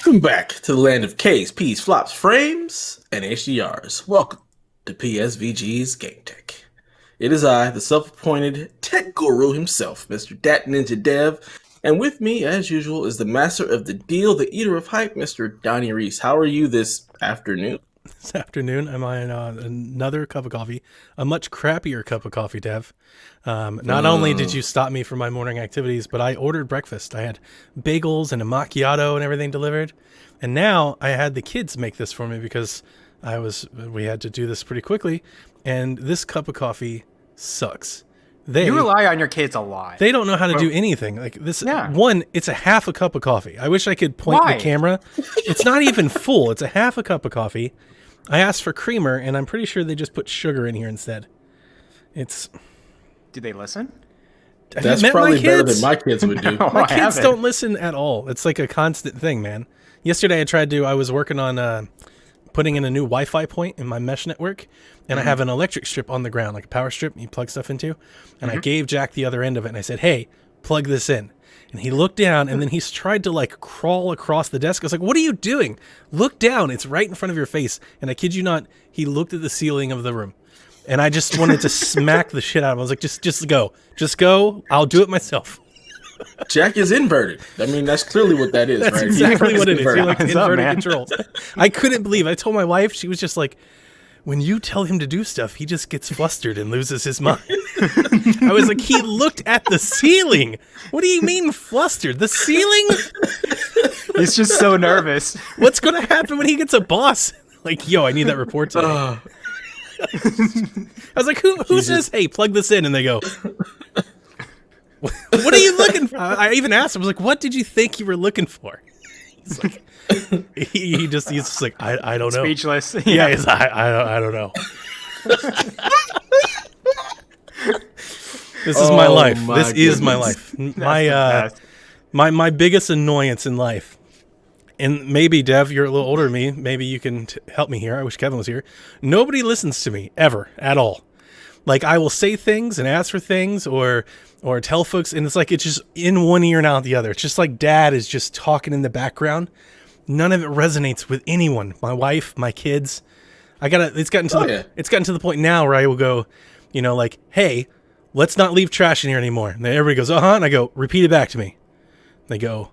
Welcome back to the land of K's, P's, flops, frames, and HDRs. Welcome to PSVG's Game Tech. It is I, the self-appointed tech guru himself, Mr. Dat Ninja Dev, and with me, as usual, is the master of the deal, the eater of hype, Mr. Donnie Reese. How are you this afternoon? This afternoon, I'm on another cup of coffee, a much crappier cup of coffee, Dev. Not only did you stop me from my morning activities, but I ordered breakfast. I had bagels and a macchiato and everything delivered. And now I had the kids make this for me because we had to do this pretty quickly. And this cup of coffee sucks. You rely on your kids a lot. They don't know how to do anything. Like this, one, it's a half a cup of coffee. I wish I could point the camera. It's not even full. It's a half a cup of coffee. I asked for creamer, and I'm pretty sure they just put sugar in here instead. Do they listen? That's probably better than my kids would do. My kids don't listen at all. It's like a constant thing, man. Yesterday I was working on putting in a new Wi-Fi point in my mesh network, and I have an electric strip on the ground, like a power strip you plug stuff into, and I gave Jack the other end of it, and I said, hey, plug this in. And he looked down, and then he's tried to like crawl across the desk. I was like, what are you doing? Look down. It's right in front of your face. And I kid you not, he looked at the ceiling of the room. And I just wanted to smack the shit out of him. I was like, just go. Just go. I'll do it myself. Jack is inverted. I mean, that's clearly what that is, That's right? exactly what it is. Inverted. He like inverted controls. I couldn't believe. I told my wife, she was just like, when you tell him to do stuff, he just gets flustered and loses his mind. I was like, he looked at the ceiling. What do you mean flustered? The ceiling? He's just so nervous. What's going to happen when he gets a boss? Like, yo, I need that report today. I was like, who says, hey, plug this in? And they go, what are you looking for? I even asked him, I was like, what did you think you were looking for? He's like, he's just like, I don't know. Speechless. Yeah, he's like, I don't know. This is my life. This is my life. My biggest annoyance in life. And maybe, Dev, you're a little older than me. Maybe you can help me here. I wish Kevin was here. Nobody listens to me, ever, at all. Like, I will say things and ask for things or tell folks, and it's like it's just in one ear and out the other. It's just like Dad is just talking in the background. None of it resonates with anyone. My wife, my kids. It's gotten to the point now where I will go, like, hey, let's not leave trash in here anymore. And then everybody goes, and I go, repeat it back to me. They go,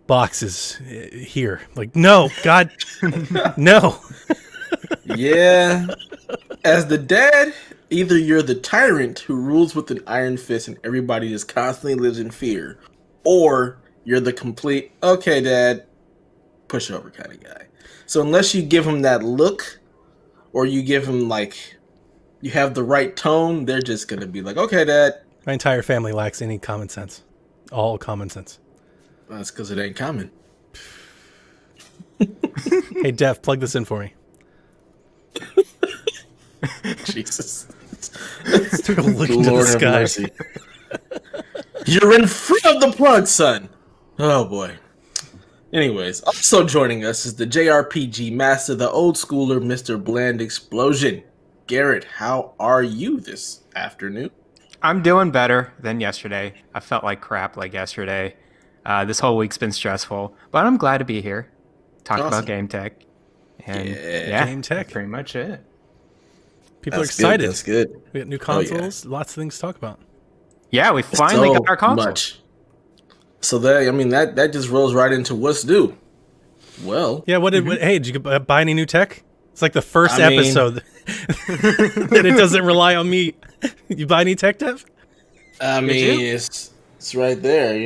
boxes here. Like, no, God, no. Yeah. As the dad, either you're the tyrant who rules with an iron fist and everybody just constantly lives in fear, or you're the complete, okay, Dad, pushover kind of guy. So unless you give him that look, or you give him, like, you have the right tone, they're just going to be like, okay, Dad. My entire family lacks any common sense. All common sense. Well, that's because it ain't common. Hey, Dev, plug this in for me. Jesus. Start looking to the sky. You're in front of the plug, son. Oh, boy. Anyways, also joining us is the JRPG master, the old schooler, Mr. Bland Explosion. Garrett, how are you this afternoon? I'm doing better than yesterday. I felt like crap like yesterday. This whole week's been stressful, but I'm glad to be here. Talk about Game Tech. And yeah, Game Tech. Pretty much it. People are excited. That's good. We got new consoles, lots of things to talk about. Yeah, we finally got our console. So that just rolls right into what's due. Well, yeah. Hey, did you buy any new tech? It's like the first episode that it doesn't rely on me. You buy any tech, Dev? It's right there,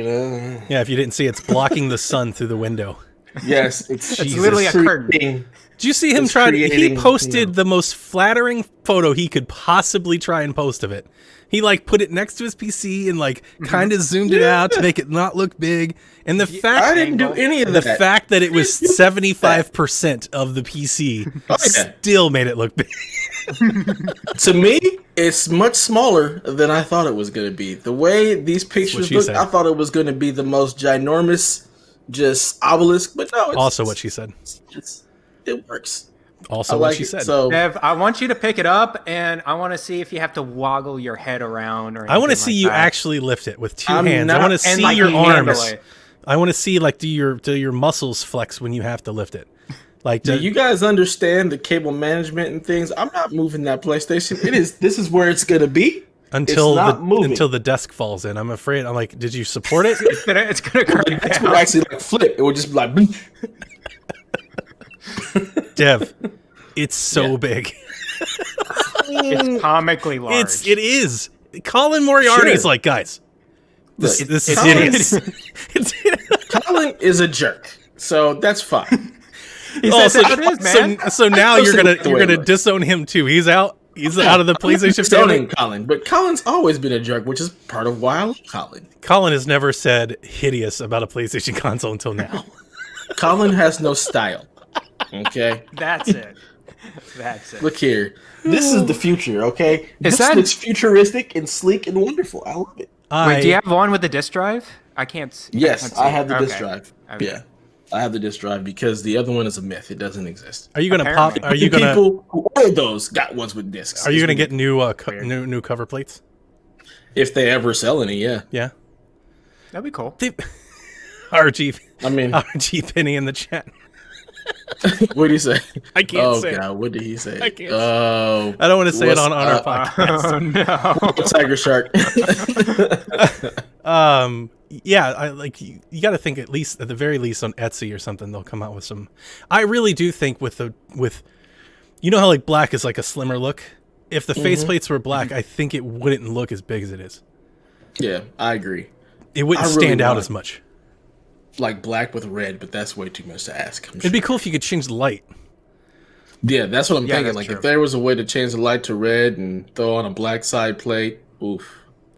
Yeah, if you didn't see, it's blocking the sun through the window. Yes, it's literally a curtain. Did you see him try? He posted the most flattering photo he could possibly try and post of it. He like put it next to his PC and like kind of zoomed it out to make it not look big. And the fact I didn't do any of that. The fact that it was 75% of the PC still made it look big. To me, it's much smaller than I thought it was going to be. The way these pictures look, I thought it was going to be the most ginormous, just obelisk. But no, it's also what she said. It works. Also what she said. So, Dev, I want you to pick it up, and I want to see if you have to woggle your head around. Or I want to see you actually lift it with two hands. I want to see your arms. I want to see like do your muscles flex when you have to lift it. Like, do you guys understand the cable management and things? I'm not moving that PlayStation. This is where it's gonna be until the desk falls in. I'm afraid. I'm like, did you support it? it's gonna crack down. Would actually like flip. It would just be like. Dev, it's so big. It's comically large. It is. Colin Moriarty is like, guys, this is hideous. Colin is a jerk, so that's fine. So now you're gonna disown him too. He's out. He's out of the PlayStation family. Colin, but Colin's always been a jerk, which is part of why I love Colin. Colin has never said hideous about a PlayStation console until now. Colin has no style. Okay, that's it. Look here, this is the future. Okay, this looks futuristic and sleek and wonderful. I love it. Wait, do you have one with the disc drive? I can't. Yes, I have the disc drive. Okay. Yeah. I have the disc drive because the other one is a myth. It doesn't exist. Are you going to pop? Are you going to? People who ordered those got ones with discs. Are you going to get new cover plates? If they ever sell any, yeah. Yeah. That'd be cool. RG Penny in the chat. What did he say? I can't say. Oh God, what did he say? I can't. Oh, I don't want to say it on our podcast. Oh no, Tiger Shark. Yeah, I like you got to think at the very least on Etsy or something they'll come out with some. I really do think with you know how like black is like a slimmer look. If the faceplates were black, I think it wouldn't look as big as it is. Yeah, I agree. It wouldn't stand out as much. Like black with red, but that's way too much to ask. It'd be cool if you could change the light. Yeah, that's what I'm thinking. Like if there was a way to change the light to red and throw on a black side plate, oof,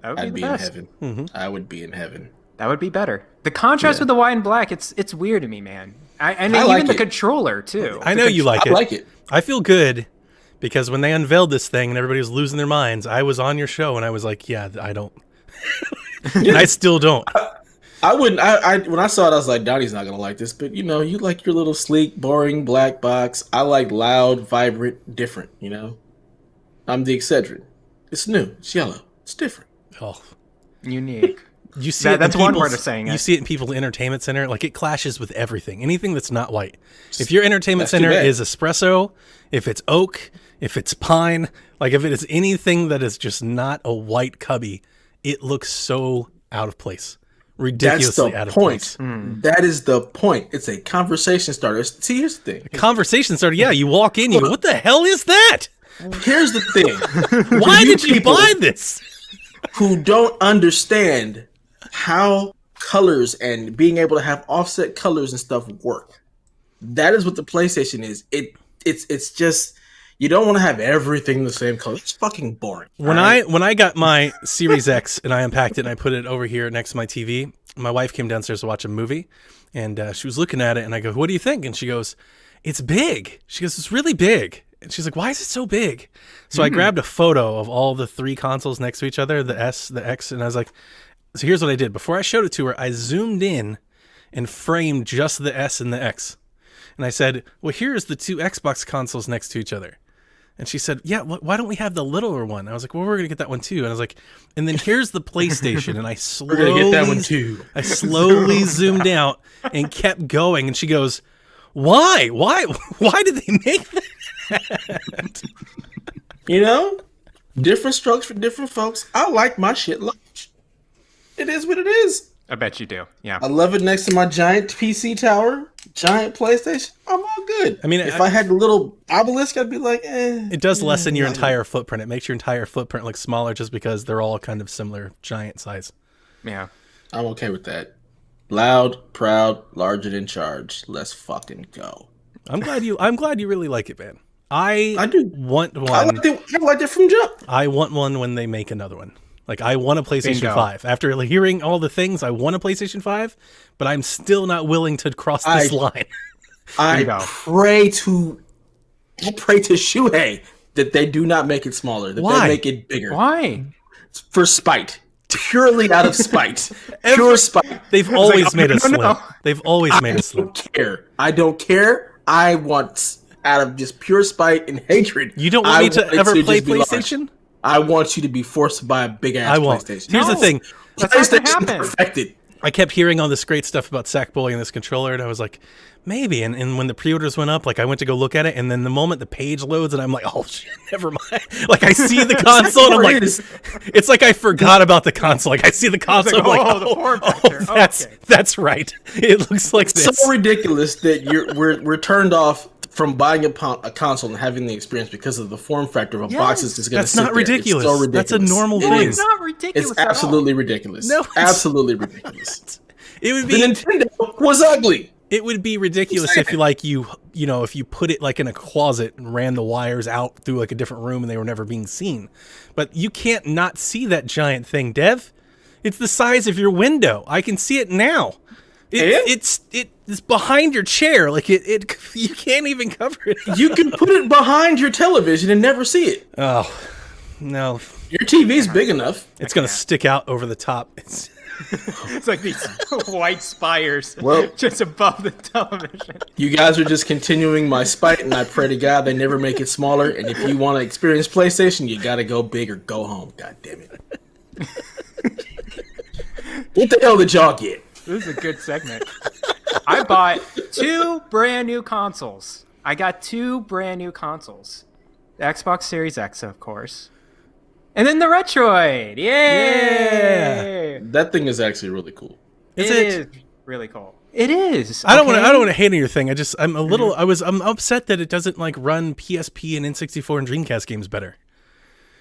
I'd be in heaven. Mm-hmm. I would be in heaven. That would be better. The contrast with the white and black, it's weird to me, man. And even like the controller too. I know you like it. I like it. I feel good because when they unveiled this thing and everybody was losing their minds, I was on your show and I was like, yeah, I don't. And I still don't. I wouldn't. I when I saw it, I was like, Donnie's not gonna like this. But you know, you like your little sleek, boring black box. I like loud, vibrant, different. You know, I'm the Excedrin. It's new. It's yellow. It's different. Oh, unique. You see that's one word of saying it. You see it in people's entertainment center. Like it clashes with everything. Anything that's not white. If your entertainment center is espresso, if it's oak, if it's pine, like if it is anything that is just not a white cubby, it looks so out of place. Ridiculously out of place. That is the point. It's a conversation starter. See, here's the thing. Conversation starter. Yeah, you walk in, you go, what the hell is that? Here's the thing. Why did you buy this? Who don't understand how colors and being able to have offset colors and stuff work. That is what the PlayStation is. It's just you don't want to have everything the same color. It's fucking boring. When I got my Series X and I unpacked it and I put it over here next to my TV, my wife came downstairs to watch a movie and she was looking at it and I go, what do you think? And she goes, it's big. She goes, it's really big. And she's like, why is it so big? So I grabbed a photo of all the three consoles next to each other, the S, the X, and I was like, so here's what I did. Before I showed it to her, I zoomed in and framed just the S and the X. And I said, well, here's the two Xbox consoles next to each other. And she said, yeah, why don't we have the littler one? I was like, well, we're going to get that one too. And I was like, and then here's the PlayStation. And I slowly, we're going to get that one too. I slowly zoomed out and kept going. And she goes, why did they make that? You know, different strokes for different folks. I like my shit large. It is what it is. I bet you do. Yeah. I love it next to my giant PC tower, giant PlayStation. I'm all good. I mean, if I had a little obelisk, I'd be like, It does lessen your entire footprint. It makes your entire footprint look smaller just because they're all kind of similar giant size. Yeah. I'm okay with that. Loud, proud, large and in charge. Let's fucking go. I'm glad you really like it, man. I do want one. I liked it from jump. I want one when they make another one. Like, I want a PlayStation Bingo. 5. After hearing all the things, I want a PlayStation 5, but I'm still not willing to cross this line. I pray to Shuhei that they do not make it smaller, that Why? they make it bigger. Why? For spite. Purely out of spite. Pure spite. They've always made us no. slim. They've always made us slim. I don't care. I want, out of just pure spite and hatred. You don't want me to ever play just be large. PlayStation? I want you to be forced to buy a big ass I won't. PlayStation. Here's the thing. That's not gonna PlayStation happen. perfected. I kept hearing all this great stuff about Sackboy and this controller, and I was like, maybe. And when the pre-orders went up, like, I went to go look at it, and then the moment the page loads, and I'm like, oh shit, never mind. Like, I see the console, and I'm like, it's like I forgot about the console. Like, I see the console, like, I'm like, the form factor. that's right. It looks like It's this. so ridiculous that we're turned off from buying a console and having the experience because of the form factor of a box that's just going to That's sit not there. ridiculous. It's so ridiculous. That's a normal It thing. is. It's not ridiculous. It's absolutely ridiculous. No, it's- absolutely ridiculous. It would The be Nintendo was ugly. It would be ridiculous if if you put it like in a closet and ran the wires out through like a different room and they were never being seen. But you can't not see that giant thing, Dev. It's the size of your window. I can see it now. It's behind your chair. Like it you can't even cover it. You can put it behind your television and never see it. Oh no. Your TV's big enough. It's gonna stick out over the top. It's like these white spires Well- just above the television. You guys are just continuing my spite, and I pray to God they never make it smaller. And if you want to experience PlayStation, you gotta go big or go home. God damn it. What the hell did y'all get? This is a good segment. I bought 2 brand new consoles. I got 2 brand new consoles. The Xbox Series X, of course. And then the Retroid. Yay! That thing is actually really cool. Is It it? is really cool. It is. I don't want okay? to hate on your thing. I'm a little I'm upset that it doesn't like run PSP and N64 and Dreamcast games better.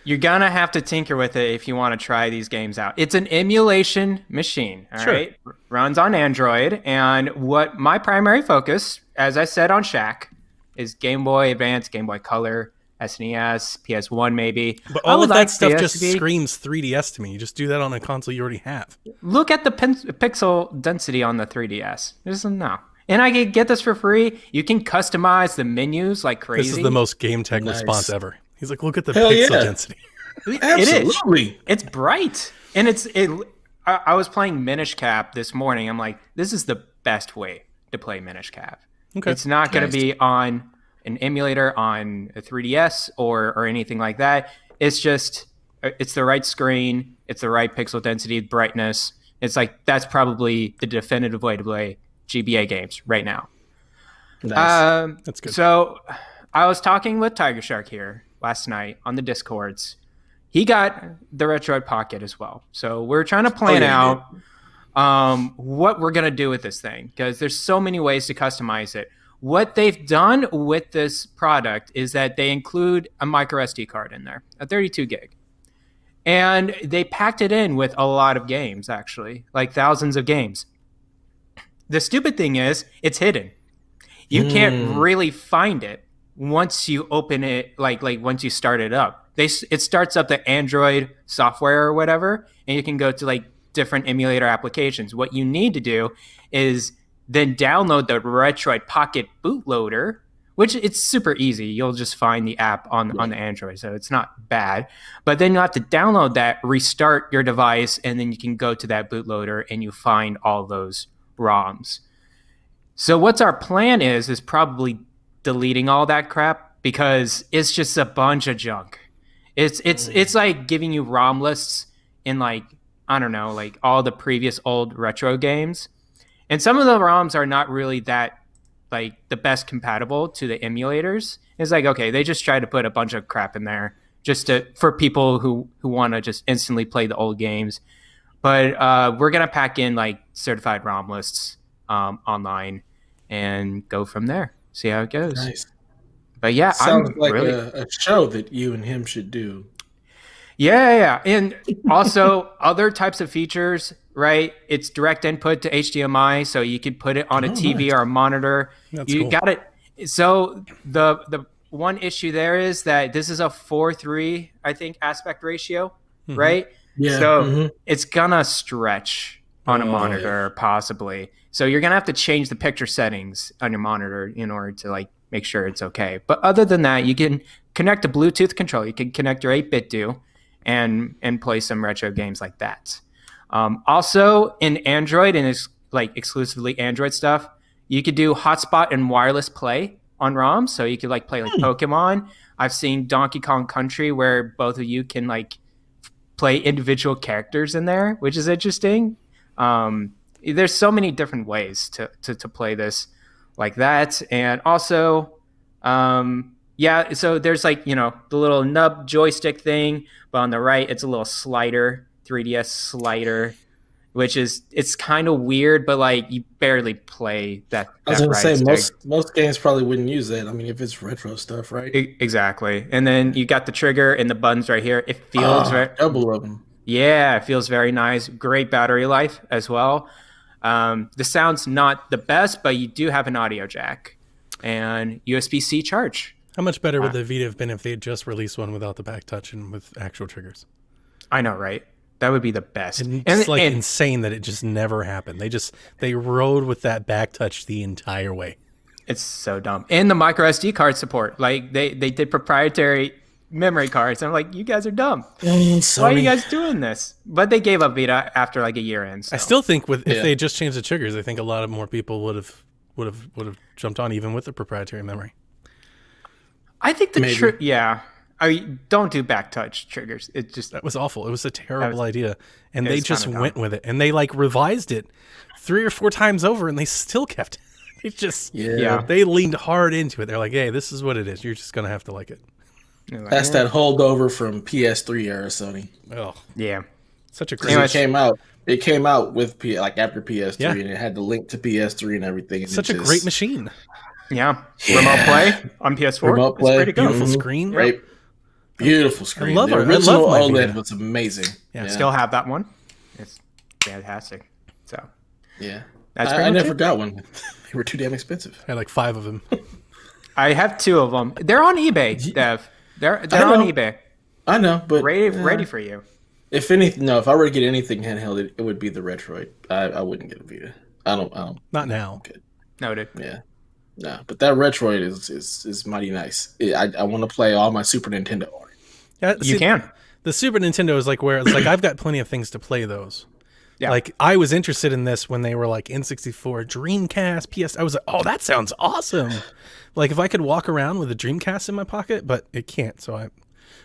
You're gonna have to tinker with it if you want to try these games out. It's an emulation machine, all right? Runs on Android, and what my primary focus, as I said on Shaq, is Game Boy Advance, Game Boy Color, SNES, PS1 maybe. But all of that stuff PSP. just screams 3DS to me. You just do that on a console you already have. Look at the pixel density on the 3DS. No. And I can get this for free. You can customize the menus like crazy. This is the most game tech Nice. response ever. He's like, look at the Hell pixel yeah. density. Absolutely. It's bright, and I was playing Minish Cap this morning. I'm like, this is the best way to play Minish Cap. Okay. It's not going Nice. to be on an emulator on a 3DS or anything like that. It's just it's the right screen, it's the right pixel density, brightness. It's like that's probably the definitive way to play GBA games right now. Nice. That's good. So I was talking with Tiger Shark here last night on the Discords. He got the Retroid Pocket as well. So we're trying to plan out what we're going to do with this thing because there's so many ways to customize it. What they've done with this product is that they include a micro SD card in there, a 32 gig. And they packed it in with a lot of games, actually, like thousands of games. The stupid thing is, it's hidden. You can't really find it once you open it, like once you start it up. It starts up the Android software or whatever, and you can go to like different emulator applications. What you need to do is then download the Retroid Pocket bootloader, which it's super easy. You'll just find the app on the Android, so it's not bad. But then you have to download that, restart your device, and then you can go to that bootloader and you find all those ROMs. So what's our plan is probably deleting all that crap because it's just a bunch of junk. It's like giving you ROM lists in like, I don't know, like all the previous old retro games. And some of the ROMs are not really that like the best compatible to the emulators. It's like, okay, they just try to put a bunch of crap in there just for people who want to just instantly play the old games. But we're going to pack in like certified ROM lists online and go from there. See how it goes. Nice. But yeah, Sounds I'm like really... a show that you and him should do. Yeah. And also other types of features right? It's direct input to HDMI, so you could put it on a TV or a monitor. That's you cool. got it. So the one issue there is that this is a 4:3, I think, aspect ratio, right? Yeah. So it's gonna stretch on a monitor, possibly. So you're gonna have to change the picture settings on your monitor in order to like make sure it's okay. But other than that, you can connect a Bluetooth controller. You can connect your 8BitDo and play some retro games like that. Also in Android, and it's like exclusively Android stuff, you could do hotspot and wireless play on ROM. So you could like play like Pokemon. I've seen Donkey Kong Country where both of you can like play individual characters in there, which is interesting. There's so many different ways to play this like that. And also, so there's like, the little nub joystick thing, but on the right, it's a little slider, 3DS slider, which it's kind of weird, but like you barely play that. I was going right to say, stick. most games probably wouldn't use that. I mean, if it's retro stuff, right? Exactly. And then you got the trigger and the buttons right here. It feels double of them. Yeah, it feels very nice. Great battery life as well. The sound's not the best, but you do have an audio jack and USB-C charge. How much better would the Vita have been if they had just released one without the back touch and with actual triggers? I know, right? That would be the best. And it's insane that it just never happened. They rode with that back touch the entire way. It's so dumb. And the micro SD card support. Like they did proprietary memory cards. I'm like, you guys are dumb. Why are you guys doing this? But they gave up Vita after like a year in. So. I still think if they had just changed the triggers, I think a lot of more people would have jumped on even with the proprietary memory. I think don't do back touch triggers. It just that was awful. It was a terrible idea, and they just went with it, and they like revised it 3 or 4 times over, and they still kept it. It just they leaned hard into it. They're like, hey, this is what it is. You're just gonna have to like it. Like, that's that holdover from PS3 era Sony. Oh yeah, such a crazy. It came out with after PS3, and it had the link to PS3 and everything. And such a great machine. Yeah, remote play on PS4. Remote play, it's pretty good. Beautiful screen, right? Beautiful screen. I love the it. original I love OLED was amazing. Yeah, still have that one. It's fantastic. So yeah, that's I never got one. They were too damn expensive. I had like 5 of them. I have 2 of them. They're on eBay, Dev. They're on eBay. I know, but ready for you. If anything, if I were to get anything handheld, it would be the Retroid. I wouldn't get a Vita. I don't. Not now. Good. Noted. Yeah. No, but that Retroid is mighty nice. I want to play all my Super Nintendo on it. Yeah, you can. The Super Nintendo is like where it's like I've got plenty of things to play those. Yeah. Like I was interested in this when they were like N64, Dreamcast, PS. I was like, oh, that sounds awesome. Like if I could walk around with a Dreamcast in my pocket, but it can't. So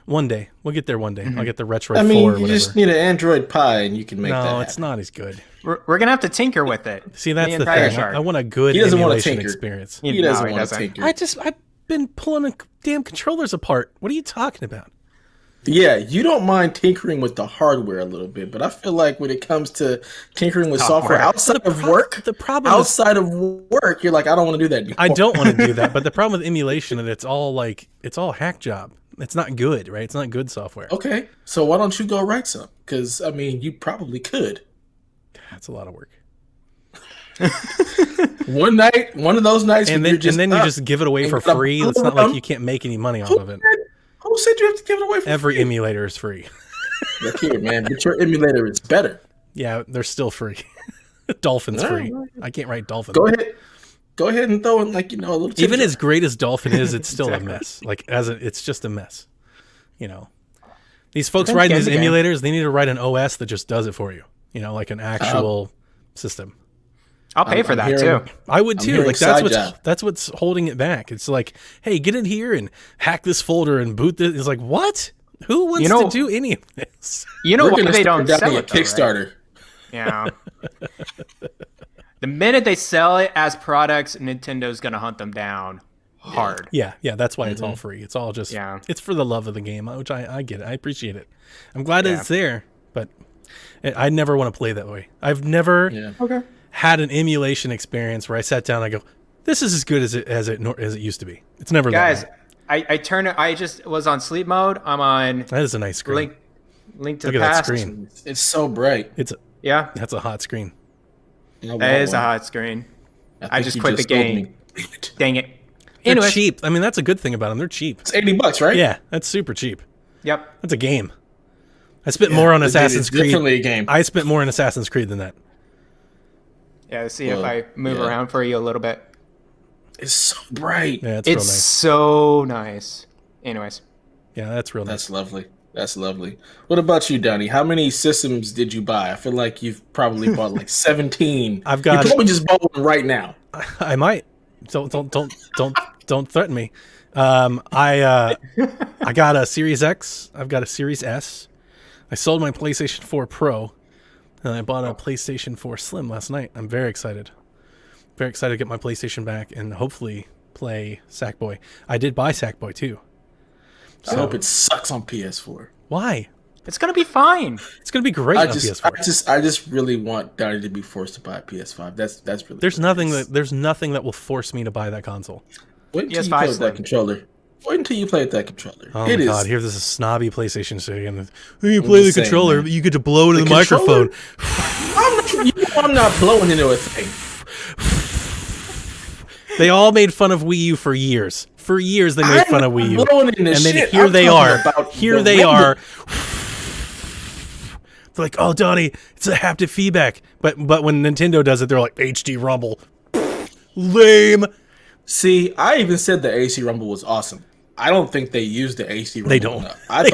one day we'll get there. One day I'll get the Retroid 4 or whatever. You just need an Android Pie and you can make that. No, happen. it's not as good. We're gonna have to tinker with it. See, that's the thing. I want a good emulation experience. He doesn't want to tinker. I've been pulling the damn controllers apart. What are you talking about? Yeah, you don't mind tinkering with the hardware a little bit, but I feel like when it comes to tinkering with software outside of work, you're like, I don't want to do that anymore. I don't want to do that, but the problem with emulation is it's all hack job. It's not good, right? It's not good software. Okay, so why don't you go write some? Because, I mean, you probably could. That's a lot of work. One of those nights, and then you just give it away for free. It's not like you can't make any money off of it. Who said you have to give it away for Every free? emulator is free. Look here, man, but your emulator is better. Yeah, they're still free. Dolphin's free. I can't write Dolphin. Go ahead and throw in a little. Even as great as Dolphin is, it's still a mess. Like it's just a mess. These folks writing these emulators, they need to write an OS that just does it for you. Like an actual system. I'll pay for that too. I would too. Like that's what's holding it back. It's like, hey, get in here and hack this folder and boot this. It's like, what? Who wants to do any of this? You know why they don't sell it? Kickstarter. Right? Yeah. The minute they sell it as products, Nintendo's gonna hunt them down hard. Yeah. That's why it's all free. It's all just it's for the love of the game, which I get it. I appreciate it. I'm glad it's there, but I never want to play that way. I've never had an emulation experience where I sat down and I go, this is as good as it used to be. It's never guys. that I just was on sleep mode. I'm on. That is a nice screen. Link to Look the at past. that screen. It's so bright. It's Yeah, That's a hot screen. that is a hot screen. I just quit the game. Dang it. They're Anyways. cheap. I mean, that's a good thing about them. They're cheap. It's $80, right? Yeah, that's super cheap. Yep. That's a game. I spent more on Assassin's Creed. Definitely a game. I spent more on Assassin's Creed than that. Yeah, see if I move around for you a little bit. It's so bright. Yeah, It's real nice. so nice. Anyways. Yeah, that's real nice. That's lovely. That's lovely. What about you, Donnie? How many systems did you buy? I feel like you've probably bought like 17. I've got. You probably just bought one right now. I might. Don't threaten me. I got a Series X. I've got a Series S. I sold my PlayStation 4 Pro, and I bought a PlayStation 4 Slim last night. I'm very excited. Very excited to get my PlayStation back and hopefully play Sackboy. I did buy Sackboy too. I hope it sucks on PS4. Why? It's gonna be fine. It's gonna be great on PS4. I just really want Donnie to be forced to buy a PS5. That's really. There's nothing that will force me to buy that console. Wait until you play with that controller. Wait until you play with that controller. Oh my god! Here's this snobby PlayStation saying, you play the controller, but you get to blow into the microphone. I'm not blowing into a thing. They all made fun of Wii U for years. For years, they made fun of Wii U, and then shit. here they are. Here they are. They're like, "Oh, Donnie, it's a haptic feedback." But when Nintendo does it, they're like, "HD Rumble, lame." See, I even said the AC Rumble was awesome. I don't think they used the AC Rumble. They don't. Enough. I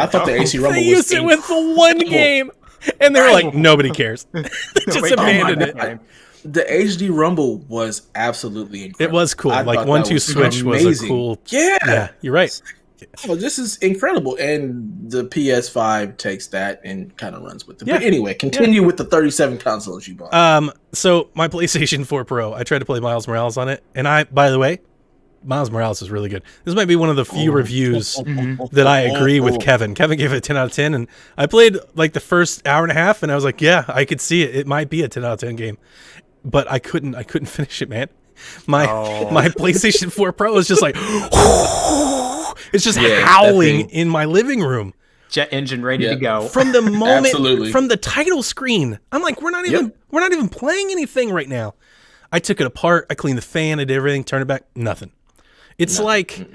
thought the AC Rumble they was used it with the one game, and they're like, nobody cares. They just abandoned it. The HD Rumble was absolutely incredible. It was cool. Like 1-2 switch was a cool. Yeah, you're right. Oh, this is incredible, and the PS5 takes that and kind of runs with it. Yeah. But anyway, continue with the 37 consoles you bought. So my PlayStation 4 Pro, I tried to play Miles Morales on it, and by the way, Miles Morales is really good. This might be one of the few reviews that I agree with Kevin. Kevin gave it a 10 out of 10, and I played like the first hour and a half, and I was like, yeah, I could see it. It might be a 10 out of 10 game, but I couldn't finish it, man. My PlayStation 4 Pro is just like, it's just howling in my living room. Jet engine ready to go. From the moment, from the title screen, I'm like, we're not even playing anything right now. I took it apart. I cleaned the fan. I did everything. Turned it back. Nothing. It's like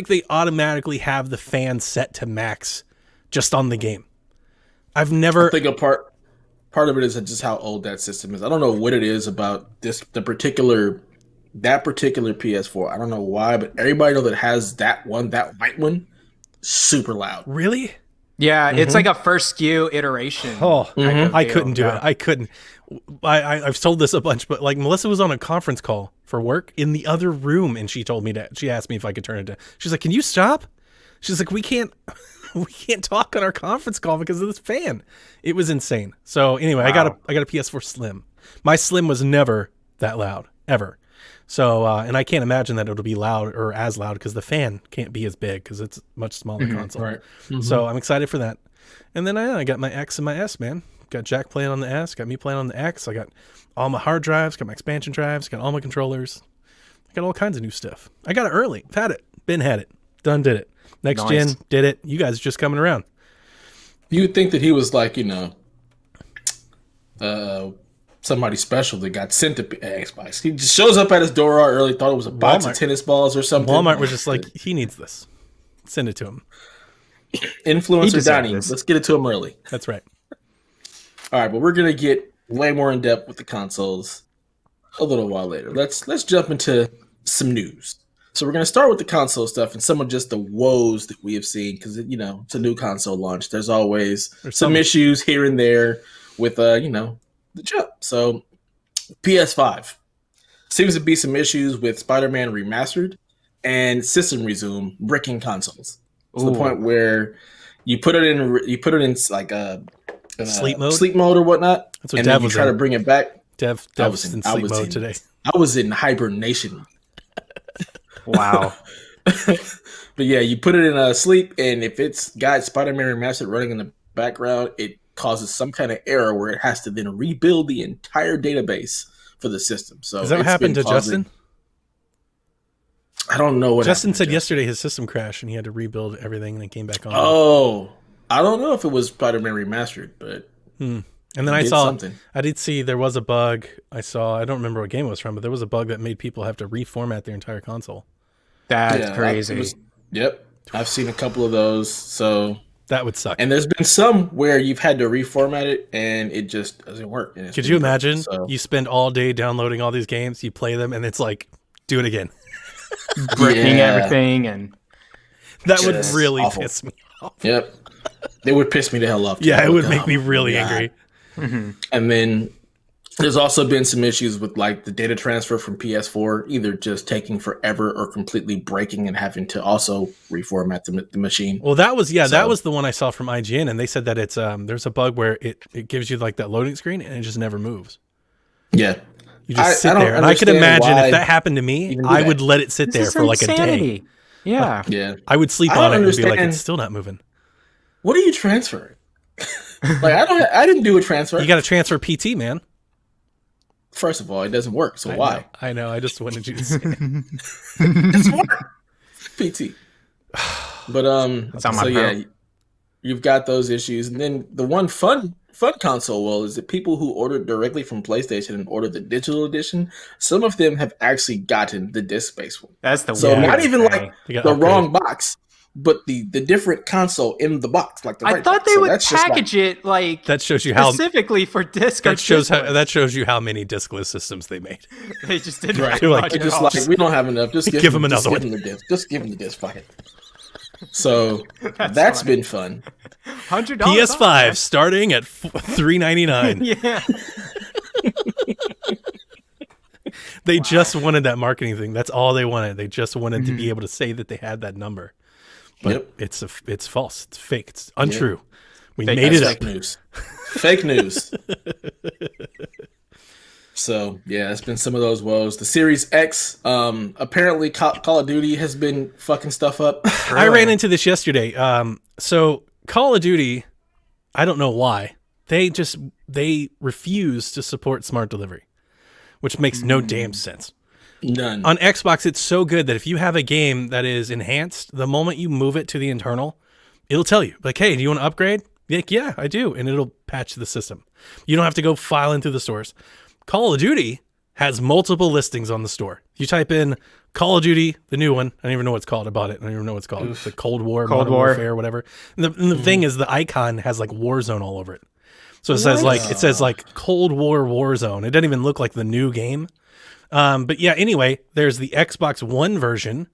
they automatically have the fan set to max just on the game. I've never. I think part of it is just how old that system is. I don't know what it is about that particular PS4. I don't know why, but everybody knows that has that white one, super loud. Really? Yeah, it's like a first SKU iteration. Oh, I couldn't do it. I couldn't. I've told this a bunch, but like Melissa was on a conference call for work in the other room, and she asked me if I could turn it down. She's like, "Can you stop?" She's like, "We can't talk on our conference call because of this fan." It was insane. So anyway, I got a PS4 Slim. My Slim was never that loud ever. So and I can't imagine that it'll be loud or as loud because the fan can't be as big because it's a much smaller console. Right. So I'm excited for that. And then I got my X and my S, man. Got Jack playing on the S, got me playing on the X. I got all my hard drives, got my expansion drives, got all my controllers. I got all kinds of new stuff. I got it early. I've had it. Ben had it. Done did it. Next gen did it. You guys are just coming around. You would think that he was like, somebody special that got sent to Xbox. He just shows up at his door early, thought it was a box of tennis balls or something. Walmart was just like, he needs this. Send it to him. Influencer Donnie. Let's get it to him early. That's right. All right, but we're gonna get way more in depth with the consoles a little while later. Let's jump into some news. So we're gonna start with the console stuff and some of just the woes that we have seen because it's a new console launch. There's always some issues here and there with the jump. So PS5 seems to be some issues with Spider-Man Remastered and System Resume bricking consoles to the point where you put it in like a sleep mode or whatnot. That's what and Dev then you was try in. to bring it back. Dev was in sleep mode today. I was in hibernation. Wow. But yeah, you put it in a sleep, and if it's got Spider-Man Remastered running in the background, it causes some kind of error where it has to then rebuild the entire database for the system. So is that what happened to Justin? I don't know what Justin said yesterday. His system crashed, and he had to rebuild everything, and it came back on. Oh, I don't know if it was Spider-Man Remastered, but And then I did see there was a bug I don't remember what game it was from, but there was a bug that made people have to reformat their entire console. That's crazy. Yep. I've seen a couple of those. So that would suck. And there's been some where you've had to reformat it and it just doesn't work. Could you imagine you spend all day downloading all these games, you play them, and it's like, do it again. Breaking everything. And that would really piss me off. Yep. It would piss me the hell off. Yeah, it would make me really angry. Mm-hmm. And then there's also been some issues with like the data transfer from PS4, either just taking forever or completely breaking and having to also reformat the machine. Well, that was the one I saw from IGN, and they said that it's there's a bug where it gives you like that loading screen and it just never moves. Yeah. You just sit there. And I could imagine if that happened to me, I would let it sit there for like a day. Yeah. Yeah. I would sleep on it and be like, it's still not moving. What are you transferring? Like I didn't do a transfer. You got to transfer PT, man. First of all, it doesn't work. So why? I know. I just wanted you to say it. It's work. PT. But you've got those issues, and then the one fun console is that people who ordered directly from PlayStation and ordered the digital edition, some of them have actually gotten the disc-based one. That's the not even like the wrong box, but the different console in the box. Like I thought they would package it like that shows you how specifically for disc. That shows you how many discless systems they made. They just didn't. Right. We don't have enough. Just give them another one. Just give them the disc. Fuck it. So that's been fun. $100 PS5 starting at $399. Yeah. They just wanted that marketing thing. That's all they wanted. They just wanted to be able to say that they had that number. But it's false. It's fake. It's untrue. We made it up. Fake news. Fake news. So yeah, it's been some of those woes. The Series X, apparently Call of Duty has been fucking stuff up. Really? I ran into this yesterday. So Call of Duty, I don't know why, they refuse to support smart delivery, which makes no damn sense. None. On Xbox, it's so good that if you have a game that is enhanced, the moment you move it to the internal, it'll tell you, like, hey, do you want to upgrade? You're like, yeah, I do. And it'll patch the system. You don't have to go filing through the stores. Call of Duty has multiple listings on the store. You type in Call of Duty, the new one. I don't even know what it's called. I bought it. I don't even know what it's called. It's the Cold War, Modern Warfare, whatever. And the thing is, the icon has like Warzone all over it. So it says like Cold War Warzone. It doesn't even look like the new game. But yeah, anyway, there's the Xbox One version,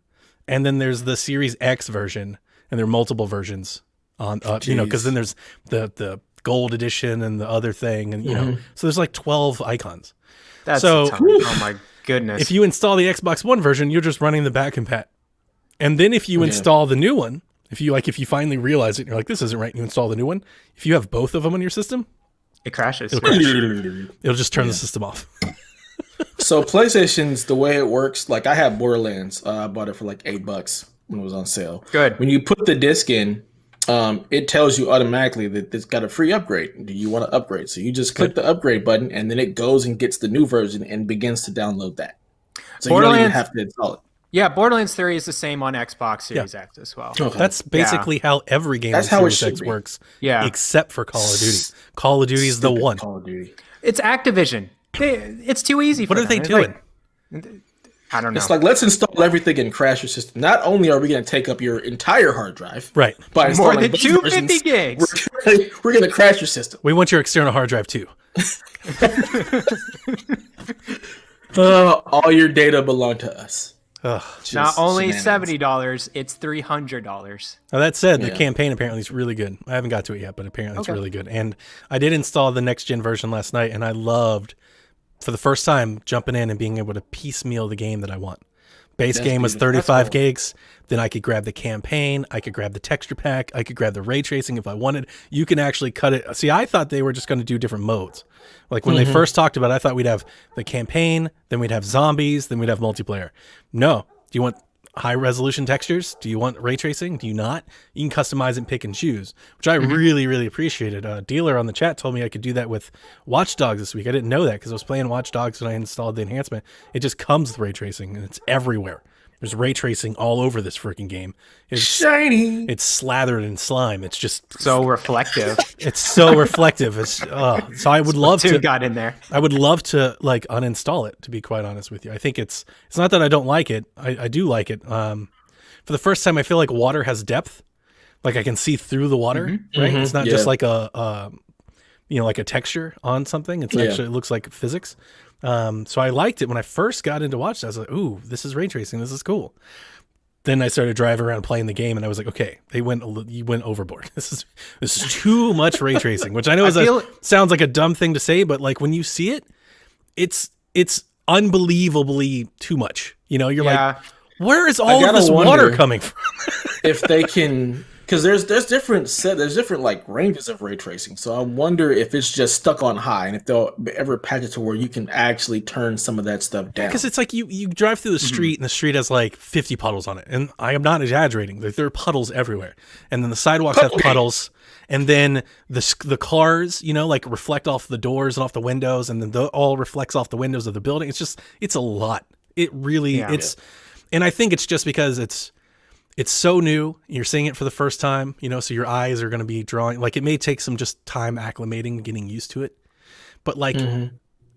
and then there's the Series X version, and there are multiple versions on, because then there's the gold edition and the other thing, and so there's like 12 icons. Oh my goodness! If you install the Xbox One version, you're just running the back compat, and then if you install the new one, if you finally realize it, and you're like, this isn't right, and you install the new one. If you have both of them on your system, it crashes. It'll just turn the system off. So PlayStation's the way it works. Like I have Borderlands. I bought it for like $8 when it was on sale. Good. When you put the disc in, it tells you automatically that it's got a free upgrade. Do you want to upgrade? So you just click the upgrade button, and then it goes and gets the new version and begins to download that. So you don't even have to install it. Yeah, Borderlands 3 is the same on Xbox Series X as well. Okay. That's basically how every game on Series X works, except for Call of Duty. Call of Duty is the one. Call of Duty. It's Activision. It's too easy for them. What are they doing? I don't know. It's like, let's install everything and crash your system. Not only are we going to take up your entire hard drive, right? By more than 250 gigs, we're going to crash your system. We want your external hard drive too. All your data belong to us. Not only $70, it's $300. Now that said, the campaign apparently is really good. I haven't got to it yet, but apparently it's really good. And I did install the next gen version last night, and I loved, for the first time, jumping in and being able to piecemeal the game that I want. Base game was 35 gigs. Then I could grab the campaign. I could grab the texture pack. I could grab the ray tracing if I wanted. You can actually cut it. See, I thought they were just going to do different modes. Like when they first talked about it, I thought we'd have the campaign, then we'd have zombies, then we'd have multiplayer. No. Do you want high resolution textures? Do you want ray tracing? Do you not? You can customize and pick and choose, which I really, really appreciated. A dealer on the chat told me I could do that with Watch Dogs this week. I didn't know that because I was playing Watch Dogs when I installed the enhancement. It just comes with ray tracing and it's everywhere. There's ray tracing all over this freaking game. It's shiny. It's slathered in slime. It's just so reflective. It's so reflective. It's so I would love to got in there. I would love to like uninstall it, to be quite honest with you. I think it's not that I don't like it. I do like it. For the first time, I feel like water has depth. Like I can see through the water, right? It's not just like a like a texture on something. It's actually, it looks like physics. So I liked it when I first got into Watch Dogs. I was like, ooh, this is ray tracing. This is cool. Then I started driving around playing the game, and I was like, okay, you went overboard. This is too much ray tracing, which I know sounds like a dumb thing to say, but like when you see it, it's unbelievably too much. You're like, where is all of this water coming from? If they can. Because there's different like ranges of ray tracing, so I wonder if it's just stuck on high, and if they'll ever patch it to where you can actually turn some of that stuff down. Because it's like you drive through the street, and the street has like 50 puddles on it, and I am not exaggerating. Like, there are puddles everywhere, and then the sidewalks have puddles, and then the cars, like reflect off the doors and off the windows, and then all reflects off the windows of the building. It's a lot. It really and I think it's just because it's so new. You're seeing it for the first time, so your eyes are going to be drawing. Like, it may take some just time acclimating, getting used to it. But like,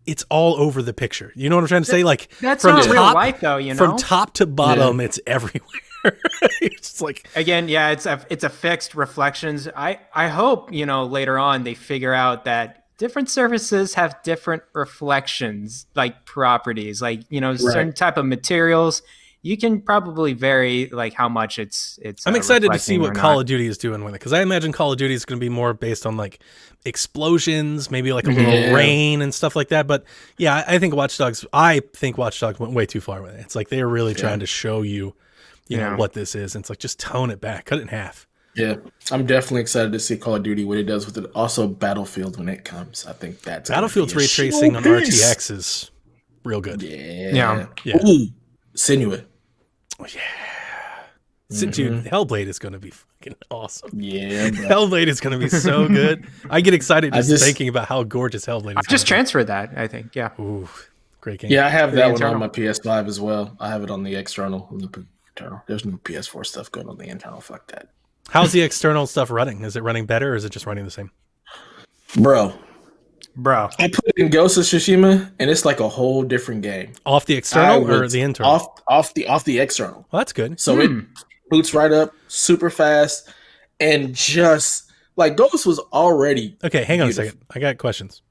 it's all over the picture. You know what I'm trying to say? Like, that's from not real life, though. From top to bottom, it's everywhere. It's like, again, it's a fixed reflections. I hope later on they figure out that different surfaces have different reflections, like properties, like certain type of materials. You can probably vary like how much it's. I'm excited to see what Call of Duty is doing with it, because I imagine Call of Duty is going to be more based on like explosions, maybe like a little rain and stuff like that. But yeah, I think Watch Dogs went way too far with it. It's like they're really trying to show you, know what this is. And it's like, just tone it back, cut it in half. Yeah, I'm definitely excited to see Call of Duty, what it does with it. Also, Battlefield when it comes. I think that's Battlefield's ray tracing on RTX is real good. Yeah. Ooh, Sinuous. Oh, yeah. Dude, Hellblade is going to be fucking awesome. Yeah, bro. Hellblade is going to be so good. I get excited just thinking about how gorgeous Hellblade is. I just transferred that, I think. Yeah. Ooh, great game. Yeah, I have that one on my PS5 as well. I have it on the external. Internal. There's no PS4 stuff going on the internal. Fuck that. How's the external stuff running? Is it running better, or is it just running the same? Bro. I put it in Ghost of Tsushima, and it's like a whole different game. Off the external or the internal? Off the external. Well, that's good. So it boots right up, super fast, and just like Ghost was already. Okay, hang on a second. I got questions.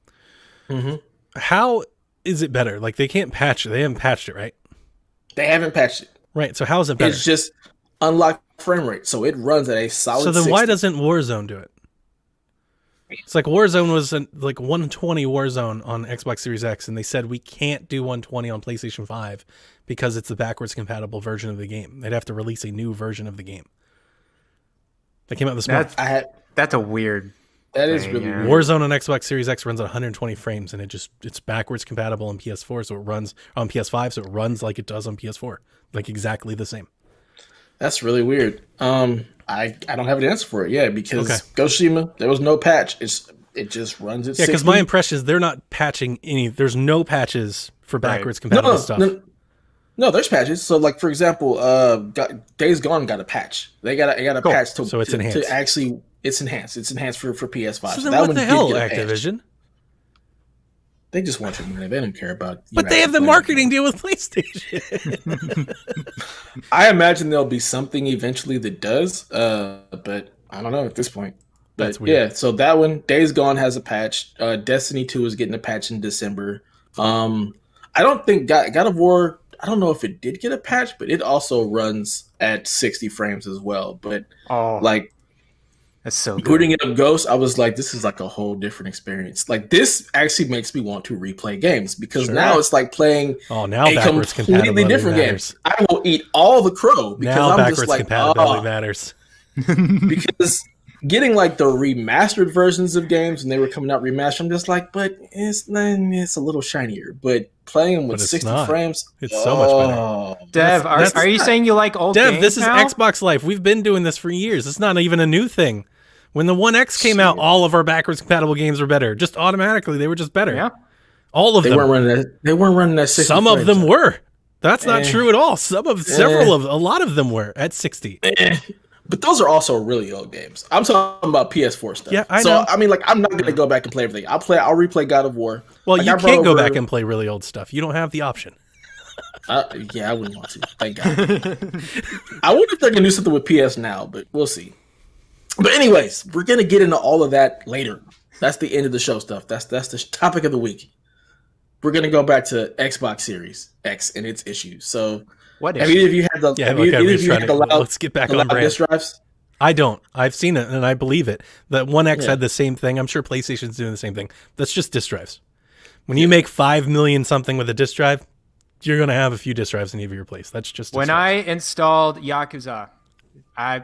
How is it better? Like, they can't patch it. They haven't patched it, right? They haven't patched it. Right. So how is it better? It's just unlocked frame rate, so it runs at a solid. So then 60. why doesn't Warzone do it? It's like Warzone was like 120 Warzone on Xbox Series X, and they said we can't do 120 on PlayStation 5 because it's the backwards compatible version of the game. They'd have to release a new version of the game. That came out this month. That's a weird. That is really weird. Warzone on Xbox Series X runs at 120 frames, and it's backwards compatible on PS4, so it runs on PS5, so it runs like it does on PS4, like exactly the same. That's really weird. I don't have an answer for it yet because Ghost of Tsushima, there was no patch. It just runs at 60. Because my impression is they're not patching any. There's no patches for backwards compatible stuff. No, there's patches. So, like for example, Days Gone got a patch. They got a patch so it's enhanced. To actually, it's enhanced. It's enhanced for PS5. So then what the hell, Activision? They just want your money. They don't care about. But they have the marketing deal with PlayStation. I imagine there'll be something eventually that does, but I don't know at this point. But that's weird. Yeah, so that one, Days Gone has a patch. Destiny 2 is getting a patch in December. I don't think God of War. I don't know if it did get a patch, but it also runs at 60 frames as well. But that's so good. Booting it up Ghost, I was like, this is like a whole different experience. Like, this actually makes me want to replay games because now it's like playing a completely different game. I will eat all the crow because now I'm just like, compatibility matters. Because getting like the remastered versions of games when they were coming out remastered, I'm just like, but it's a little shinier. But playing them with 60 frames, it's so much better. Dev, are you saying you like old games? Dev, this is now? Xbox Life. We've been doing this for years. It's not even a new thing. When the One X came out, all of our backwards compatible games were better. Just automatically, they were just better. Yeah. All of them. They weren't running that 60 Some of them were. That's not true at all. A lot of them were at 60. But those are also really old games. I'm talking about PS4 stuff. Yeah, I so, know. I mean, like, I'm not gonna go back and play everything. I'll replay God of War. Well, like, you can't go back and play really old stuff. You don't have the option. Yeah, I wouldn't want to. Thank God. I wonder if they're gonna do something with PS Now, but we'll see. But anyways, we're gonna get into all of that later. That's the end of the show stuff. That's the topic of the week. We're gonna go back to Xbox Series X and its issues. So, what have either of you had the? Yeah, have either of you had the loud? Let's get back on brand. Disk drives? I don't. I've seen it and I believe it. That One X had the same thing. I'm sure PlayStation's doing the same thing. That's just disk drives. When you make 5 million something with a disk drive, you're gonna have a few disk drives in your place. That's just when I installed Yakuza,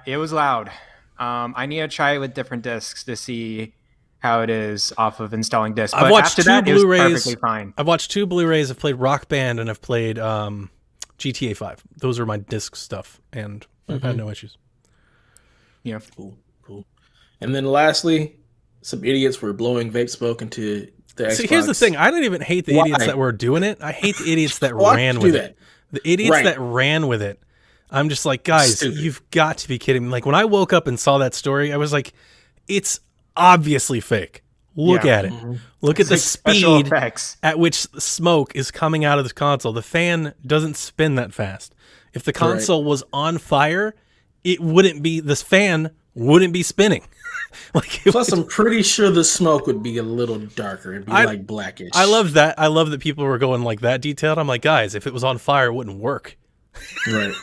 it was loud. I need to try it with different discs to see how it is off of installing discs. But I've watched after that, two Blu-rays. it was perfectly fine. I've watched 2 Blu-rays. I've played Rock Band and I've played GTA 5. Those are my disc stuff, and I've had no issues. Yeah, cool. And then lastly, some idiots were blowing vape smoke into the Xbox. See, here's the thing. I don't even hate the idiots that were doing it. I hate the idiots that ran with it. The idiots that ran with it. I'm just like, guys, you've got to be kidding me. Like, when I woke up and saw that story, I was like, it's obviously fake. Look at it. Look at the speed at which smoke is coming out of the console. The fan doesn't spin that fast. If the console was on fire, this fan wouldn't be spinning. Plus, I'm pretty sure the smoke would be a little darker. It'd be like blackish. I love that. I love that people were going like that detailed. I'm like, guys, if it was on fire, it wouldn't work. Right.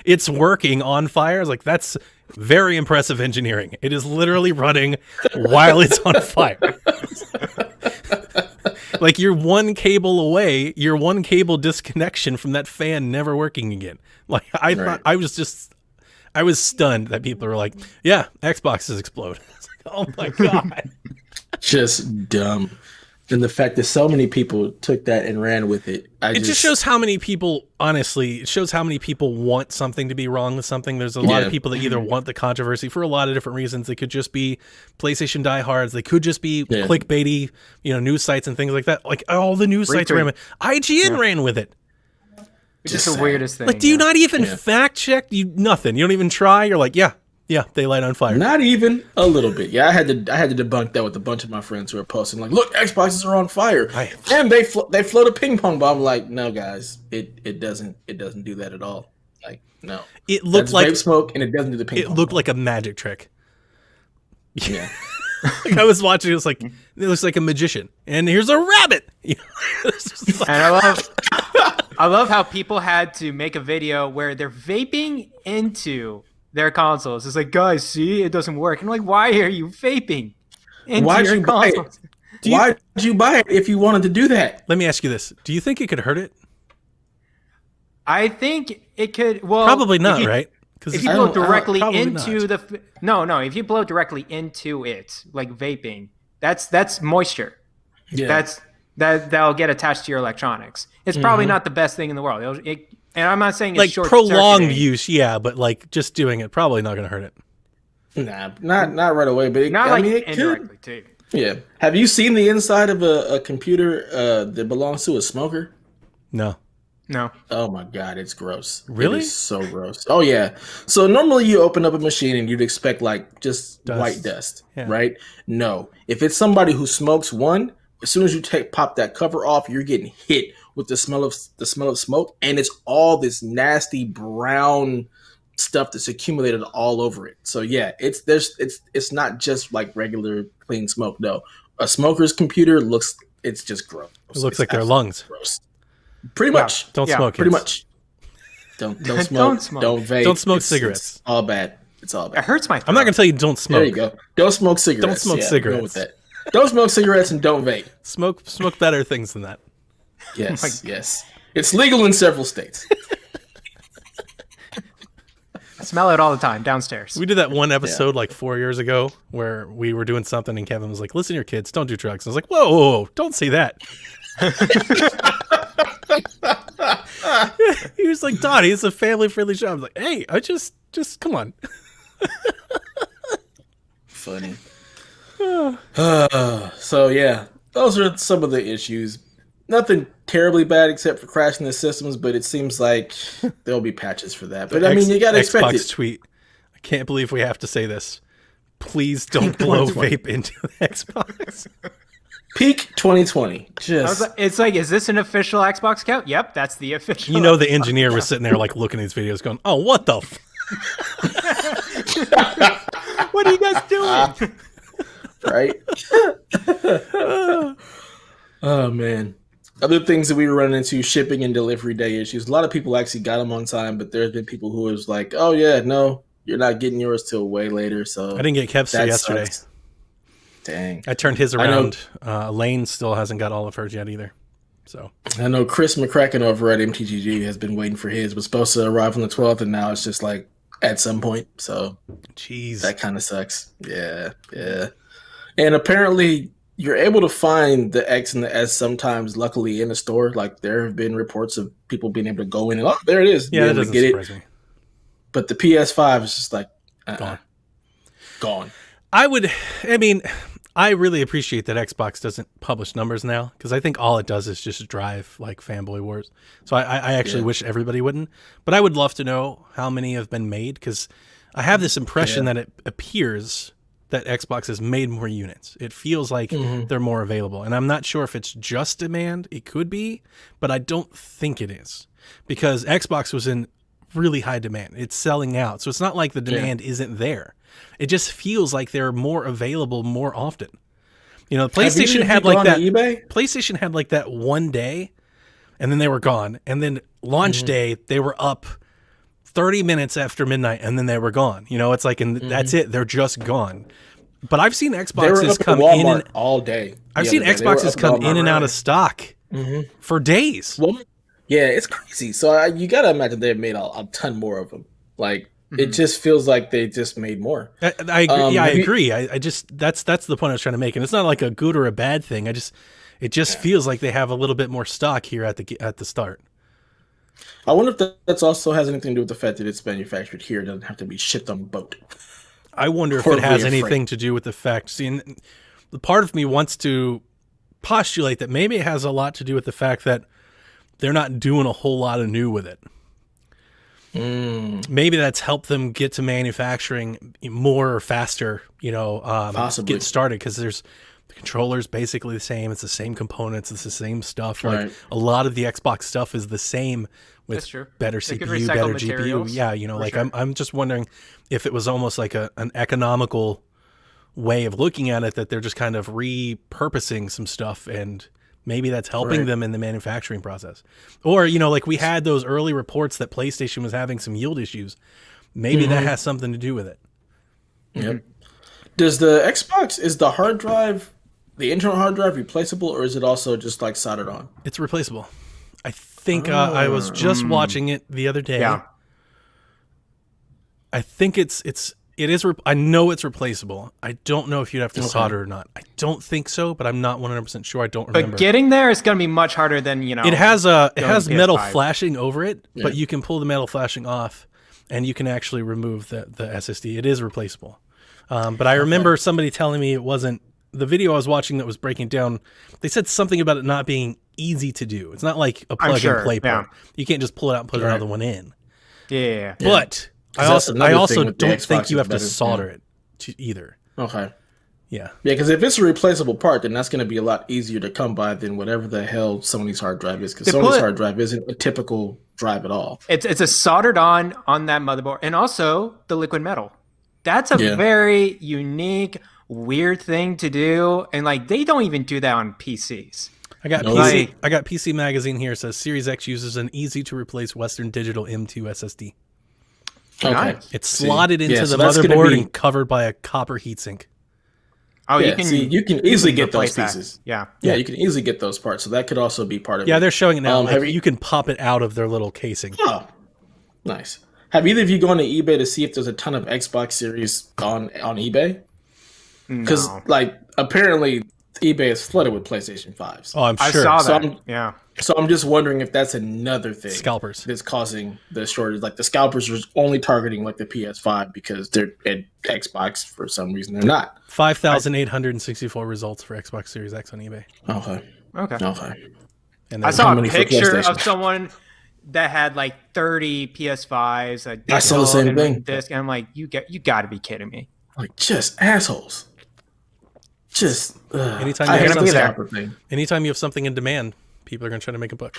It's working on fire. I was like, that's very impressive engineering. It is literally running while it's on fire. Like, you're one cable away, you're one cable disconnection from that fan never working again. Like, I thought, I was stunned that people were like, yeah, Xboxes explode. It's like, oh my God. Just dumb. And the fact that so many people took that and ran with it. It just shows how many people, honestly, it shows how many people want something to be wrong with something. There's a lot of people that either want the controversy for a lot of different reasons. They could just be PlayStation diehards. They could just be clickbaity, news sites and things like that. Like, all the news sites ran with it. IGN ran with it. It's just the weirdest thing. Like, do you not even fact check? Nothing. You don't even try. You're like, yeah, they light on fire. Not even a little bit. Yeah, I had to debunk that with a bunch of my friends who were posting like, "Look, Xboxes are on fire," and they float a ping pong ball. I'm like, no, guys, it doesn't do that at all. Like, no, it looked like vape smoke, and it doesn't do the ping pong. It looked like a magic trick. Yeah, like, I was watching. It looks like a magician, and here's a rabbit. And I love how people had to make a video where they're vaping into their consoles. It's like, guys, see, it doesn't work. And I'm like, why are you vaping into your consoles? Why did you buy it if you wanted to do that? Let me ask you this. Do you think it could hurt it? I think it could. Well, probably not, right? Because if you blow directly into if you blow directly into it, like vaping, that's moisture. Yeah. That'll get attached to your electronics. It's probably not the best thing in the world. And I'm not saying it's like short prolonged use, but like just doing it probably not going to hurt it. Nah, not right away, but it indirectly too. Yeah. Have you seen the inside of a computer that belongs to a smoker? No. Oh my God, it's gross. Really? It is so gross. Oh yeah. So normally you open up a machine and you'd expect like just white dust, right? No. If it's somebody who smokes one, as soon as you pop that cover off, you're getting hit with the smell of smoke, and it's all this nasty brown stuff that's accumulated all over it. So yeah, it's not just like regular clean smoke. No, a smoker's computer it's just gross. It looks like their lungs. Gross. Pretty much. Don't smoke. Pretty much. Don't smoke. Don't vape. Don't smoke cigarettes. It's all bad. It's all bad. It hurts my throat. I'm not gonna tell you don't smoke. There you go. Don't smoke cigarettes. Don't smoke cigarettes. Go with that. Don't smoke cigarettes and don't vape. Smoke better things than that. Yes, yes. It's legal in several states. I smell it all the time downstairs. We did that one episode like 4 years ago where we were doing something and Kevin was like, listen to your kids, don't do drugs. I was like, whoa, don't say that. He was like, Donnie, it's a family-friendly show. I was like, hey, I just come on. Funny. So yeah, those are some of the issues. nothing terribly bad except for crashing the systems, but it seems like there'll be patches for that. But I mean, you gotta expect it. Tweet. I can't believe we have to say this. Please don't blow vape into the Xbox. Peak 2020. It's like, is this an official Xbox account? Yep, that's the official. You know, the engineer was sitting there like looking at these videos going, oh, what the what are you guys doing? Right? Oh, man. Other things that we were running into, shipping and delivery day issues. A lot of people actually got them on time, but there's been people who was like, oh, yeah, no, you're not getting yours till way later. So I didn't get Kev's till yesterday. Sucks. Dang. I turned his around. Lane still hasn't got all of hers yet either. So I know Chris McCracken over at MTGG has been waiting for his. Was supposed to arrive on the 12th, and now it's just like at some point. So jeez, that kind of sucks. Yeah. And apparently you're able to find the X and the S sometimes, luckily, in the store. Like there have been reports of people being able to go in and there it is. Yeah, that doesn't surprise me. But the PS5 is just like gone. I really appreciate that Xbox doesn't publish numbers now, because I think all it does is just drive like fanboy wars. So I actually wish everybody wouldn't. But I would love to know how many have been made, because I have this impression that it appears that Xbox has made more units. It feels like they're more available. And I'm not sure if it's just demand. It could be, but I don't think it is, because Xbox was in really high demand. It's selling out. So it's not like the demand isn't there. It just feels like they're more available more often. You know, PlayStation had like that. PlayStation had like that one day, and then they were gone. And then launch day, they were up 30 minutes after midnight, and then they were gone. You know, it's like, and that's it. They're just gone. But I've seen Xboxes come in and all day. I've seen Xboxes come in and out of stock for days. Well, yeah, it's crazy. So you got to imagine they've made a ton more of them. Like, it just feels like they just made more. I agree. I agree. I just that's the point I was trying to make, and it's not like a good or a bad thing. It just feels like they have a little bit more stock here at the start. I wonder if that also has anything to do with the fact that it's manufactured here. It doesn't have to be shipped on boat. I wonder if it has anything to do with the fact. See, the part of me wants to postulate that maybe it has a lot to do with the fact that they're not doing a whole lot of new with it. Maybe that's helped them get to manufacturing more or faster, possibly get started, because the controller's basically the same. It's the same components. It's the same stuff. Right. Like a lot of the Xbox stuff is the same with better CPU, better GPU. Yeah, I'm just wondering if it was almost like an economical way of looking at it, that they're just kind of repurposing some stuff, and maybe that's helping them in the manufacturing process. Or, like we had those early reports that PlayStation was having some yield issues. Maybe that has something to do with it. Yep. Does the Xbox, is the hard drive, the internal hard drive, replaceable, or is it also just like soldered on? It's replaceable. I think I was just watching it the other day. Yeah. I think it is. I know it's replaceable. I don't know if you'd have to solder or not. I don't think so, but I'm not 100% sure. I don't remember. But getting there is going to be much harder than, It has metal flashing over it, but you can pull the metal flashing off, and you can actually remove the SSD. It is replaceable. But I remember somebody telling me it wasn't. The video I was watching that was breaking down, they said something about it not being easy to do. It's not like a plug-and-play port. You can't just pull it out and put another one in. Yeah. But I also don't think you have to solder it either. Okay. Yeah. Yeah, because if it's a replaceable part, then that's going to be a lot easier to come by than whatever the hell Sony's hard drive is. Because Sony's hard drive isn't a typical drive at all. It's a soldered on that motherboard, and also the liquid metal. That's a very unique, weird thing to do, and like they don't even do that on PCs. I got PC Magazine here. It says Series X uses an easy to replace Western Digital M2 SSD. Okay. It's slotted into the motherboard and covered by a copper heatsink. Oh, you can easily get those pieces. Yeah, you can easily get those parts. So that could also be part of it. Yeah, they're showing it now. You can pop it out of their little casing. Oh, nice. Have either of you gone to eBay to see if there's a ton of Xbox Series on eBay? Because apparently eBay is flooded with PlayStation 5s. Oh, I'm sure. I saw that. So I'm just wondering if that's another thing. Scalpers. That's causing the shortage. Like the scalpers are only targeting like the PS5 because they're at Xbox for some reason. They're not. 5,864 results for Xbox Series X on eBay. Okay. And I saw a money for picture PlayStation. of someone that had like 30 PS5s. I saw the same thing. Disc, and I'm like, you got to be kidding me. Like, just assholes. Just anytime I you hate have the be there. stopper thing. anytime you have something in demand, people are going to try to make a buck.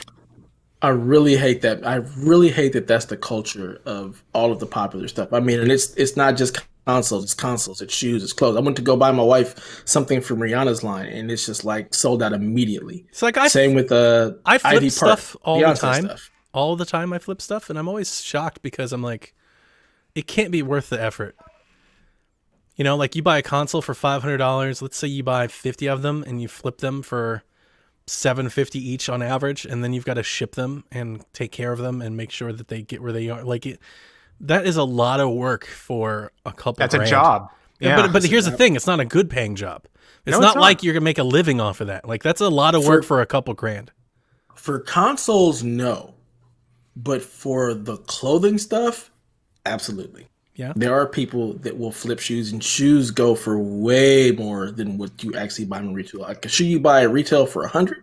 I really hate that. I really hate that that's the culture of all of the popular stuff. I mean, and it's not just consoles. It's consoles. It's shoes. It's clothes. I went to go buy my wife something from Rihanna's line, and it's just like sold out immediately. It's like Same with I flip Ivy stuff Park, all Beyonce the time. stuff. All the time I flip stuff, and I'm always shocked because I'm like, it can't be worth the effort. You know, like you buy a console for $500. Let's say you buy 50 of them and you flip them for $750 each on average, and then you've got to ship them and take care of them and make sure that they get where they are. Like that is a lot of work for a couple. That's grand. a job. Yeah. But here's the thing: it's not a good paying job. It's No, not it's not. like you're gonna make a living off of that. Like that's a lot of work for a couple grand. For consoles, no. But for the clothing stuff, absolutely. Yeah. There are people that will flip shoes, and shoes go for way more than what you actually buy in retail. Like a shoe you buy at retail for 100,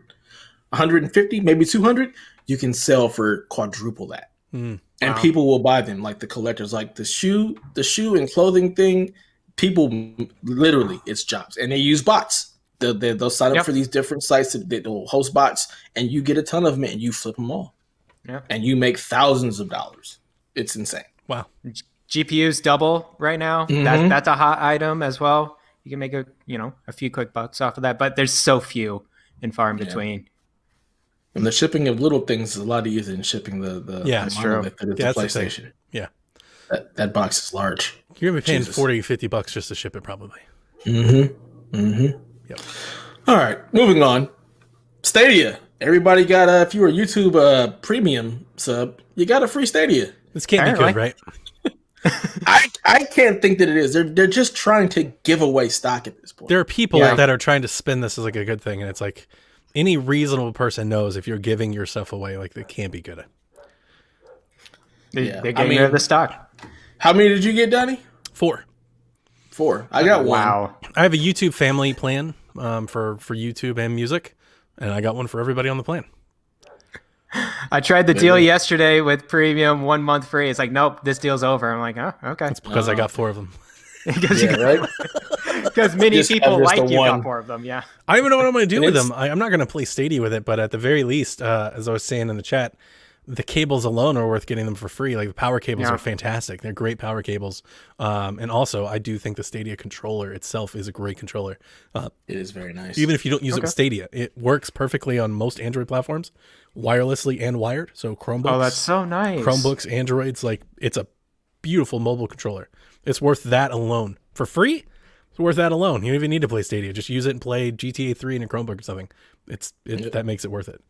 150, maybe 200, you can sell for quadruple that. And people will buy them, like the collectors, like the shoe and clothing thing. People literally, it's jobs, and they use bots. They'll sign up for these different sites that will host bots, and you get a ton of them, and you flip them all. Yeah. And you make thousands of dollars. It's insane. Wow. GPUs double right now. That's a hot item as well. You can make a few quick bucks off of that, but there's so few and far in between. And the shipping of little things is a lot easier than shipping the that's true. monolith that is the that's the thing. PlayStation. Yeah. That box is large. You're gonna be paying Jesus. $40, $50 just to ship it, probably. Yep. All right, moving on. Stadia. Everybody got if you were a YouTube premium sub, you got a free Stadia. This can't be Apparently. good, right? I can't think that it is. They're just trying to give away stock at this point. There are people Yeah. that are trying to spin this as like a good thing, and it's like any reasonable person knows if you're giving yourself away, like it can't be good. Yeah. They're getting rid of the stock. How many did you get, Donnie? 4. 4. I got one. Wow. I have a YouTube family plan for YouTube and music, and I got one for everybody on the plan. I tried the deal yesterday with premium 1 month free. It's like, nope, this deal's over. I'm like, oh, okay. It's because I got 4 of them. Because Yeah, right? many Just people have just like the you one. got 4 of them. Yeah. I don't even know what I'm going to do And with it's- them. I'm not going to play Stadia with it, but at the very least, as I was saying in the chat, the cables alone are worth getting them for free. Like the power cables are fantastic. They're great power cables. And also, I do think the Stadia controller itself is a great controller. It is very nice. Even if you don't use it with Stadia, it works perfectly on most Android platforms, wirelessly and wired. So Chromebooks. Oh, that's so nice. Chromebooks, Androids, like it's a beautiful mobile controller. It's worth that alone. For free, it's worth that alone. You don't even need to play Stadia. Just use it and play GTA 3 in a Chromebook or something. That makes it worth it.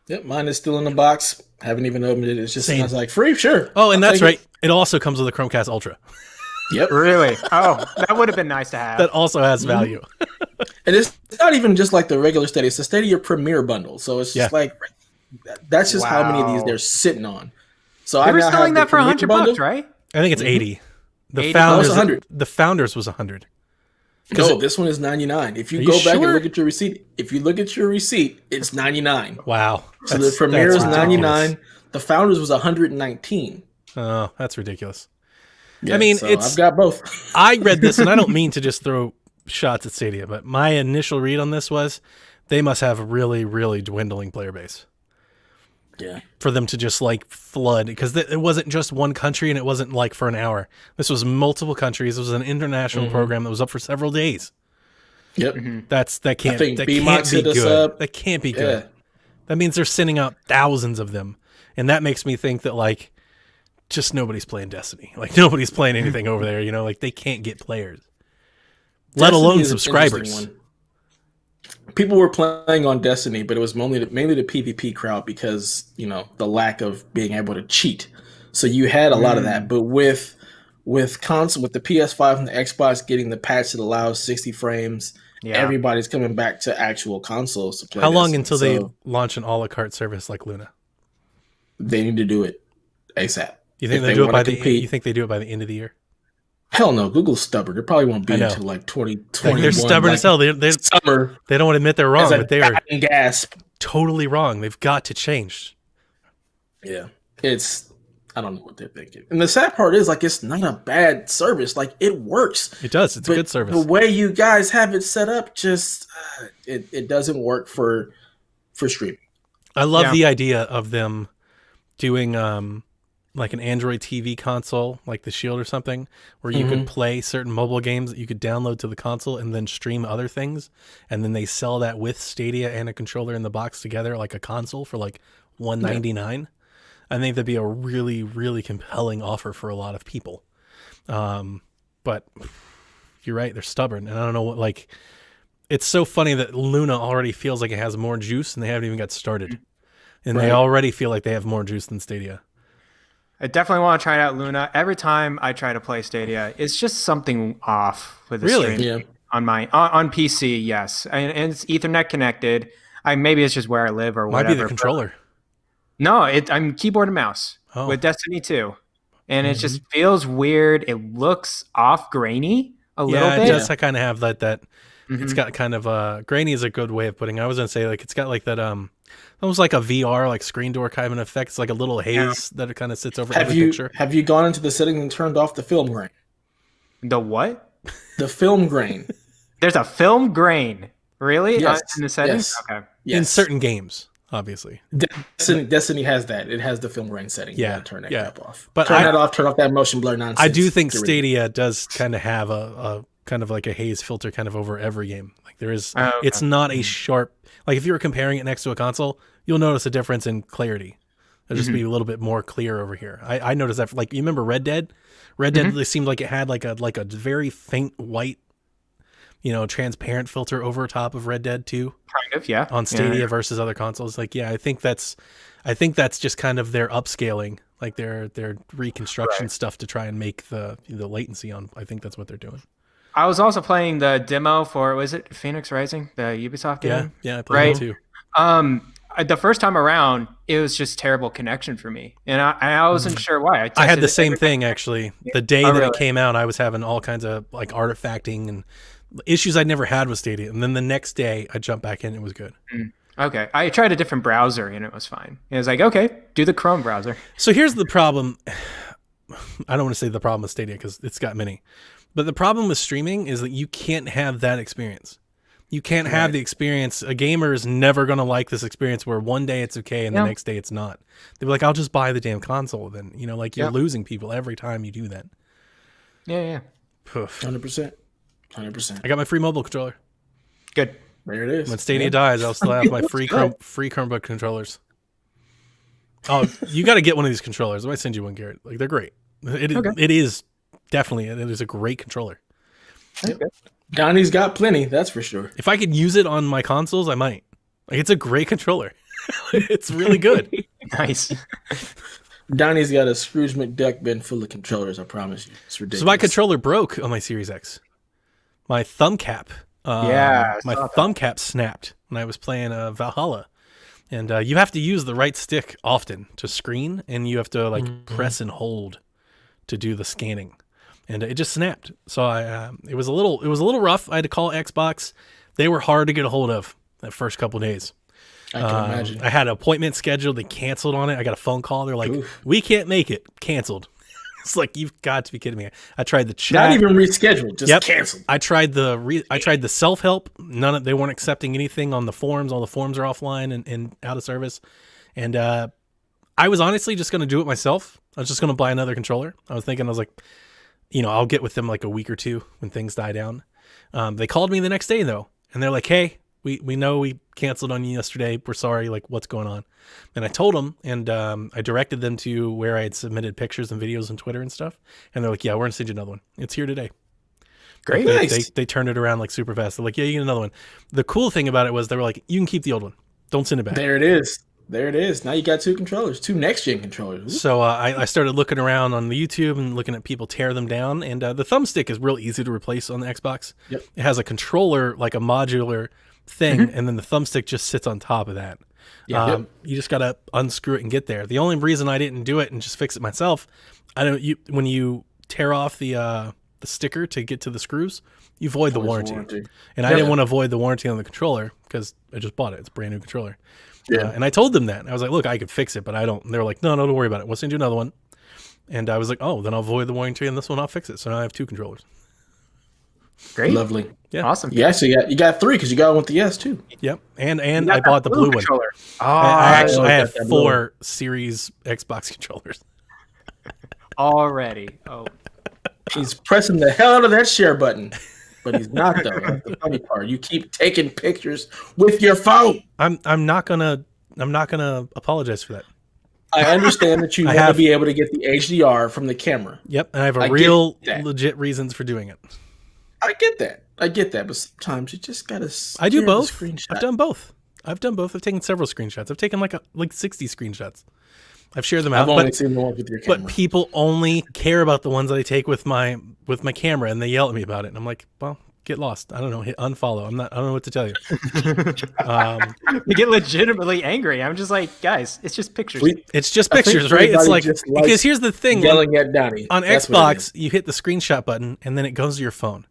Yep, mine is still in the box. Haven't even opened it. It's just I was like, free, sure. Oh, and I'll that's take right. It also comes with a Chromecast Ultra. Yep. Really? Oh, that would have been nice to have. That also has value. And it's not even just like the regular Stadia. It's the Stadia Premier bundle. So it's just like that's just how many of these Wow. they're sitting on. So They I were now selling have that for the Premier $100, bundle. right? I think it's 80. The 80? founders, Oh, it's 100. the founders was 100. No, this one is 99. If you Are go you back sure? and look at your receipt, it's 99. Wow. So the Premier is that's 99. ridiculous. The Founders was 119. Oh, that's ridiculous. Yeah, I mean, so it's- I've got both. I read this, and I don't mean to just throw shots at Stadia, but my initial read on this was they must have a really, really dwindling player base Yeah. for them to just like flood, because it wasn't just one country and it wasn't like for an hour. This was multiple countries. It was an international program that was up for several days. Yep. That can't think that B-Mox can't be hit us good. up. That can't be Yeah. good. That means they're sending out thousands of them, and that makes me think that like just nobody's playing Destiny. Like nobody's playing anything over there. You know, like they can't get players, let Destiny alone is an subscribers. interesting one. People were playing on Destiny, but it was mainly the PvP crowd because, the lack of being able to cheat. So you had a lot of that, but with the PS5 and the Xbox getting the patch that allows 60 frames, everybody's coming back to actual consoles to play. How long Destiny. until they So launch an a la carte service like Luna? they need to do it ASAP? You think If they they do it wanna by the? compete. You think they do it by the end of the year? Hell no, Google's stubborn. It probably won't be I know. until like 2021. They're stubborn as hell. They summer. don't want to admit they're wrong, As a but they are. dying gasp. totally wrong. They've got to change. Yeah, I don't know what they're thinking. And the sad part is, like, it's not a bad service. Like, it works. It does. It's a good service. The way you guys have it set up, just it doesn't work for streaming. I love the idea of them doing like an Android TV console, like the Shield or something, where you could play certain mobile games that you could download to the console and then stream other things, and then they sell that with Stadia and a controller in the box together, like a console for like $199. I think that'd be a really, really compelling offer for a lot of people. But you're right, they're stubborn, and I don't know what, like, it's so funny that Luna already feels like it has more juice and they haven't even got started. And they already feel like they have more juice than Stadia. I definitely want to try out Luna. Every time I try to play Stadia, it's just something off with the stream. Yeah. On PC, yes. And it's Ethernet connected. Maybe it's just where I live or whatever. Might be the controller. No, I'm keyboard and mouse with Destiny 2. And it just feels weird. It looks off grainy a little bit. Yeah, it does kind of have that it's got kind of grainy is a good way of putting it. I was going to say, like, it's got like that almost like a VR, like screen door kind of effect. It's like a little haze that it kind of sits over every picture. Have you gone into the settings and turned off the film grain? The what? The film grain. There's a film grain. Really? Yes. In the settings? Yes. Okay. Yes. In certain games, obviously. Destiny has that. It has the film grain setting. Yeah. You gotta turn that crap off. But turn that off, turn off that motion blur nonsense. I do think Stadia does kind of have a kind of like a haze filter kind of over every game. Like there is, it's not a sharp, like if you were comparing it next to a console, you'll notice a difference in clarity. It'll just be a little bit more clear over here. I noticed that, like, you remember Red Dead? Red Dead seemed like it had like a very faint white, transparent filter over top of Red Dead 2. Kind of, yeah. On Stadia versus other consoles. Like, I think that's just kind of their upscaling, like their reconstruction stuff to try and make the latency on. I think that's what they're doing. I was also playing the demo for, was it Phoenix Rising, the Ubisoft game? Yeah, I played it too. The first time around, it was just terrible connection for me, and I wasn't sure why. I had the same thing actually. The day that it came out, I was having all kinds of like artifacting and issues I'd never had with Stadia, and then the next day I jumped back in, and it was good. Okay, I tried a different browser and it was fine. It was like, okay, do the Chrome browser. So here's the problem. I don't want to say the problem with Stadia because it's got many. But the problem with streaming is that you can't have that experience. You can't have the experience. A gamer is never going to like this experience where one day it's okay and the next day it's not. They'll be like, I'll just buy the damn console then. Like you're losing people every time you do that. Yeah. 100%. 100%. I got my free mobile controller. Good. There it is. When Stadia dies, I'll still have my free Chromebook controllers. Oh, you got to get one of these controllers. I might send you one, Garrett. Like, they're great. It is definitely, it is a great controller. Yep. Donnie's got plenty, that's for sure. If I could use it on my consoles, I might. Like, it's a great controller. It's really good. Nice. Donnie's got a Scrooge McDuck bin full of controllers, I promise you. It's ridiculous. So my controller broke on my Series X. My thumb cap. My thumb cap snapped when I was playing Valhalla. And you have to use the right stick often to screen, and you have to press and hold to do the scanning. And it just snapped. So it was a little rough. I had to call Xbox. They were hard to get a hold of that first couple of days. I can imagine. I had an appointment scheduled. They canceled on it. I got a phone call. They're like, we can't make it. Canceled. It's like, you've got to be kidding me. I tried the chat. Not even rescheduled, just canceled. I tried the self-help. They weren't accepting anything on the forums. All the forums are offline and out of service. And I was honestly just going to do it myself. I was just going to buy another controller. I was like, I'll get with them like a week or two when things die down. They called me the next day though, and they're like, hey, we know we canceled on you yesterday. We're sorry. Like, what's going on? And I told them, and I directed them to where I had submitted pictures and videos on Twitter and stuff. And they're like, yeah, we're going to send you another one. It's here today. Great. They turned it around like super fast. They're like, yeah, you get another one. The cool thing about it was they were like, you can keep the old one. Don't send it back. There it is. Now you got two controllers, two next-gen controllers. Ooh. So I started looking around on the YouTube and looking at people tear them down. And the thumbstick is real easy to replace on the Xbox. Yep. It has a controller, like a modular thing, and then the thumbstick just sits on top of that. You just got to unscrew it and get there. The only reason I didn't do it and just fix it myself, when you tear off the sticker to get to the screws, you void the warranty. And I Yeah. didn't want to void the warranty on the controller because I just bought it. It's a brand new controller. Yeah. And I told them that. I was like, look, I could fix it, but I don't. And they were like, no, don't worry about it. We'll send you another one. And I was like, oh, then I'll void the warranty on this one. I'll fix it. So now I have 2 controllers. Great. Lovely. Yeah. Awesome. Yeah, so you got 3 because you got one with the S too. Yep. And You got I that bought the blue one. controller. Oh, I have that blue 4 Series Xbox controllers. already. Oh, He's pressing the hell out of that share button, but he's not though. That's the funny part. You keep taking pictures with your phone. I'm not gonna apologize for that. I understand that you I want to have- be able to get the HDR from the camera. Yep. And I have I a get real that. legit reasons for doing it. I get that, but sometimes you just gotta. I do stare at the both. screenshot. I've done both. I've taken several screenshots. I've taken like 60 screenshots. I've shared them out. I've only But seen the one with your camera. But people only care about the ones that I take with my camera, and they yell at me about it. And I'm like, well, get lost. I don't know. Hit unfollow. I don't know what to tell you. you get legitimately angry. I'm just like, guys, it's just pictures. It's just I think pictures, right? It's everybody like just likes because here's the thing: yelling at Donnie on That's what it is. Xbox, you hit the screenshot button, and then it goes to your phone.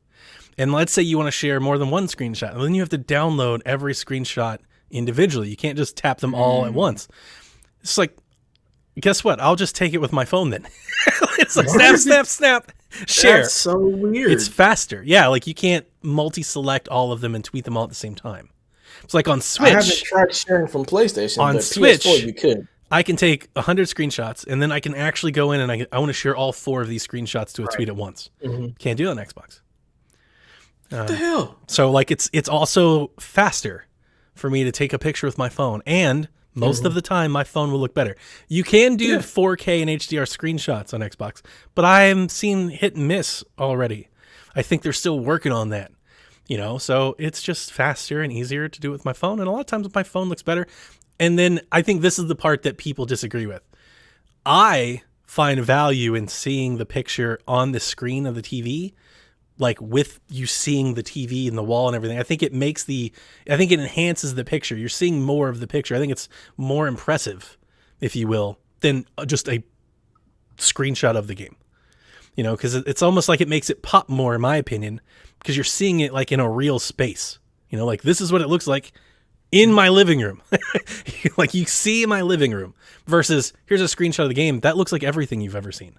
And let's say you want to share more than one screenshot, and then you have to download every screenshot individually. You can't just tap them all at once. It's like, guess what? I'll just take it with my phone then. It's like snap, share. That's so weird. It's faster. Yeah, like you can't multi-select all of them and tweet them all at the same time. It's like on I haven't Switch, tried sharing from PlayStation. On but Switch, PS4 you could. I can take 100 screenshots and then I can actually go in and I want to share all 4 of these screenshots to a tweet at once. Can't do that on Xbox. What the hell? So like it's also faster for me to take a picture with my phone, and most of the time my phone will look better. You can do 4K and HDR screenshots on Xbox, but I'm seeing hit and miss already. I think they're still working on that. So it's just faster and easier to do it with my phone, and a lot of times my phone looks better. And then I think this is the part that people disagree with. I find value in seeing the picture on the screen of the TV, like with you seeing the TV and the wall and everything. I think it enhances the picture. You're seeing more of the picture. I think it's more impressive, if you will, than just a screenshot of the game. Because it's almost like it makes it pop more, in my opinion, because you're seeing it like in a real space. Like this is what it looks like in my living room. Like you see my living room versus here's a screenshot of the game. That looks like everything you've ever seen.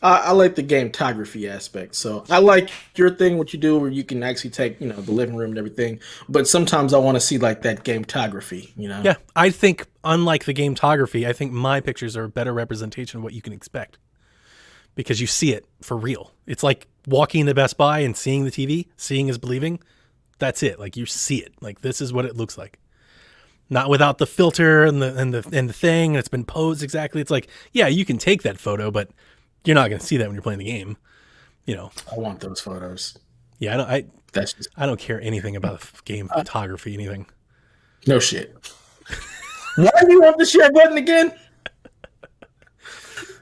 I like the gametography aspect. So I like your thing, what you do, where you can actually take, the living room and everything. But sometimes I want to see like that gametography, Yeah, I think unlike the gametography, I think my pictures are a better representation of what you can expect because you see it for real. It's like walking into Best Buy and seeing the TV. Seeing is believing. That's it. Like you see it. Like this is what it looks like. Not without the filter and the thing, and it's been posed exactly. It's like, yeah, you can take that photo, but you're not going to see that when you're playing the game. I want those photos. Yeah, I don't care anything about game photography, anything. No shit. Why do you have the share button again?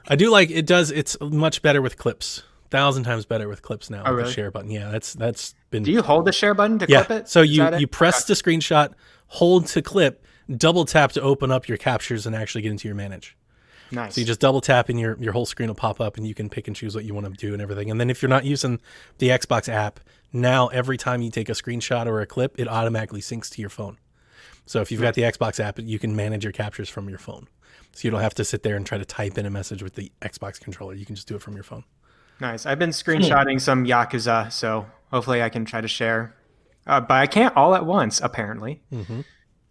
I do like it. It's much better with clips. 1,000 times better with clips now. Oh, with really? The share button. Yeah, that's been. Do you hold the share button to clip it? So Is that it? you press the screenshot, hold to clip, double tap to open up your captures and actually get into your manage. Nice. So you just double tap and your whole screen will pop up and you can pick and choose what you want to do and everything. And then if you're not using the Xbox app, now every time you take a screenshot or a clip, it automatically syncs to your phone. So if you've got the Xbox app, you can manage your captures from your phone. So you don't have to sit there and try to type in a message with the Xbox controller. You can just do it from your phone. Nice. I've been screenshotting some Yakuza, so hopefully I can try to share. But I can't all at once, apparently. Mm-hmm.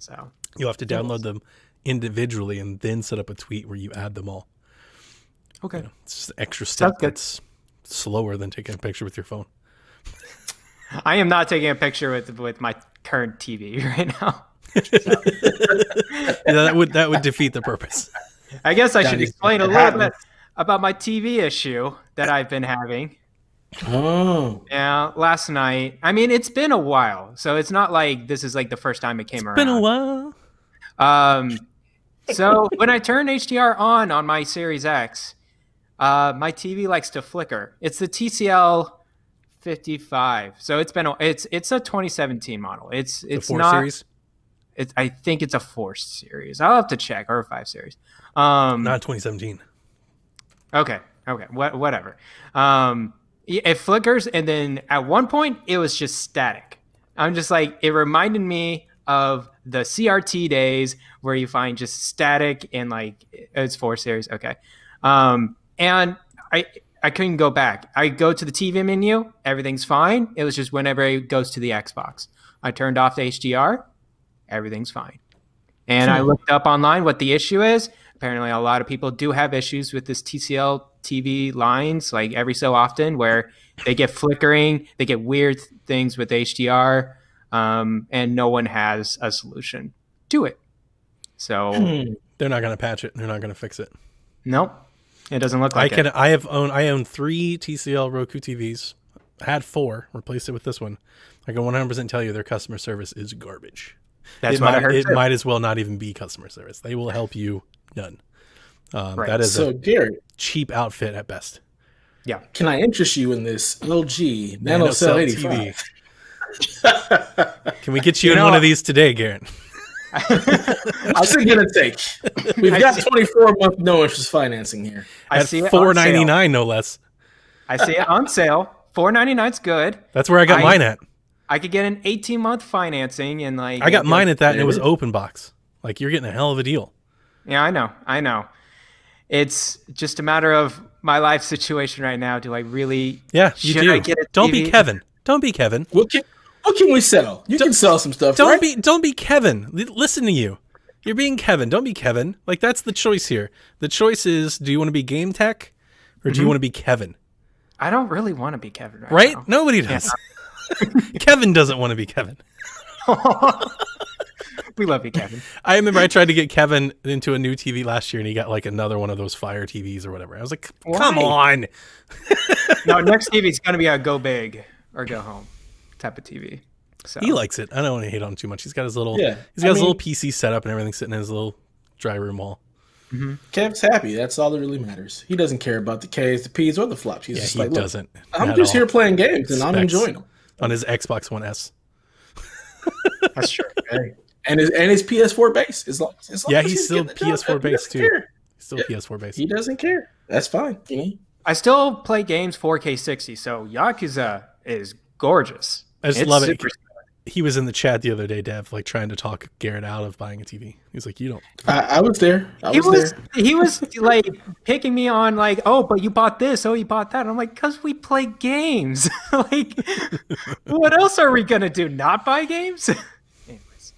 So You'll have to download them individually and then set up a tweet where you add them all. okay. It's just an extra step Sounds good. that's slower than taking a picture with your phone. I am not taking a picture with my current TV right now. Yeah, that would defeat the purpose. I guess I should Danny's explain a making it little happen. bit about my TV issue that I've been having. Oh. Yeah, last night. I mean, it's been a while, so it's not like this is like the first time it came around. Been a while. So when I turn HDR on my Series X, my TV likes to flicker. It's the TCL 55. So it's a 2017 model. It's The 4 not. series, I think it's a 4 series. I'll have to check, or a 5 series. not 2017. Okay. Okay, whatever. It flickers, and then at one point it was just static. I'm just like, it reminded me of the CRT days where you find just static and like it's 4 series. Okay, and I couldn't go back. I go to the TV menu, everything's fine. It was just whenever it goes to the Xbox, I turned off the HDR, everything's fine. And I looked up online what the issue is. Apparently, a lot of people do have issues with this TCL TV lines, like every so often, where they get flickering, they get weird things with HDR, and no one has a solution to it. So they're not going to patch it. They're not going to fix it. Nope, it doesn't look like it. I own 3 TCL Roku TVs. I had 4. Replaced it with this one. I can 100% tell you their customer service is garbage. That's what I heard. It might as well not even be customer service. They will help you none. Right. That is so, a Garrett, cheap outfit at best. Yeah. Can I interest you in this LG NanoCell 85? Can we get you in one of these today, Garrett? I was going to take. We've got 24-month no interest financing here. I at see it $4.99, no less. I see it on sale. $4.99's good. That's where I got mine at. I could get an 18-month financing and like. I got mine at that, and it was open box. Like, you're getting a hell of a deal. Yeah, I know. It's just a matter of my life situation right now. Do I really? Yeah, you do. I get a Don't TV? be Kevin. Don't be Kevin. What can we sell? You can sell some stuff. Don't right? be Kevin. Listen to you. You're being Kevin. Don't be Kevin. Like, that's the choice here. The choice is: do you want to be Game Tech, or do you want to be Kevin? I don't really want to be Kevin right now. Nobody does. Kevin doesn't want to be Kevin. We love you, Kevin. I remember I tried to get Kevin into a new TV last year, and he got like another one of those Fire TVs or whatever. I was like, come on. No, next TV is going to be a go big or go home type of TV. So. He likes it. I don't want to hate on him too much. He's got his little, his little PC setup and everything sitting in his little dry room wall. Mm-hmm. Kev's happy. That's all that really matters. He doesn't care about the K's, the P's, or the flops. He's just like, doesn't. I'm just here playing games, and I'm enjoying them. On his Xbox One S. That's true. Okay. And his PS4 base. As long as he's still PS4 base too. Care. He's still PS4 base. He doesn't care. That's fine. I still play games 4K 60, so Yakuza is gorgeous. I just love it. He was in the chat the other day, Dev, like trying to talk Garrett out of buying a TV. He's like, "You don't." I was there. He was like picking me on, like, "Oh, but you bought this. Oh, you bought that." And I'm like, "Cause we play games. Like, what else are we gonna do? Not buy games?" Anyways,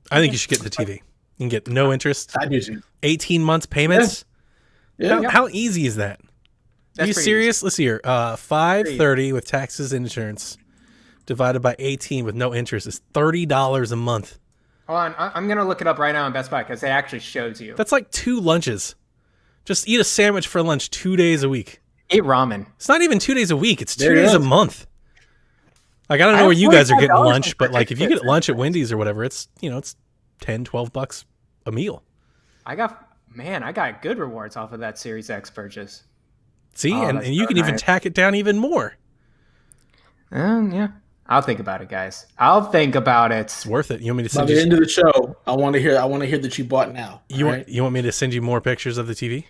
I think you should get the TV. You can get no interest. I do. 18 months payments. Yeah. How easy is that? Are you serious? Easy. Let's see here. $530 with taxes and insurance divided by 18 with no interest is $30 a month. Hold on, I'm gonna look it up right now on Best Buy because it actually shows you. That's like 2 lunches. Just eat a sandwich for lunch 2 days a week. Eat ramen. It's not even 2 days a week. It's 2 days a month. Like, I don't know where you guys are getting lunch, but like if you get lunch at Wendy's or whatever, it's it's $10-$12 a meal. I got good rewards off of that Series X purchase. See, and you can even tack it down even more. Yeah. I'll think about it, guys. I'll think about it. It's worth it. You want me to send By the end of the show, I want to hear that you bought now. You want me to send you more pictures of the TV?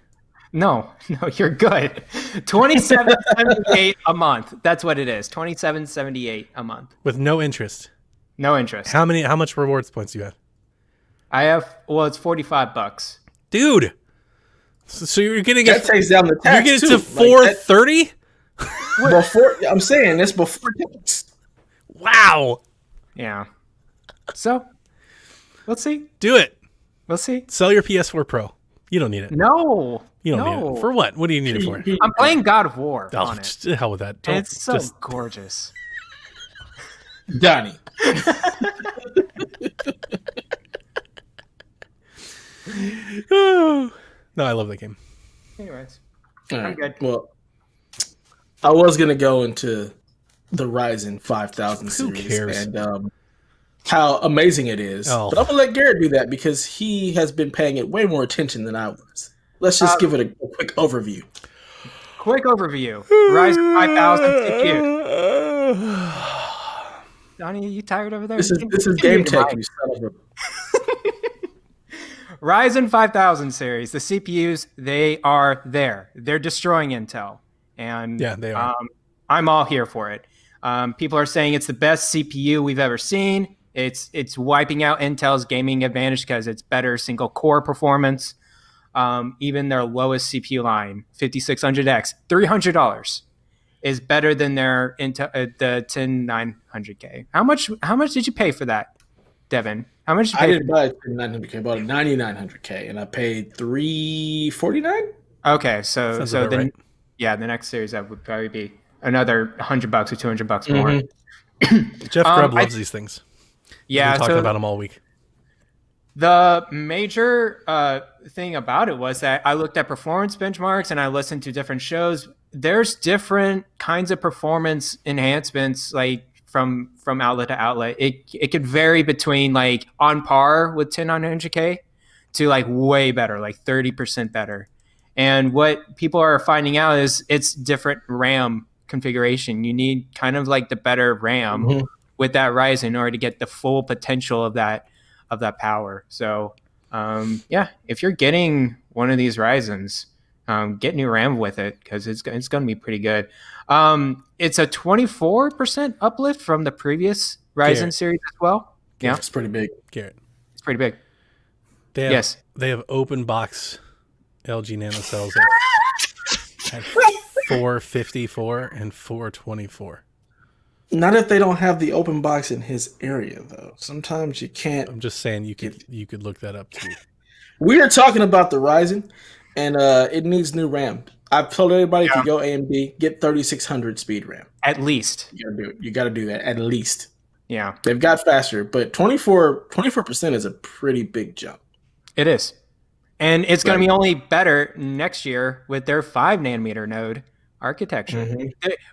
No, you're good. $27.78 a month. That's what it is. $27.78 a month with no interest. No interest. How much rewards points do you have? I have. Well, it's $45, dude. So you're gonna get that takes down the tax. You're getting to $430. Before I'm saying this before tax. Wow. Yeah. So, let's see. Do it. We'll see. Sell your PS4 Pro. You don't need it. No. You don't need it. For what? What do you need it for? I'm playing God of War on it. To hell with that. And it's so gorgeous. Donnie. No, I love that game. Anyways. Right. I'm good. Well, I was going to go into the Ryzen 5000 series. Who cares? And how amazing it is. Oh. But I'm going to let Garrett do that because he has been paying it way more attention than I was. Let's just give it a quick overview. Quick overview. Ryzen 5000 CPU. Donnie, are you tired over there? This is game tech, you son of a... Ryzen 5000 series, the CPUs, they are there. They're destroying Intel. And yeah, they are. I'm all here for it. People are saying it's the best CPU we've ever seen. It's wiping out Intel's gaming advantage because it's better single core performance. Even their lowest CPU line, 5600X, $300 is better than their Intel, the 10900K. How much did you pay for that, Devin? How much did you pay? I didn't buy a 900K, I bought a 9900K, and I paid $349. Okay, so then right. Yeah, the next series that would probably be another $100 or $200 more. Jeff Grubb loves these things. Yeah, we've been talking about them all week. The major thing about it was that I looked at performance benchmarks and I listened to different shows. There's different kinds of performance enhancements, like from outlet to outlet. It could vary between like on par with 10900K to like way better, like 30% better. And what people are finding out is it's different RAM configuration. You need kind of like the better RAM with that Ryzen in order to get the full potential of that power. So if you're getting one of these Ryzens, get new RAM with it because it's going to be pretty good. It's a 24% uplift from the previous Ryzen series as well. Yeah, it's pretty big. Garrett, it's pretty big. They have open box LG nanocells at 454 and 424. Not if they don't have the open box in his area, though. Sometimes you can't. I'm just saying you could look that up too. We are talking about the Ryzen, and it needs new RAM. I've told everybody if you go AMD, get 3600 speed RAM. At least. You gotta do it. You gotta do that at least. Yeah. They've got faster, but 24% is a pretty big jump. It is. And it's going to be only better next year with their 5-nanometer node architecture.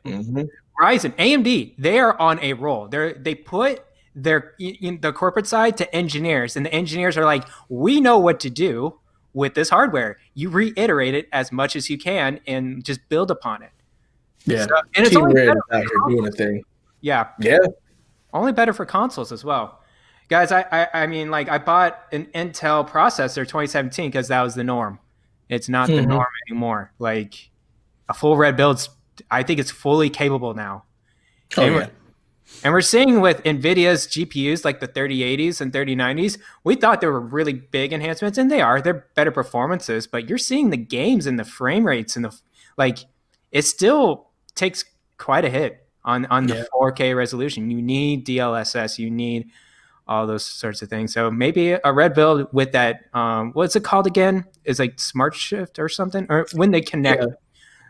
Ryzen, AMD, they are on a roll. They put the corporate side to engineers, and the engineers are like, we know what to do with this hardware. You reiterate it as much as you can and just build upon it. Yeah. So, and it's only better out here doing a thing. Yeah. Yeah. Only better for consoles as well. Guys, I mean, like, I bought an Intel processor 2017 because that was the norm. It's not the norm anymore. Like, a full red build, I think it's fully capable now. And we're seeing with NVIDIA's GPUs, like the 3080s and 3090s, we thought there were really big enhancements, and they are. They're better performances, but you're seeing the games and the frame rates and it still takes quite a hit on the 4K resolution. You need DLSS. You need all those sorts of things. So maybe a red build with that, what's it called again? Is like Smart Shift or something? Or when they connect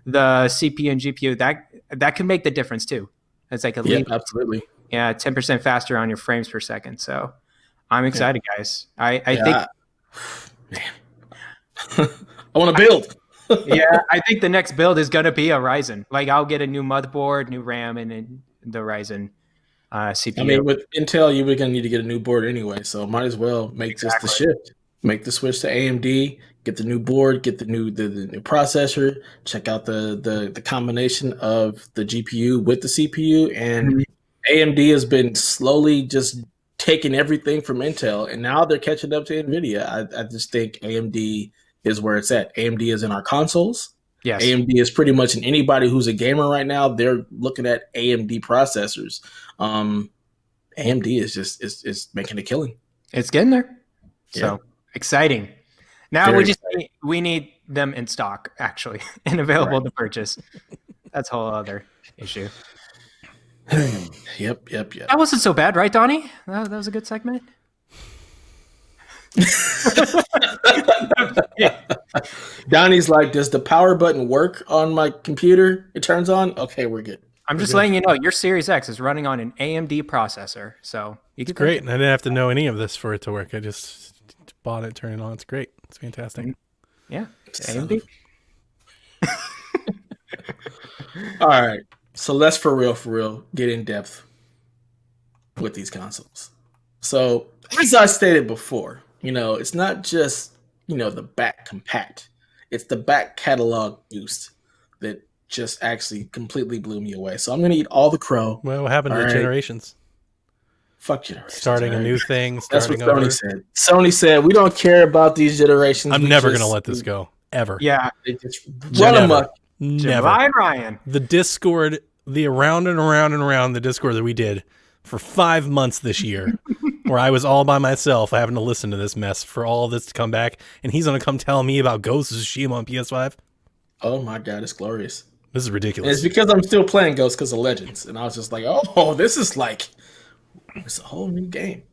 the CPU and GPU, that can make the difference too. It's like absolutely. Yeah, 10% faster on your frames per second. So I'm excited, guys. I think I want to build. I think the next build is gonna be a Ryzen. Like, I'll get a new motherboard, new RAM, and then the Ryzen CPU. I mean, with Intel, you were going to need to get a new board anyway, so might as well make just the shift. Make the switch to AMD, get the new board, get the new processor, check out the combination of the GPU with the CPU, and AMD has been slowly just taking everything from Intel, and now they're catching up to NVIDIA. I just think AMD is where it's at. AMD is in our consoles. Yes. AMD is pretty much in anybody who's a gamer right now. They're looking at AMD processors. AMD is just is making a killing. It's getting there. So exciting. Now we need them in stock, actually, and available to purchase. That's a whole other issue. Yep. That wasn't so bad, right, Donnie? That was a good segment. Donnie's like, does the power button work on my computer? It turns on. Okay, we're good. I'm just letting you know your Series X is running on an AMD processor, so you can. It's great, and I didn't have to know any of this for it to work. I just bought it, turned it on. It's great. It's fantastic. Yeah, AMD. All right, so let's for real get in depth with these consoles. So as I stated before, it's not just the back compat. It's the back catalog boost that just actually completely blew me away. So I'm going to eat all the crow. Well, what happened to the generations? Fuck generations. Starting a new thing. That's what Starting Sony over. said. Sony said, we don't care about these generations. I'm never going to let this go. Ever. Yeah. They just run amok. Never. Ryan. The Discord, the around and around and around the Discord that we did for 5 months this year, where I was all by myself having to listen to this mess for all of this to come back, and he's going to come tell me about Ghost of Tsushima on PS5? Oh my God, it's glorious. This is ridiculous. And it's because I'm still playing Ghost because of Legends. And I was just like, oh, this is like, it's a whole new game.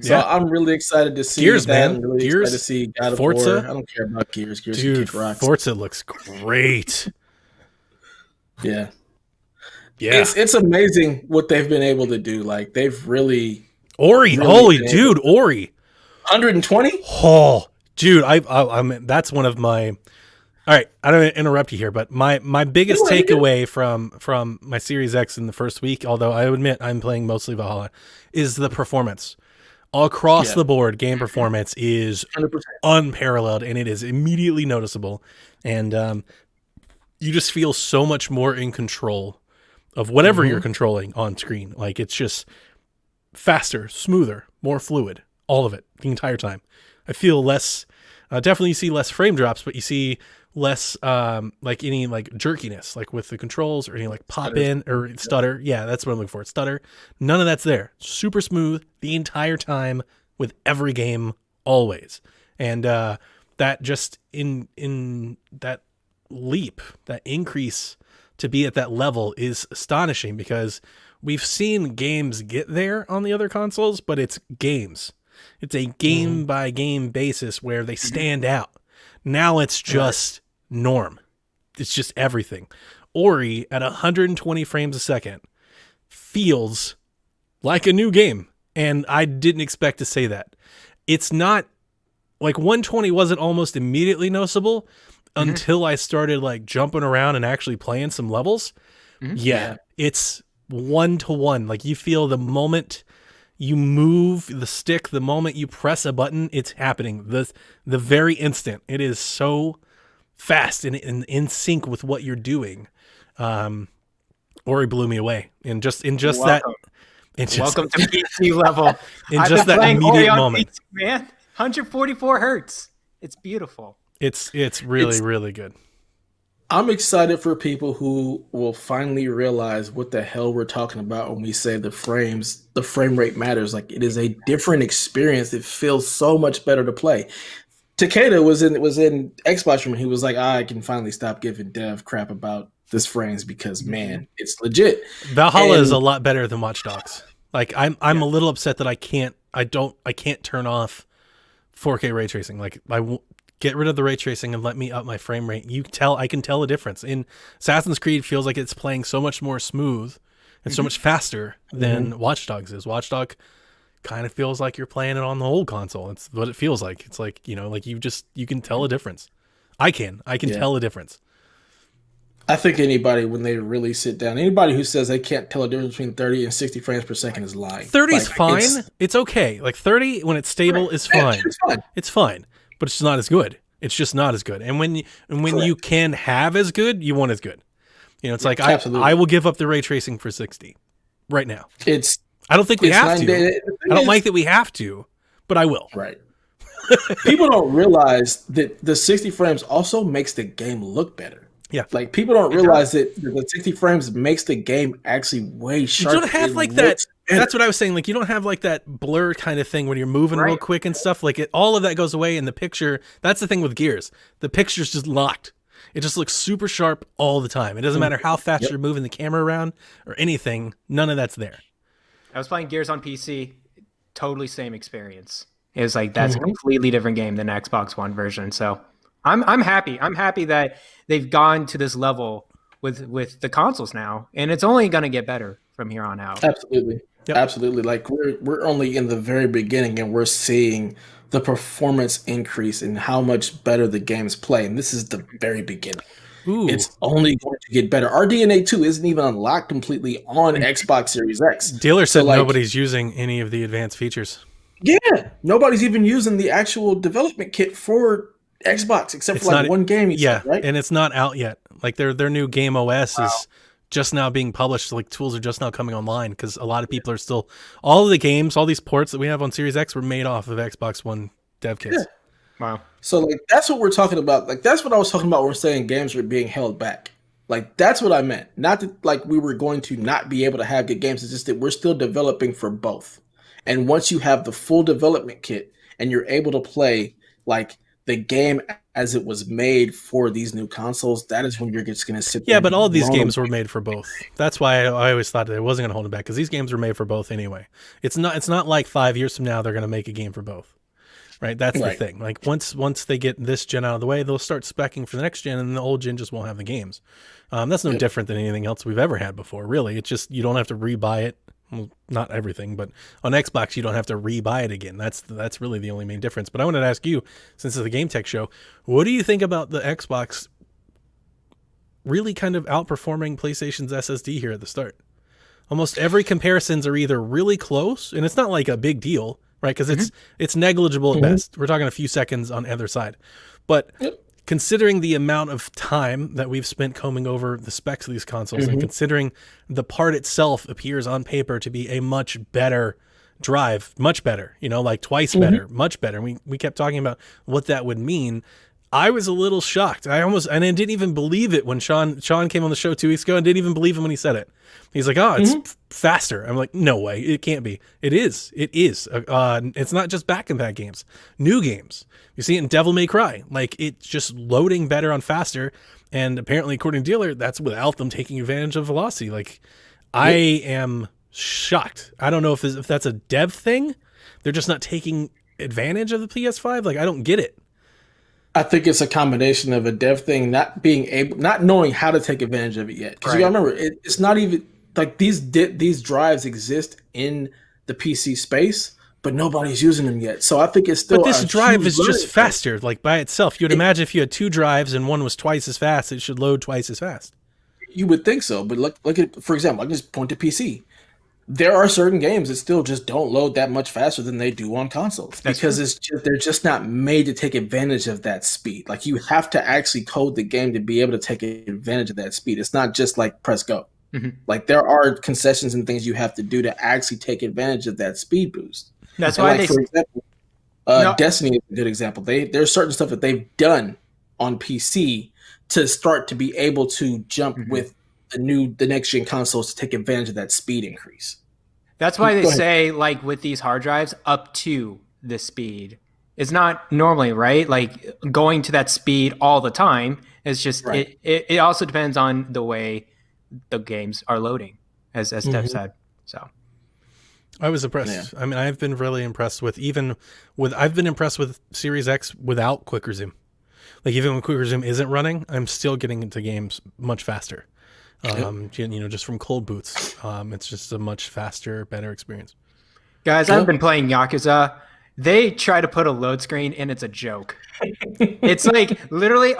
So I'm really excited to see Gears, that. man. I'm really Gears, excited to see God of Forza. War. I don't care about Gears. Gears can Dude, kick rocks. Forza looks great. Yeah. Yeah. It's amazing what they've been able to do. Like, they've really... Ori. really Holy been dude, Ori. 120? Oh, dude, I'm that's one of my. All right, I don't want to interrupt you here, but my biggest takeaway from my Series X in the first week, although I admit I'm playing mostly Valhalla, is the performance. All across the board, game performance is 100%. unparalleled, and it is immediately noticeable. And you just feel so much more in control of whatever you're controlling on screen. Like, it's just faster, smoother, more fluid, all of it the entire time. I feel less, definitely you see less frame drops, but you see less like any like jerkiness, like with the controls or any like pop in or stutter. Yeah, that's what I'm looking for. Stutter. None of that's there. Super smooth the entire time with every game, always. And that just in that leap, that increase to be at that level is astonishing, because we've seen games get there on the other consoles, but it's games. It's a game by game basis where they stand out. Now it's just norm. It's just everything. Ori at 120 frames a second feels like a new game. And I didn't expect to say that. It's not like 120 wasn't almost immediately noticeable until I started like jumping around and actually playing some levels. Yeah, it's 1-to-1. Like, you feel the moment you move the stick, the moment you press a button, it's happening. The very instant. It is so fast and in sync with what you're doing. Ori blew me away. And just Welcome. Welcome to PC level. In just that immediate moment. PC, man, 144 hertz. It's beautiful. It's really, really good. I'm excited for people who will finally realize what the hell we're talking about when we say the frame rate matters. Like, it is a different experience. It feels so much better to play. Takeda was in Xbox room and he was like, I can finally stop giving dev crap about this frames because, man, it's legit. Valhalla is a lot better than Watch Dogs. Like, I'm a little upset that I can't turn off 4K ray tracing. Like, get rid of the ray tracing and let me up my frame rate. I can tell a difference. In Assassin's Creed feels like it's playing so much more smooth and so much faster than Watch Dogs is. Watch Dog kind of feels like you're playing it on the old console. It's what it feels like. It's like, like you can tell a difference. I can tell a difference. I think anybody, when they really sit down, anybody who says they can't tell a difference between 30 and 60 frames per second is lying. 30 is fine. It's okay. Like 30 when it's stable is fine. It's fine. It's fine. But it's not as good. It's just not as good. And when you can have as good, you want as good. It's like I will give up the ray tracing for 60 right now. I don't think we have to. I don't like that we have to, but I will. Right. People don't realize that the 60 frames also makes the game look better. Yeah. Like, people don't realize that the 60 frames makes the game actually way sharper. You don't have like that. That's what I was saying. Like, you don't have like that blur kind of thing when you're moving real quick and stuff. Like, all of that goes away in the picture. That's the thing with Gears. The picture's just locked. It just looks super sharp all the time. It doesn't matter how fast you're moving the camera around or anything. None of that's there. I was playing Gears on PC. Totally same experience. It was like, that's a completely different game than Xbox One version. So I'm happy. I'm happy that they've gone to this level with the consoles now, and it's only going to get better from here on out. Absolutely. Yep. Absolutely. Like, we're only in the very beginning, and we're seeing the performance increase and how much better the games play. And this is the very beginning. Ooh. It's only going to get better. RDNA 2 isn't even unlocked completely on Xbox Series X. Dealer said nobody's using any of the advanced features. Yeah. Nobody's even using the actual development kit for Xbox except for one game. Said, right? And it's not out yet. Like, their new game OS is just now being published. Like tools are just now coming online because a lot of people are still, all of the games, all these ports that we have on Series X were made off of Xbox One dev kits. Yeah. Wow. So like that's what we're talking about. Like that's what I was talking about. We're saying games are being held back. Like that's what I meant. Not that like we were going to not be able to have good games. It's just that we're still developing for both. And once you have the full development kit and you're able to play like the game as it was made for these new consoles, that is when you're just going to sit there. Yeah, but all of these games were made for both. That's why I always thought that it wasn't going to hold them back because these games were made for both anyway. It's not like 5 years from now they're going to make a game for both. Right? That's the thing. Like once they get this gen out of the way, they'll start speccing for the next gen and the old gen just won't have the games. That's no different than anything else we've ever had before, really. It's just you don't have to rebuy it. Well, not everything, but on Xbox you don't have to rebuy it again. That's really the only main difference. But I wanted to ask you, since it's a Game Tech show, what do you think about the Xbox really kind of outperforming PlayStation's SSD here at the start? Almost every comparisons are either really close, and it's not like a big deal, right? Because it's negligible at best. We're talking a few seconds on either side, but considering the amount of time that we've spent combing over the specs of these consoles and considering the part itself appears on paper to be a much better drive, much better, like twice better, much better. And we kept talking about what that would mean. I was a little shocked. And I didn't even believe it when Sean came on the show 2 weeks ago and didn't even believe him when he said it. He's like, oh, it's faster. I'm like, no way. It can't be. It is. It's not just back and back games, new games. You see it in Devil May Cry. Like it's just loading better on faster. And apparently, according to Dealer, that's without them taking advantage of velocity. Like I am shocked. I don't know if that's a dev thing. They're just not taking advantage of the PS5. Like I don't get it. I think it's a combination of a dev thing, not knowing how to take advantage of it yet. Because you gotta remember, it's not even like these drives exist in the PC space, but nobody's using them yet. So I think it's still. But this drive is just faster, like by itself. You'd imagine if you had two drives and one was twice as fast, it should load twice as fast. You would think so, but look at, for example, I can just point to PC. There are certain games that still just don't load that much faster than they do on consoles because they're just not made to take advantage of that speed. Like you have to actually code the game to be able to take advantage of that speed. It's not just like press go. Like there are concessions and things you have to do to actually take advantage of that speed boost. That's why for example, Destiny is a good example. There's certain stuff that they've done on PC to start to be able to jump with the next gen consoles to take advantage of that speed increase. That's why they say like with these hard drives up to the speed. It's not normally right. Like going to that speed all the time. It's just it also depends on the way the games are loading, as Steph said. So I was impressed. Yeah. I mean, I've been really impressed with I've been impressed with Series X without quick resume. Like even when quick resume isn't running, I'm still getting into games much faster. Just from cold boots. It's just a much faster, better experience. Guys, I've been playing Yakuza. They try to put a load screen and it's a joke. It's like literally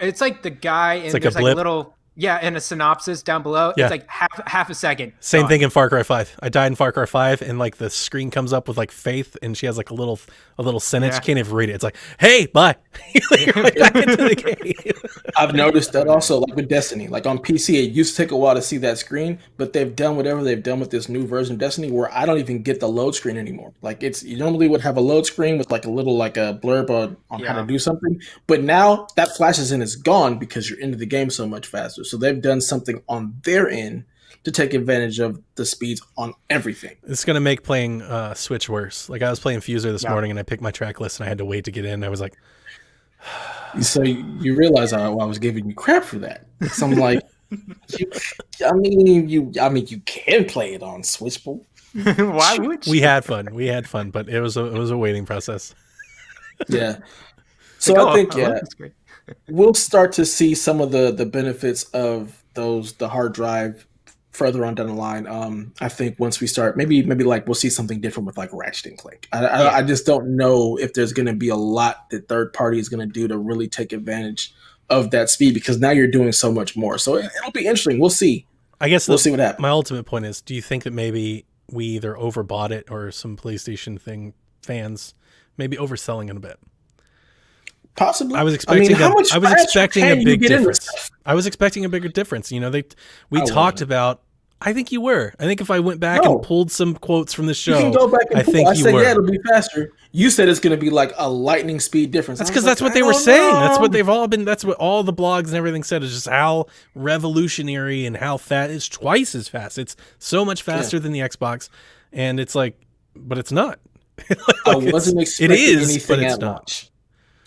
it's like the guy and there's like a little and a synopsis down below. Yeah. It's like half a second. Same thing in Far Cry 5. I died in Far Cry 5 and like the screen comes up with like Faith and she has like a little sentence. You can't even read it. It's like, hey, bye. You're right back into the game. I've noticed that also like with Destiny. Like on PC, it used to take a while to see that screen, but they've done whatever they've done with this new version of Destiny where I don't even get the load screen anymore. Like you normally would have a load screen with like a little like a blurb on how to do something. But now that flashes in is gone because you're into the game so much faster. So they've done something on their end to take advantage of the speeds on everything. It's going to make playing Switch worse. Like I was playing Fuser this morning and I picked my track list and I had to wait to get in. I was like... So you realize I was giving you crap for that. So I'm like, you can play it on Switch, but why would you? We had fun, but it was a waiting process. Yeah. So I think we'll start to see some of the benefits of the hard drive further on down the line. I think once we start, maybe like we'll see something different with like Ratchet and Clank. I just don't know if there's going to be a lot that third party is going to do to really take advantage of that speed because now you're doing so much more. So it'll be interesting. We'll see. I guess we'll see what happens. My ultimate point is, do you think that maybe we either overbought it or some PlayStation fans maybe overselling it a bit? Possibly. I was expecting how much I was faster expecting can a you big get into difference. stuff? I was expecting a bigger difference. You know, we I talked wasn't. about. I think you were. I think if I went back No. and pulled some quotes from the show, You can go back and I pull. think I you said, were. yeah, it'll be faster. You said it's going to be like a lightning speed difference. That's I was because that's like, what they I were don't saying. That's what know. they've all been. That's what all the blogs and everything said is just how revolutionary and how fast. It's twice as fast. It's so much faster than the Xbox, and it's like, but it's not. I wasn't expecting anything but it's at not. launch.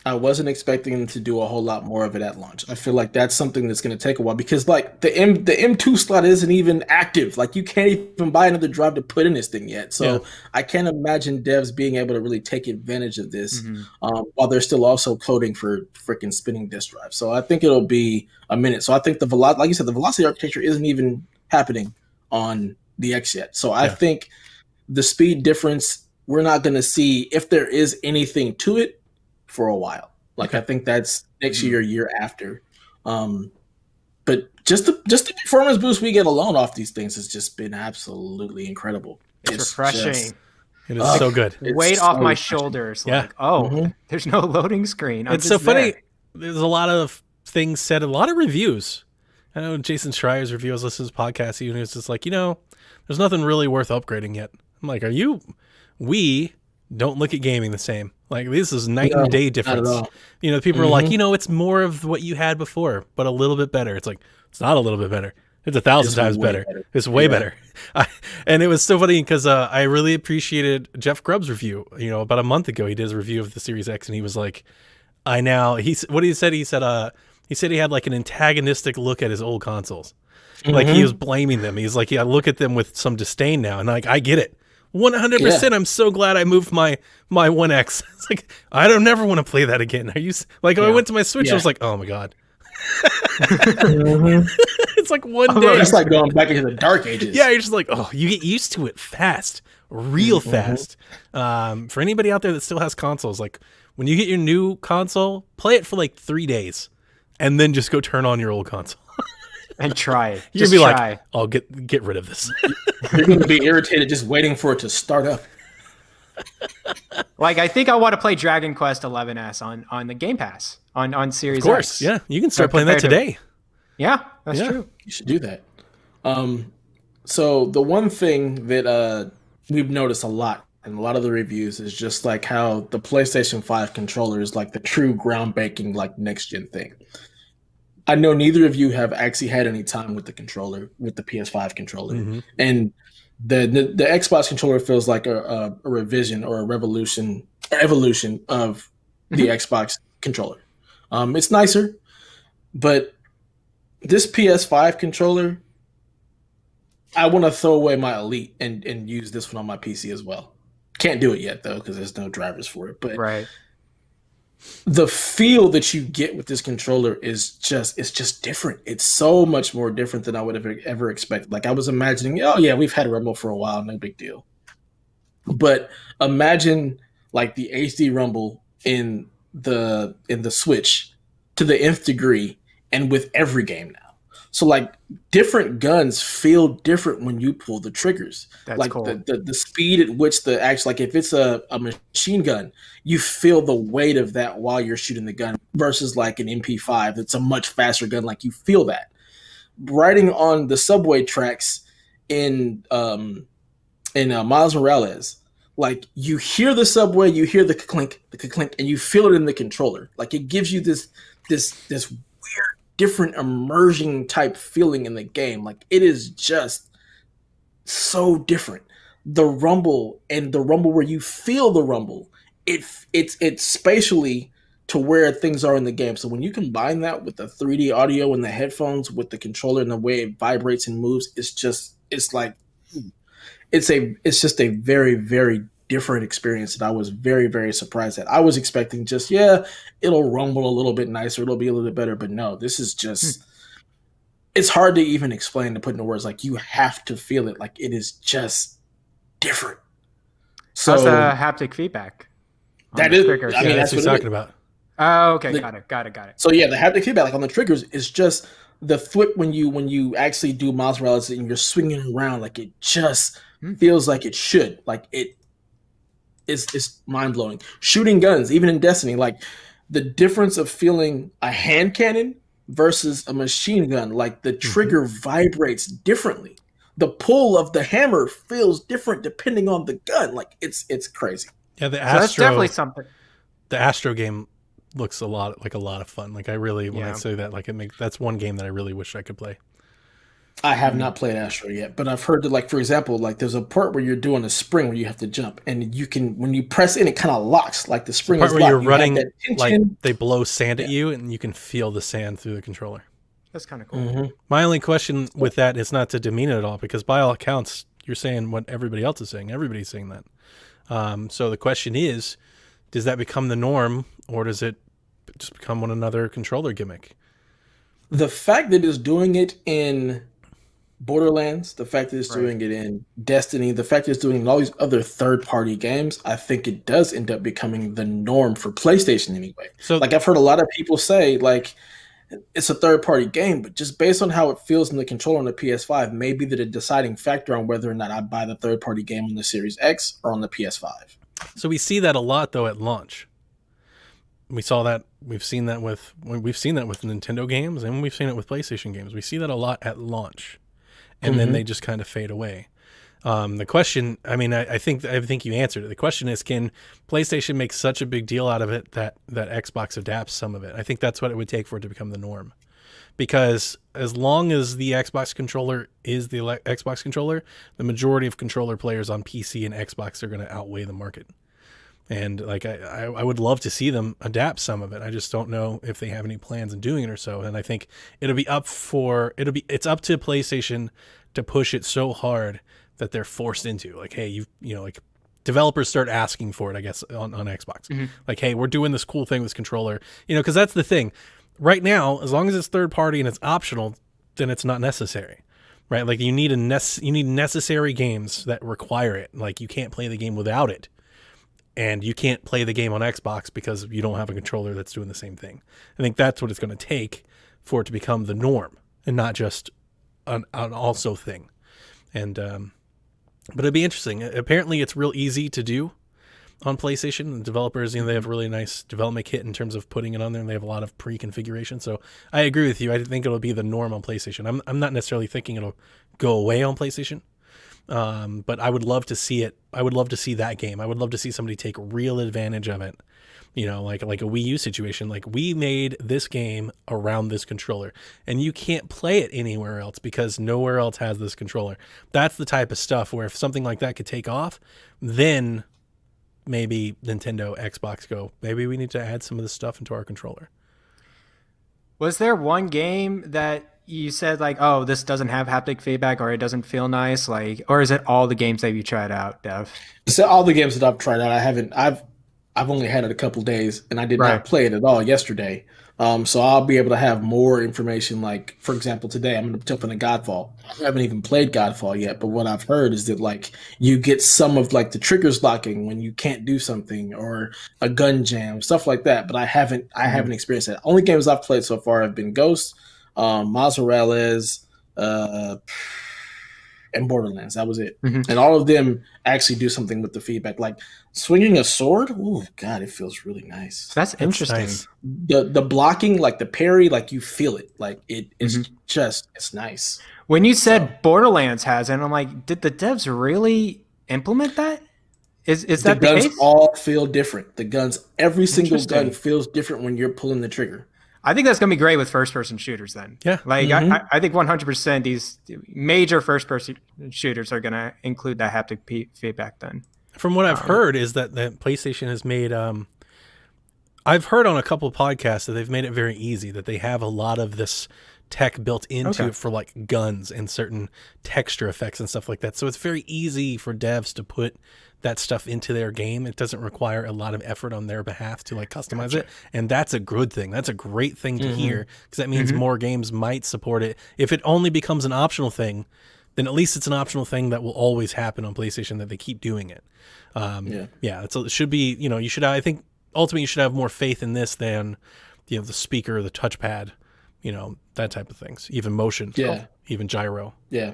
I wasn't expecting them to do a whole lot more of it at launch. I feel like that's something that's going to take a while because like the M2 slot isn't even active. Like you can't even buy another drive to put in this thing yet. So I can't imagine devs being able to really take advantage of this while they're still also coding for freaking spinning disk drives. So I think it'll be a minute. So I think like you said, the velocity architecture isn't even happening on the X yet. So I think the speed difference, we're not going to see if there is anything to it for a while. Like I think that's next year after. But just the performance boost we get alone off these things has just been absolutely incredible. It's refreshing. It is so good. Weight off my shoulders. Yeah. Like, there's no loading screen. It's so funny. There's a lot of things said, a lot of reviews. I know Jason Schreier's review, I was listening to his podcast, he was just like, there's nothing really worth upgrading yet. I'm like, we don't look at gaming the same. Like this is night and day difference. People are like, it's more of what you had before, but a little bit better. It's like, it's not a little bit better. It's 1,000 times better. It's way better. And it was so funny because I really appreciated Jeff Grubb's review. About a month ago, he did his review of the Series X, and he was like, what he said he had like an antagonistic look at his old consoles. Like he was blaming them. He's like, I look at them with some disdain now, and like I get it. 100%. I'm so glad I moved my One X. It's like I don't never want to play that again. Are you like? I went to my Switch. I was like, oh my god. It's like one day. It's like going back into the dark ages. Yeah, you're just like, you get used to it fast, real fast. For anybody out there that still has consoles, like when you get your new console, play it for like 3 days, and then just go turn on your old console. And try it. You'll be like, "Oh, get rid of this." You're going to be irritated just waiting for it to start up. Like I think I want to play Dragon Quest XI-S on the Game Pass on Series X. Of course, yeah, you can start playing that today. Yeah, that's true. You should do that. So the one thing that we've noticed a lot in a lot of the reviews is just like how the PlayStation 5 controller is like the true groundbreaking like next gen thing. I know neither of you have actually had any time with the controller, with the PS5 controller, and the Xbox controller feels like a revision or a evolution of the Xbox controller. It's nicer, but this PS5 controller, I want to throw away my Elite and use this one on my PC as well. Can't do it yet though because there's no drivers for it. But the feel that you get with this controller is just different. It's so much more different than I would have ever expected. Like I was imagining, oh yeah, we've had Rumble for a while, no big deal. But imagine like the HD Rumble in the Switch to the nth degree and with every game now. So like different guns feel different when you pull the triggers. That's like cool. the speed at which the actual, like if it's a machine gun, you feel the weight of that while you're shooting the gun versus like an MP5. It's a much faster gun. Like you feel that. Riding on the subway tracks in Miles Morales, like you hear the subway, you hear the clink, and you feel it in the controller. Like it gives you this weird, different immersion type feeling in the game. Like it is just so different. The rumble where you feel the rumble, it's spatially to where things are in the game. So when you combine that with the 3D audio and the headphones with the controller and the way it vibrates and moves, it's just a very, very different experience that I was very, very surprised at. I was expecting just, it'll rumble a little bit nicer, it'll be a little bit better, but no, this is just, it's hard to even explain, to put into words. Like you have to feel it. Like it is just different. So how's the haptic feedback? That is, triggers? I mean, that's what he's talking about. Oh, okay, got it. So yeah, the haptic feedback like on the triggers is just the flip when you actually do Miles Morales and you're swinging around, like it just feels like it should. Like it's mind blowing. Shooting guns, even in Destiny, like the difference of feeling a hand cannon versus a machine gun. Like the trigger vibrates differently. The pull of the hammer feels different depending on the gun. Like it's crazy. Yeah, the So Astro. that's definitely something. The Astro game looks a lot of fun. Like I really, when I say that, like that's one game that I really wish I could play. I have not played Astro yet, but I've heard that, like, for example, like there's a part where you're doing a spring where you have to jump, and you can, when you press in, it kind of locks, like the spring Part is where locked. you're running, that like they blow sand at you, and you can feel the sand through the controller. That's kind of cool. My only question with that is not to demean it at all, because by all accounts, you're saying what everybody else is saying. Everybody's saying that. So the question is, does that become the norm, or does it just become one another controller gimmick? The fact that it's doing it in Borderlands, the fact that it's doing it in Destiny, the fact that it's doing it in all these other third-party games, I think it does end up becoming the norm for PlayStation anyway. So, like, I've heard a lot of people say, like, it's a third-party game, but just based on how it feels in the controller on the PS5, maybe the deciding factor on whether or not I buy the third-party game on the Series X or on the PS5. So we see that a lot, though, at launch. We saw that. We've seen that with Nintendo games, and we've seen it with PlayStation games. We see that a lot at launch, and then they just kind of fade away. The question, I mean, I think you answered it. The question is, can PlayStation make such a big deal out of it that Xbox adapts some of it? I think that's what it would take for it to become the norm. Because as long as the Xbox controller is the Xbox controller, the majority of controller players on PC and Xbox are going to outweigh the market. And like I would love to see them adapt some of it. I just don't know if they have any plans in doing it or so. And I think it's up to PlayStation to push it so hard that they're forced into, like, hey, you know, like developers start asking for it, I guess, on Xbox. Like, hey, we're doing this cool thing with this controller, you know, because that's the thing. Right now, as long as it's third party and it's optional, then it's not necessary, right? Like you need necessary games that require it. Like you can't play the game without it. And you can't play the game on Xbox because you don't have a controller that's doing the same thing. I think that's what it's going to take for it to become the norm and not just an also thing. And but it'd be interesting. Apparently, it's real easy to do on PlayStation. The developers, you know, they have a really nice development kit in terms of putting it on there, and they have a lot of pre-configuration. So I agree with you. I think it'll be the norm on PlayStation. I'm not necessarily thinking it'll go away on PlayStation. But I would love to see it. I would love to see that game. I would love to see somebody take real advantage of it. You know, like a Wii U situation. Like we made this game around this controller, and you can't play it anywhere else because nowhere else has this controller. That's the type of stuff where if something like that could take off, then maybe Nintendo, Xbox go, maybe we need to add some of this stuff into our controller. Was there one game that you said like, oh, this doesn't have haptic feedback or it doesn't feel nice, like, or is it all the games that you tried out, Dev? So all the games that I've tried out, I've only had it a couple days, and I did not play it at all yesterday. So I'll be able to have more information. Like, for example, today I'm going to jump into Godfall. I haven't even played Godfall yet, but what I've heard is that like you get some of like the triggers locking when you can't do something, or a gun jam, stuff like that. But I haven't experienced that. Only games I've played so far have been Ghost, Miles Morales, and Borderlands. That was it. And all of them actually do something with the feedback. Like swinging a sword, ooh, God, it feels really nice. That's interesting. Nice. The blocking, like the parry, like you feel it. Like it's it's nice. When you said Borderlands has it, I'm like, did the devs really implement that? Is that the guns case? all feel different. The guns, every single gun feels different when you're pulling the trigger. I think that's going to be great with first-person shooters then. Yeah. Like, I think 100% these major first-person shooters are going to include that haptic feedback then. From what I've heard is that PlayStation has made... I've heard on a couple of podcasts that they've made it very easy, that they have a lot of this tech built into it for like guns and certain texture effects and stuff like that. So it's very easy for devs to put that stuff into their game. It doesn't require a lot of effort on their behalf to like customize it. And that's a good thing. That's a great thing to hear, because that means more games might support it. If it only becomes an optional thing, then at least it's an optional thing that will always happen on PlayStation, that they keep doing it. It should be, you know, I think ultimately you should have more faith in this than, you know, the speaker, the touchpad, you know, that type of things, even motion, even gyro. Yeah,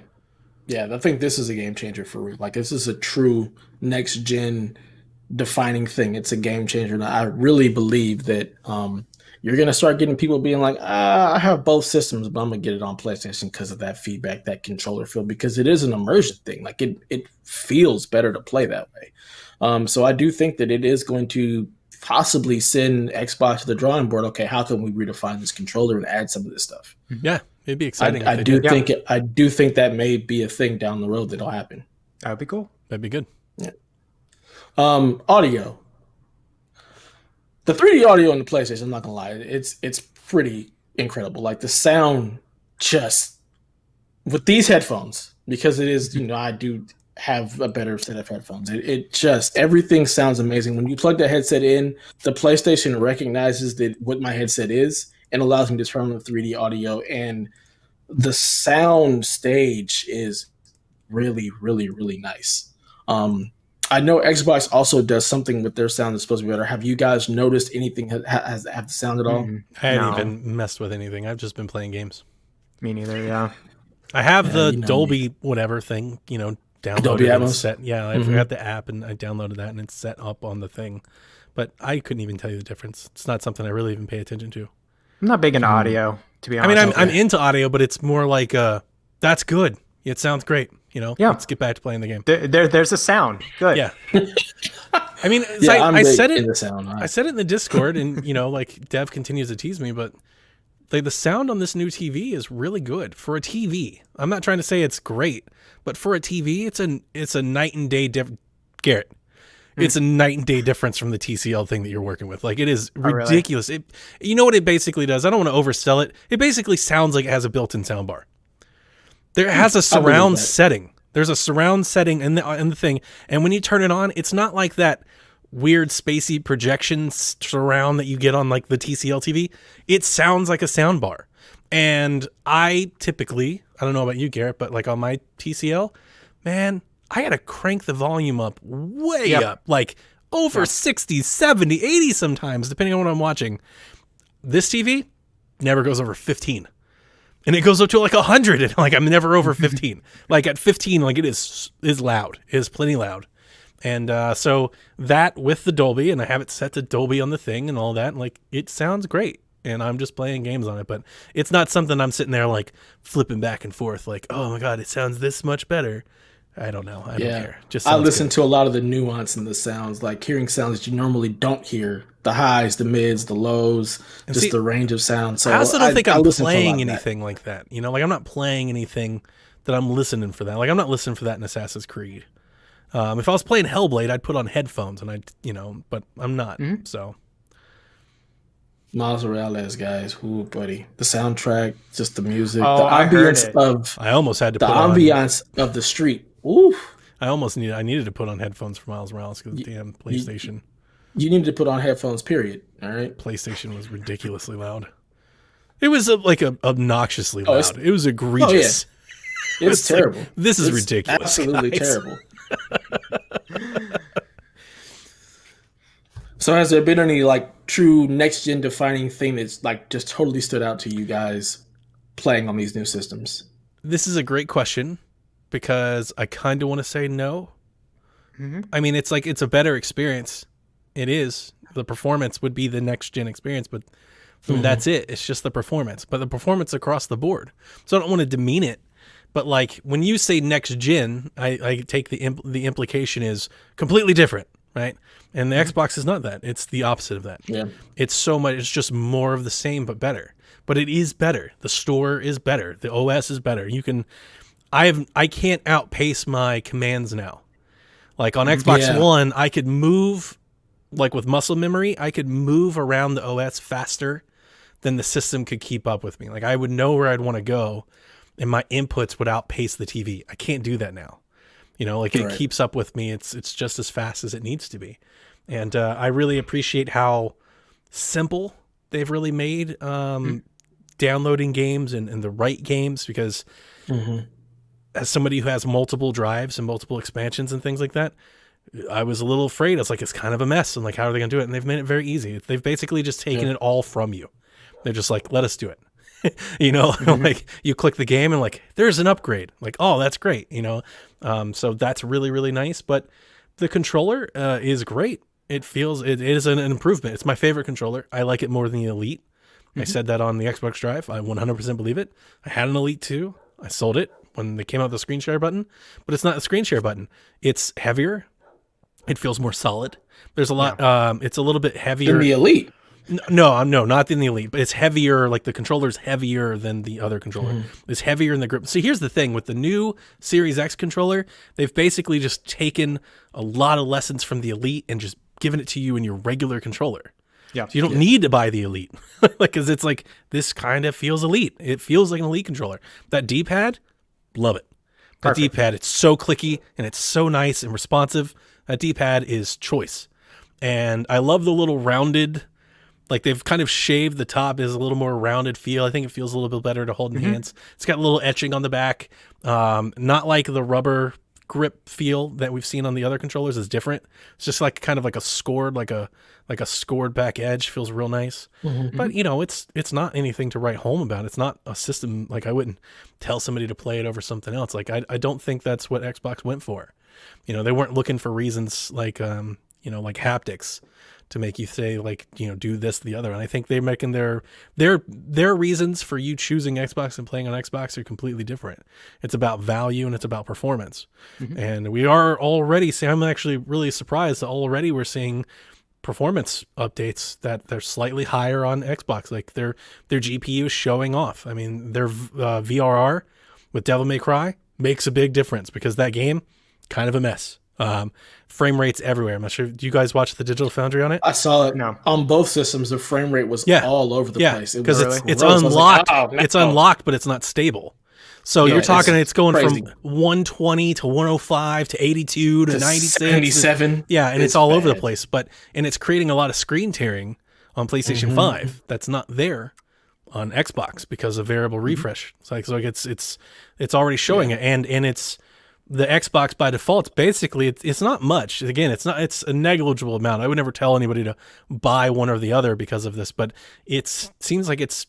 I think this is a game changer for real. Like, this is a true next gen defining thing. It's a game changer. And I really believe that you're going to start getting people being like, I have both systems, but I'm going to get it on PlayStation because of that feedback, that controller feel, because it is an immersion thing. Like it feels better to play that way. So I do think that it is going to possibly send Xbox to the drawing board. Okay, how can we redefine this controller and add some of this stuff? Yeah, it'd be exciting. I do think that may be a thing down the road that'll happen. That would be cool. That'd be good. Yeah. Audio. The 3D audio on the PlayStation, I'm not gonna lie, it's pretty incredible. Like the sound, just with these headphones, because it is, I do have a better set of headphones. It just, everything sounds amazing. When you plug that headset in, the PlayStation recognizes that what my headset is and allows me to turn on the 3D audio, and the sound stage is really, really, really nice. I know Xbox also does something with their sound that's supposed to be better. Have you guys noticed anything have the sound at all? I haven't even messed with anything. I've just been playing games. Me neither, yeah. I have the Dolby whatever thing, downloaded Dolby and Atmos? set. Yeah, I forgot the app and I downloaded that and it's set up on the thing. But I couldn't even tell you the difference. It's not something I really even pay attention to. I'm not big into audio, to be I honest. mean, I'm into audio, but it's more like, that's good. It sounds great. Yeah. Let's get back to playing the game. There's a sound. Good. Yeah. I mean, I said it. I said it in the Discord, and like Dev continues to tease me, but like the sound on this new TV is really good for a TV. I'm not trying to say it's great, but for a TV, it's a night and day difference. Garrett, it's a night and day difference from the TCL thing that you're working with. Like it is ridiculous. Really? You know what it basically does? I don't want to oversell it. It basically sounds like it has a built-in soundbar. There has a surround setting. There's a surround setting in the thing, and when you turn it on, it's not like that weird spacey projection surround that you get on like the TCL TV. It sounds like a sound bar. And I typically, I don't know about you, Garrett, but like on my TCL, man, I got to crank the volume up way up, like over 60, 70, 80 sometimes, depending on what I'm watching. This TV never goes over 15. And it goes up to like 100, and like I'm never over 15. Like at 15, like it is loud. It is plenty loud. And so that with the Dolby, and I have it set to Dolby on the thing and all that, like it sounds great. And I'm just playing games on it, but it's not something I'm sitting there like flipping back and forth like, oh my God, it sounds this much better. I don't know. I don't care. Just I listen to a lot of the nuance in the sounds, like hearing sounds that you normally don't hear. The highs, the mids, the lows, and just the range of sound. So I also don't think I'm playing anything like that. Like I'm not playing anything that I'm listening for that. Like I'm not listening for that in Assassin's Creed. If I was playing Hellblade, I'd put on headphones and but I'm not. So Miles Morales, guys, ooh, buddy, the soundtrack, just the music, the ambience of. I almost had to the put ambience of the street. Ooh. I needed to put on headphones for Miles Morales because the damn PlayStation. You needed to put on headphones, period. All right. PlayStation was ridiculously loud. It was obnoxiously loud. It was egregious. Oh, yeah. It's terrible. Like, this is ridiculous. Absolutely terrible. So has there been any like true next gen defining thing that's like just totally stood out to you guys playing on these new systems? This is a great question because I kind of want to say no. I mean, it's like it's a better experience. It is. The performance would be the next gen experience, but that's it. It's just the performance, but the performance across the board. So I don't want to demean it, but like when you say next gen, I take the implication is completely different, right? And the Xbox is not that. It's the opposite of that. Yeah. It's so much. It's just more of the same, but better. But it is better. The store is better. The OS is better. I can't outpace my commands now. Like on Xbox One, I could move. Like with muscle memory, I could move around the OS faster than the system could keep up with me. Like I would know where I'd want to go and my inputs would outpace the TV. I can't do that now. It keeps up with me. It's just as fast as it needs to be. And I really appreciate how simple they've really made downloading games and the right games because as somebody who has multiple drives and multiple expansions and things like that, I was a little afraid. I was like, it's kind of a mess. And like, how are they going to do it? And they've made it very easy. They've basically just taken it all from you. They're just like, let us do it. Like you click the game and like, there's an upgrade. Like, oh, that's great. So that's really, really nice. But the controller is great. It is an improvement. It's my favorite controller. I like it more than the Elite. I said that on the Xbox Drive. I 100% believe it. I had an Elite 2. I sold it when they came out with the screen share button, but it's not a screen share button. It's heavier. It feels more solid. There's a lot. It's a little bit heavier than the Elite. No, not in the Elite, but it's heavier. Like the controller's heavier than the other controller. It's heavier in the grip. See, here's the thing with the new Series X controller, they've basically just taken a lot of lessons from the Elite and just given it to you in your regular controller. Yeah. So you don't need to buy the Elite, like, cause it's like, this kind of feels Elite. It feels like an Elite controller. That D-pad, love it. That D-pad, it's so clicky and it's so nice and responsive. That D-pad is choice. And I love the little rounded, like they've kind of shaved the top, is a little more rounded feel. I think it feels a little bit better to hold in hands. It's got a little etching on the back. Not like the rubber grip feel that we've seen on the other controllers. Is different. It's just like kind of like a scored, like a scored back edge. Feels real nice. But you know, it's not anything to write home about. It's not a system. Like I wouldn't tell somebody to play it over something else. Like I don't think that's what Xbox went for. You know, they weren't looking for reasons like you know, like haptics to make you say, like, you know, do this, the other. And I think they're making their reasons for you choosing Xbox and playing on Xbox are completely different. It's about value and it's about performance. And we are already seeing, I'm actually really surprised that already we're seeing performance updates that they're slightly higher on Xbox. Like their GPU is showing off. I mean, their VRR with Devil May Cry makes a big difference because that game, kind of a mess. Frame rates everywhere. I'm not sure. Do you guys watch the Digital Foundry on it? I saw it. No. On both systems, the frame rate was all over the place. Because it's unlocked. Like, it's unlocked, but it's not stable. So you're talking, it's going crazy. From 120 to 105 to 82 to 96. 77. Yeah, and it's all over the place. And it's creating a lot of screen tearing on PlayStation 5 that's not there on Xbox because of variable refresh. So it's already showing it, and it's the Xbox by default. Basically, it's not much. Again, it's a negligible amount. I would never tell anybody to buy one or the other because of this, but it seems like it's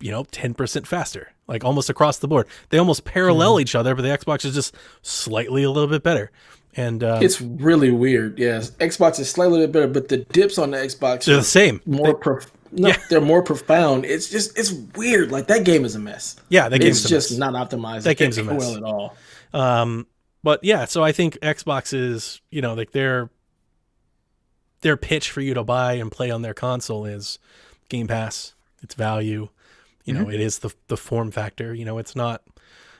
10% faster, like almost across the board. They almost parallel each other, but the Xbox is just slightly a little bit better. And it's really weird. Yes, Xbox is slightly better, but the dips on the Xbox they're the same. They're more profound. It's weird. Like that game is a mess. Yeah, that game's just not optimized. That game's a mess well at all. But yeah, so I think Xbox is, like their pitch for you to buy and play on their console is Game Pass. It's value. It is the form factor. It's not,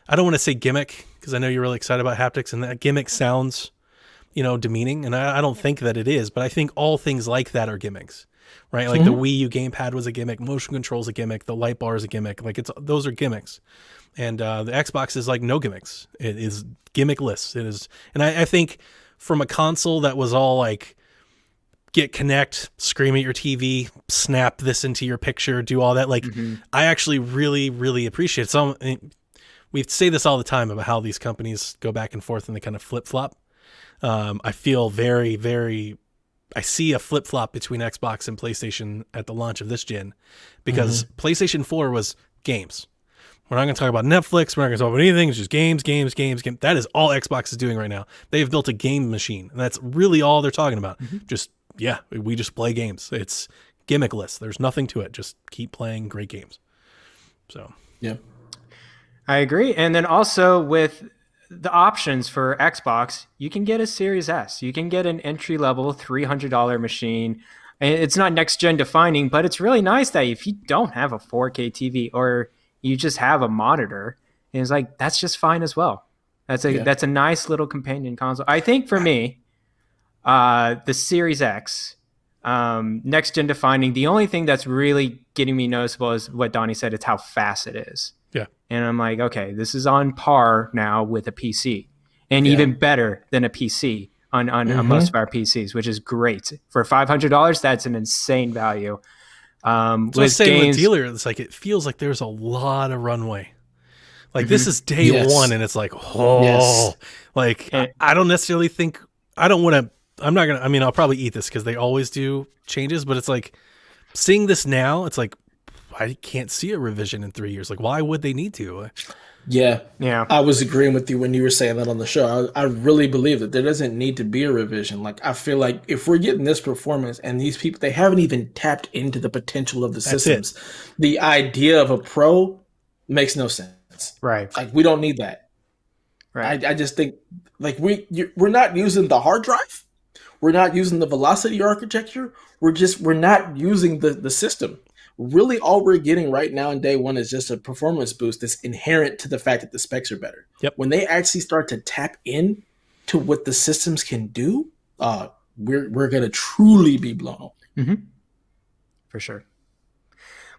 I don't want to say gimmick because I know you're really excited about haptics and that gimmick sounds, demeaning. And I don't think that it is, but I think all things like that are gimmicks, right? Like the Wii U gamepad was a gimmick. Motion control is a gimmick. The light bar is a gimmick. Like those are gimmicks. And the Xbox is like no gimmicks. It is gimmickless. It is, and I think from a console that was all like get Connect, scream at your TV, snap this into your picture, do all that. Like I actually really, really appreciate it. So we say this all the time about how these companies go back and forth and they kind of flip flop. I feel very, very. I see a flip flop between Xbox and PlayStation at the launch of this gen, because PlayStation 4 was games. We're not going to talk about Netflix. We're not going to talk about anything. It's just games. That is all Xbox is doing right now. They have built a game machine, and that's really all they're talking about. We just play games. It's gimmickless. There's nothing to it. Just keep playing great games. So, yeah. I agree. And then also with the options for Xbox, you can get a Series S. You can get an entry-level $300 machine. It's not next-gen defining, but it's really nice that if you don't have a 4K TV or you just have a monitor, and it's like, that's just fine as well. That's a nice little companion console. I think for me, the Series X, next gen defining, the only thing that's really getting me noticeable is what Donnie said, it's how fast it is. Yeah. And I'm like, okay, this is on par now with a PC, and even better than a PC on most of our PCs, which is great. For $500, that's an insane value. So with dealer, it's like it feels like there's a lot of runway. Like this is day one, and it's like, like I don't necessarily think I'm not gonna. I mean, I'll probably eat this because they always do changes, but it's like seeing this now, it's like I can't see a revision in 3 years. Like, why would they need to? Yeah. Yeah. I was agreeing with you when you were saying that on the show. I really believe that there doesn't need to be a revision. Like, I feel like if we're getting this performance and these people, they haven't even tapped into the potential of the systems, the idea of a pro makes no sense. Right. Like, we don't need that. Right. I just think, like, we're not using the hard drive. We're not using the velocity architecture. We're not using the system. Really, all we're getting right now in day one is just a performance boost that's inherent to the fact that the specs are better. Yep. When they actually start to tap in to what the systems can do, we're gonna truly be blown away. Mm-hmm. For sure.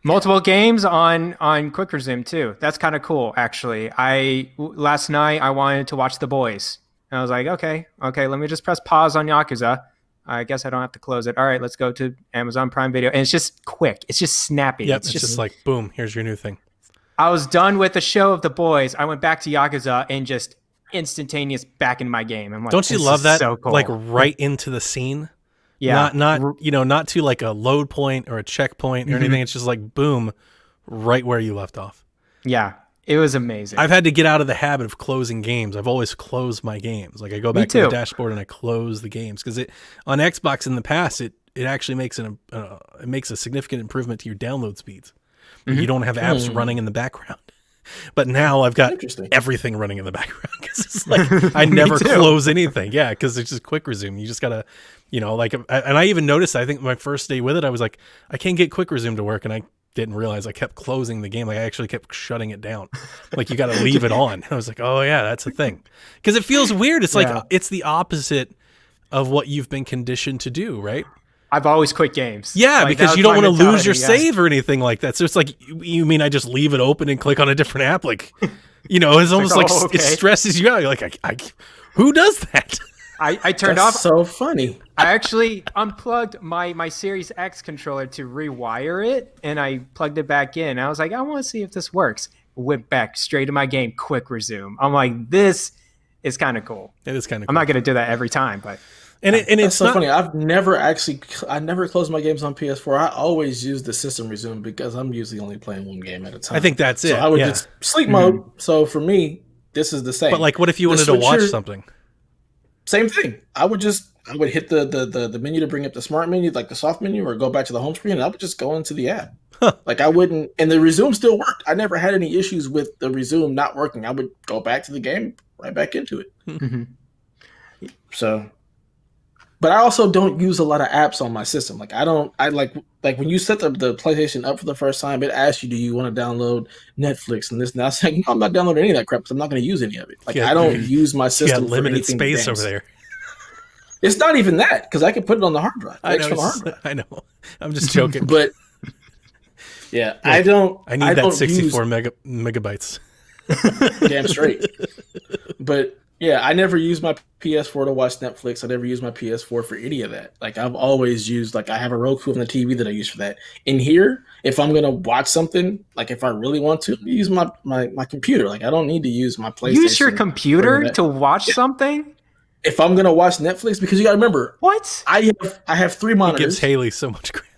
Multiple games on Quick Resume too. That's kind of cool, actually. Last night I wanted to watch The Boys, and I was like, okay, let me just press pause on Yakuza. I guess I don't have to close it. All right, let's go to Amazon Prime Video. And it's just quick. It's just snappy. Yep, it's just like, boom, here's your new thing. I was done with the show of The Boys. I went back to Yakuza and just instantaneous back in my game. I'm like, don't you love that? So cool. Like right into the scene. Yeah. Not to like a load point or a checkpoint or anything. It's just like, boom, right where you left off. Yeah. It was amazing. I've had to get out of the habit of closing games. I've always closed my games. Like I go back to the dashboard and I close the games because on Xbox in the past it actually makes it makes a significant improvement to your download speeds. You don't have apps running in the background. But now I've got everything running in the background because it's like I never close anything. Yeah, because it's just Quick Resume. You just gotta, like, and I even noticed. I think my first day with it, I was like, I can't get Quick Resume to work, and I didn't realize I kept closing the game. Like I actually kept shutting it down. Like you got to leave it on. I was like, oh yeah, that's a thing. Because it feels weird. It's like it's the opposite of what you've been conditioned to do, right? I've always quit games. Yeah, like, because you don't want to lose your save or anything like that. So it's like, you mean I just leave it open and click on a different app? Like, it's almost like it stresses you out. You're like, who does that? I turned off. So funny. I actually unplugged my Series X controller to rewire it, and I plugged it back in. I was like, I want to see if this works. Went back straight to my game, Quick Resume. I'm like, this is kind of cool. It is kind of cool. I'm not going to do that every time, but... it's so funny. I never closed my games on PS4. I always use the system resume because I'm usually only playing one game at a time. I think that's it. So I would just sleep mode. So for me, this is the same. But like, what if you wanted to watch something? Same thing. I would hit the menu to bring up the smart menu, like the soft menu, or go back to the home screen, and I would just go into the app. Huh. Like I wouldn't, and the resume still worked. I never had any issues with the resume not working. I would go back to the game, right back into it. Mm-hmm. So. But I also don't use a lot of apps on my system. Like I like when you set the PlayStation up for the first time, it asks you, do you want to download Netflix and this and that. I was like, no, I'm not downloading any of that crap because I'm not going to use any of it. Like I don't use my system. You got limited space over there. It's not even that because I can put it on the hard drive. I know. I'm just joking. But yeah, I need that 64 megabytes. Damn straight. But yeah, I never use my PS4 to watch Netflix. I never use my PS4 for any of that. Like I've always used, like I have a Roku on the TV that I use for that. In here, if I'm gonna watch something, like if I really want to, use my computer. Like I don't need to use my PlayStation. Use your computer to watch something? If I'm gonna watch Netflix, because you gotta remember, what? I have 3 monitors. It gives Haley so much credit.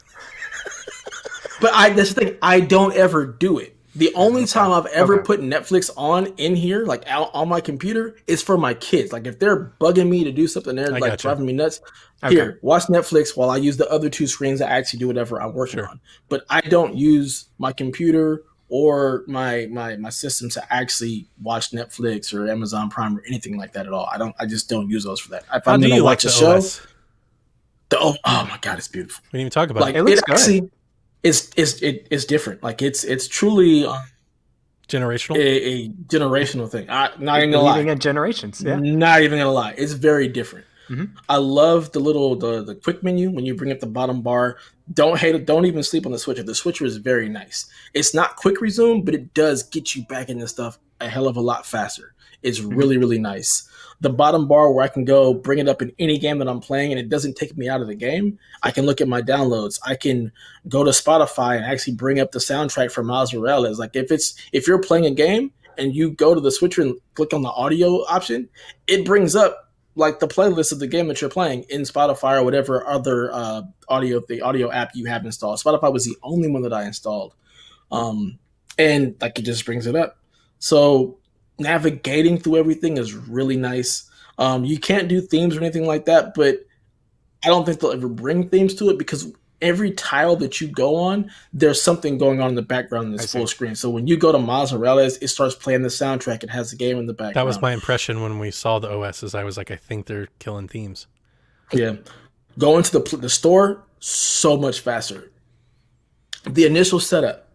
But that's the thing, I don't ever do it. The only time I've ever put Netflix on in here, like out on my computer, is for my kids. Like if they're bugging me to do something, they're like driving me nuts. Here, watch Netflix while I use the other 2 screens to actually do whatever I'm working on. But I don't use my computer or my system to actually watch Netflix or Amazon Prime or anything like that at all. I just don't use those for that. If I'm gonna watch a show, oh my god, it's beautiful. We didn't even talk about it. It looks good. Actually, it's different. Like it's truly generational. A generational thing. Not even gonna lie. In generations, yeah. Not even gonna lie. It's very different. Mm-hmm. I love the quick menu when you bring up the bottom bar. Don't hate it. Don't even sleep on the switcher. The switcher is very nice. It's not quick resume, but it does get you back into stuff a hell of a lot faster. It's really, really nice. The bottom bar where I can go bring it up in any game that I'm playing and it doesn't take me out of the game. I can look at my downloads. I can go to Spotify and actually bring up the soundtrack for Miles Morales. Like if you're playing a game and you go to the switcher and click on the audio option, it brings up like the playlist of the game that you're playing in Spotify or whatever other the audio app you have installed. Spotify was the only one that I installed. And like it just brings it up. So navigating through everything is really nice. You can't do themes or anything like that, but I don't think they'll ever bring themes to it because every tile that you go on, there's something going on in the background in this full screen. So when you go to Miles Morales, it starts playing the soundtrack. It has the game in the background. That was my impression when we saw the OSs. I was like, I think they're killing themes. Yeah. Going to the store, so much faster. The initial setup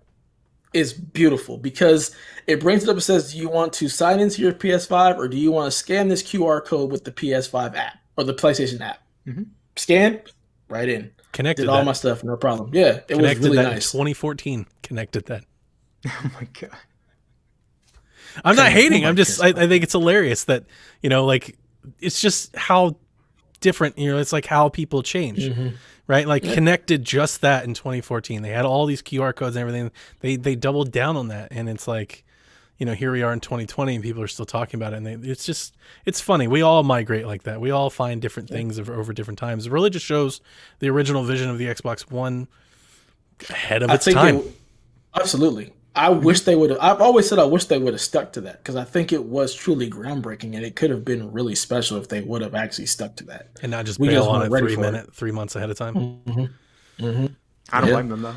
is beautiful because it brings it up and says, do you want to sign into your PS5 or do you want to scan this QR code with the PS5 app or the PlayStation app? Mm-hmm. Scan, right in. Connected Did all my stuff, no problem. Yeah, it was really nice. 2014 connected that. Oh my god! I'm not hating. I'm just. I think it's hilarious that like it's just how different. It's like how people change, right? Like connected just that in 2014. They had all these QR codes and everything. They doubled down on that, and it's like, here we are in 2020 and people are still talking about it. And it's funny. We all migrate like that. We all find different things over different times. It really just shows the original vision of the Xbox One ahead of its time. Absolutely. I wish they would have. I've always said I wish they would have stuck to that because I think it was truly groundbreaking and it could have been really special if they would have actually stuck to that. And not just bail on it 3 months ahead of time. Mm-hmm. Mm-hmm. I don't blame them though.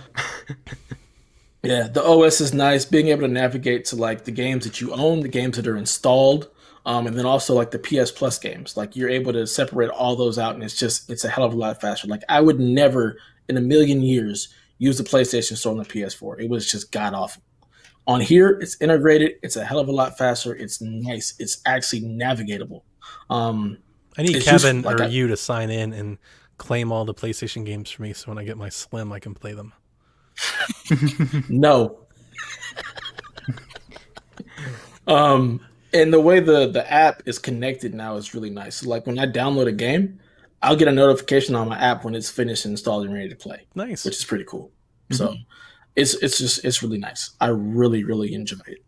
Yeah, the OS is nice. Being able to navigate to like the games that you own, the games that are installed, and then also like the PS Plus games. Like you're able to separate all those out, and it's a hell of a lot faster. Like I would never in a million years use the PlayStation Store on the PS4. It was just god awful. On here, it's integrated. It's a hell of a lot faster. It's nice. It's actually navigatable. I need Kevin or you to sign in and claim all the PlayStation games for me, so when I get my Slim, I can play them. No. And the way the app is connected now is really nice. So like when I download a game, I'll get a notification on my app when it's finished and installed and ready to play. Nice. Which is pretty cool. Mm-hmm. So it's really nice. I really, really enjoy it.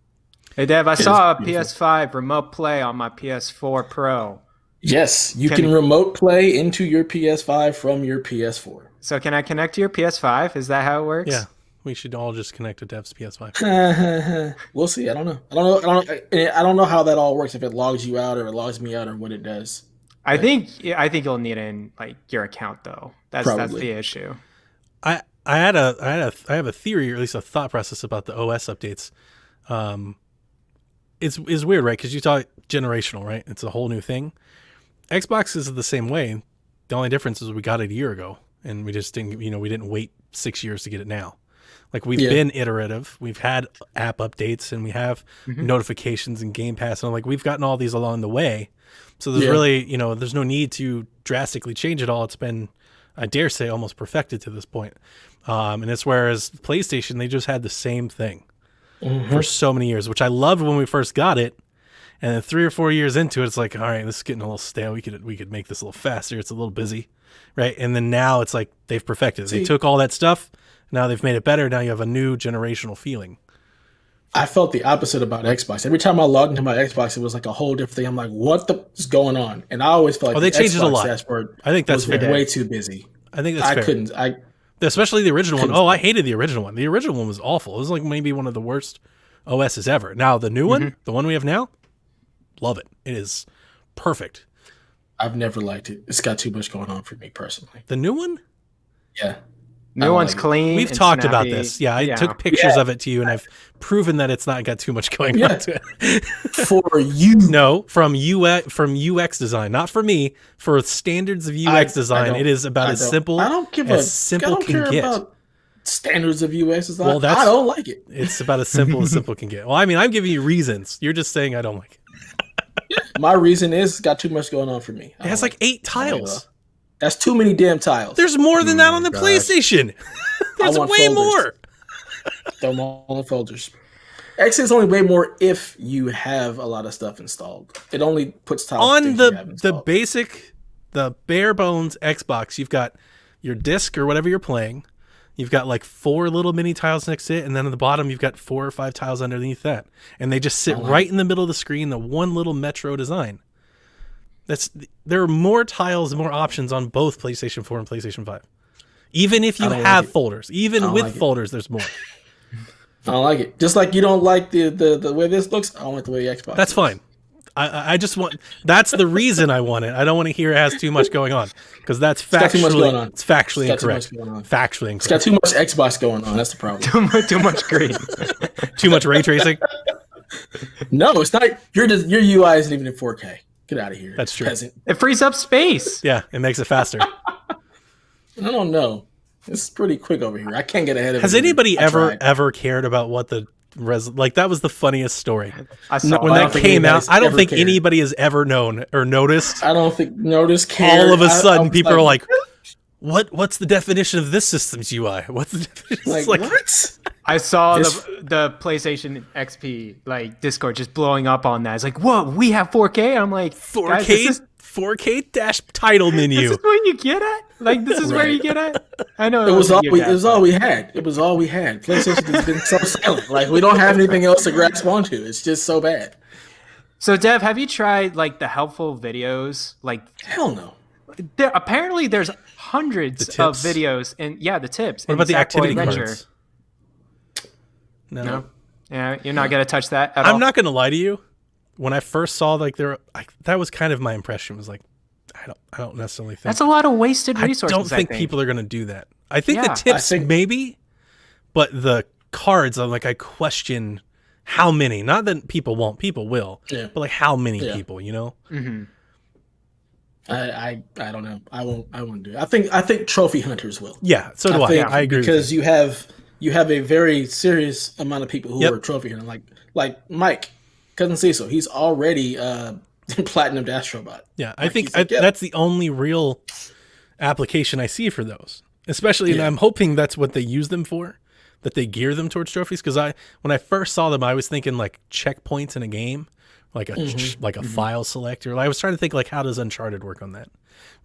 Hey Dev, I saw a PS5 remote play on my PS4 Pro. Yes, you can remote play into your PS5 from your PS4. So can I connect to your PS5? Is that how it works? Yeah, we should all just connect to Dev's PS5. We'll see. I don't know. I don't know how that all works. If it logs you out or it logs me out or what it does. I think you'll need it in like your account though. That's the issue. I have a theory, or at least a thought process about the OS updates. It's weird, right? Because you talk generational, right? It's a whole new thing. Xbox is the same way. The only difference is we got it a year ago. And we just didn't, we didn't wait 6 years to get it now. Like we've been iterative. We've had app updates and we have notifications and Game Pass. And like we've gotten all these along the way. So there's really, there's no need to drastically change it all. It's been, I dare say, almost perfected to this point. And it's whereas PlayStation, they just had the same thing for so many years, which I loved when we first got it. And then 3 or 4 years into it, it's like, all right, this is getting a little stale. We could make this a little faster. It's a little busy. Right. And then now it's like they've perfected it. They took all that stuff. Now they've made it better. Now you have a new generational feeling. I felt the opposite about Xbox. Every time I logged into my Xbox, it was like a whole different thing. I'm like, what is going on? And I always felt like they changed it a lot. Dashboard I think that's way too busy. I think that's fair. Especially the original one. Oh, I hated the original one. The original one was awful. It was like maybe one of the worst OSs ever. Now the new one, the one we have now, love it. It is perfect. I've never liked it. It's got too much going on for me personally. The new one? Yeah. New one's clean. We've talked about this. Yeah, I took pictures of it to you, and I've proven that it's not got too much going on to it. For you. No, from UX design. Not for me. For standards of UX design, it is about as simple as simple can get. About standards of UX design. Well, I don't like it. It's about as simple can get. Well, I mean, I'm giving you reasons. You're just saying I don't like it. My reason is it's got too much going on for me. It has like 8 tiles. That's too many damn tiles. There's more than that on the PlayStation. There's way more. Throw them all in folders. Actually, it's only way more if you have a lot of stuff installed. It only puts tiles on the basic, the bare bones Xbox. You've got your disc or whatever you're playing. You've got like 4 little mini tiles next to it, and then at the bottom you've got 4 or 5 tiles underneath that, and they just sit right in the middle of the screen. The one little Metro design. There are more tiles and more options on both PlayStation 4 and PlayStation 5. Even if you have folders, even with folders, there's more. I don't like it. Just like you don't like the way this looks, I don't like the way the Xbox That's looks. fine. I just want. That's the reason I want it. I don't want to hear it has too much going on because that's got too much going factually on. it's factually It's got too incorrect. much going on. Factually It's got incorrect. too much Xbox going on. That's the problem. Too much green. Too much ray tracing. No, it's not. Your UI isn't even in 4K. Get out of here. That's true. Peasant. It frees up space. Yeah, it makes it faster. I don't know. It's pretty quick over here. I can't get ahead of it. Has anybody I tried. ever cared about what the like that was the funniest story I saw when I that don't think came out. anybody's I don't ever think cared. anybody has ever known or noticed. I don't think notice care. All of a I sudden, was people are like, What's the definition of this system's UI? What's the definition?" It's like what? I saw This- the PlayStation XP like Discord just blowing up on that. It's like, whoa, we have 4K. I'm like, guys, 4K dash title This menu. is what you get at? Like, this is where you get at? I know It was all wasn't we. your It was dad, all we had. It was all we had. PlayStation has been so silent. Like we don't have anything else to grasp onto. It's just so bad. So, Dev, have you tried like the helpful videos? Like, Hell no. apparently there's hundreds The of tips? videos, and yeah, the tips. What in about the Sackboy activity Adventure. cards? No, yeah, you're not gonna touch that at all. I'm not gonna lie to you. When I first saw like that was kind of my impression. Was like, I don't necessarily think That's a lot of wasted resources. I don't think people are gonna do that. I think Yeah. the tips I think- maybe, but the cards, I'm like, I question how many. Not that people won't, people will. Yeah. But like how many Yeah. people, you know? Mm-hmm. I don't know. I won't do it. I think trophy hunters will. Yeah. So do I. think I agree. because you have a very serious amount of people who Yep. are trophy hunting. Like Mike, cousin Cecil, he's already platinum Astrobot. Yeah, I Like, think he's like, "Yep." that's the only real application I see for those. Especially, and Yeah. I'm hoping that's what they use them for, that they gear them towards trophies. Because when I first saw them, I was thinking like checkpoints in a game, like a file selector. I was trying to think like how does Uncharted work on that,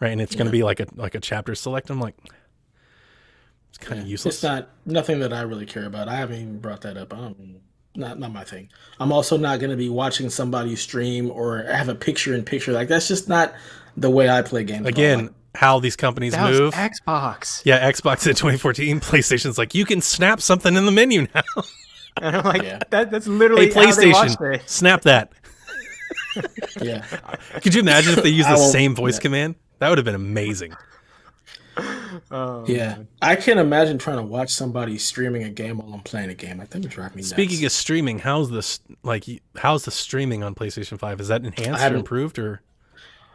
right? And it's going to be like a chapter select. I'm like, it's kind of useless. It's not nothing that I really care about. I haven't even brought that up. Not my thing. I'm also not going to be watching somebody stream or have a picture in picture. Like that's just not the way I play games. at all. Again, Like, how these companies That was move. Xbox. Yeah, Xbox in 2014, PlayStation's like you can snap something in the menu now. And I'm like, Yeah. that's literally Hey, how they watched PlayStation, it. snap that. yeah. Could you imagine if they used I the won't- same voice yeah. command? That would have been amazing. Oh, Yeah, I can't imagine trying to watch somebody streaming a game while I'm playing a game. Like that would drive me nuts. Speaking of streaming, how's the streaming on PlayStation 5? Is that enhanced or haven't- improved or?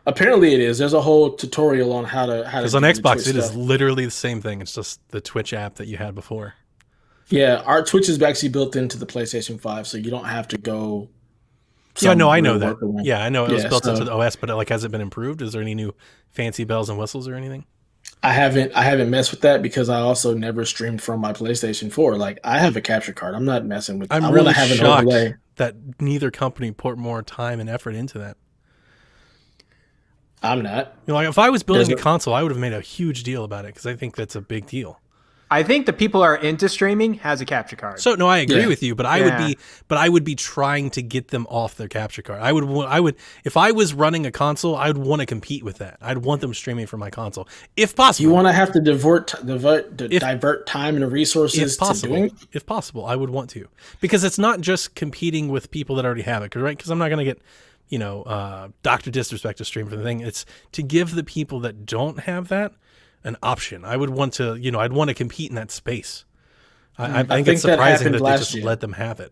Apparently it is. There's a whole tutorial on how to. Because on do the Xbox, Twitch it is stuff. literally the same thing. It's just the Twitch app that you had before. Yeah, our Twitch is actually built into the PlayStation 5, so you don't have to go. Yeah, no, I some know real that. workaround. Yeah, I know it was Yeah, built into so- the OS, but like, has it been improved? Is there any new fancy bells and whistles or anything? I haven't messed with that because I also never streamed from my PlayStation 4. Like I have a capture card. I'm not messing with. I'm I really want to have an shocked overlay. that neither company put more time and effort into that. I'm not. You know, like if I was building There's a no- console, I would have made a huge deal about it because I think that's a big deal. I think the people who are into streaming has a capture card. So no, I agree Yeah. with you, but I would be trying to get them off their capture card. I would if I was running a console, I would want to compete with that. I'd want them streaming from my console if possible. You want to have to divert time and if resources to possible, doing. if possible, I would want to because it's not just competing with people that already have it, right? Because I'm not going to get Dr. Disrespect to stream for the thing. It's to give the people that don't have that an option. I would want to, I'd want to compete in that space. I think it's that surprising happened that they last just year. let them have it.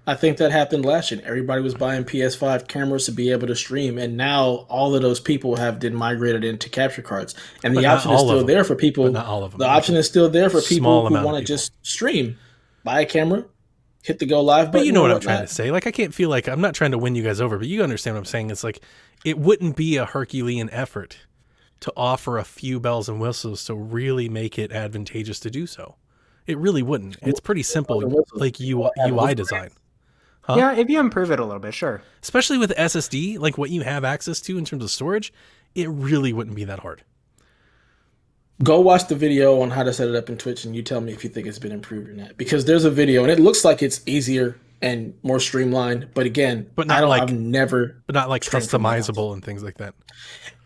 I think that happened last year. Everybody was buying PS5 cameras to be able to stream, and now all of those people have been migrated into capture cards, and But the not option is all of still them. there for people. But not all of them. The option is still there for Small people who amount of want to people. just stream, buy a camera, hit the go live button. But you know or what I'm whatnot. trying to say. Like, I can't feel like I'm not trying to win you guys over, but you understand what I'm saying. It's like it wouldn't be a Herculean effort to offer a few bells and whistles to really make it advantageous to do so. It really wouldn't. It's pretty simple, like UI design. Huh? Yeah, if you improve it a little bit, sure. Especially with SSD, like what you have access to in terms of storage, it really wouldn't be that hard. Go watch the video on how to set it up in Twitch, and you tell me if you think it's been improved or not. Because there's a video, and it looks like it's easier and more streamlined. But again, But not I've never. But not like Stream from my house. customizable and things like that.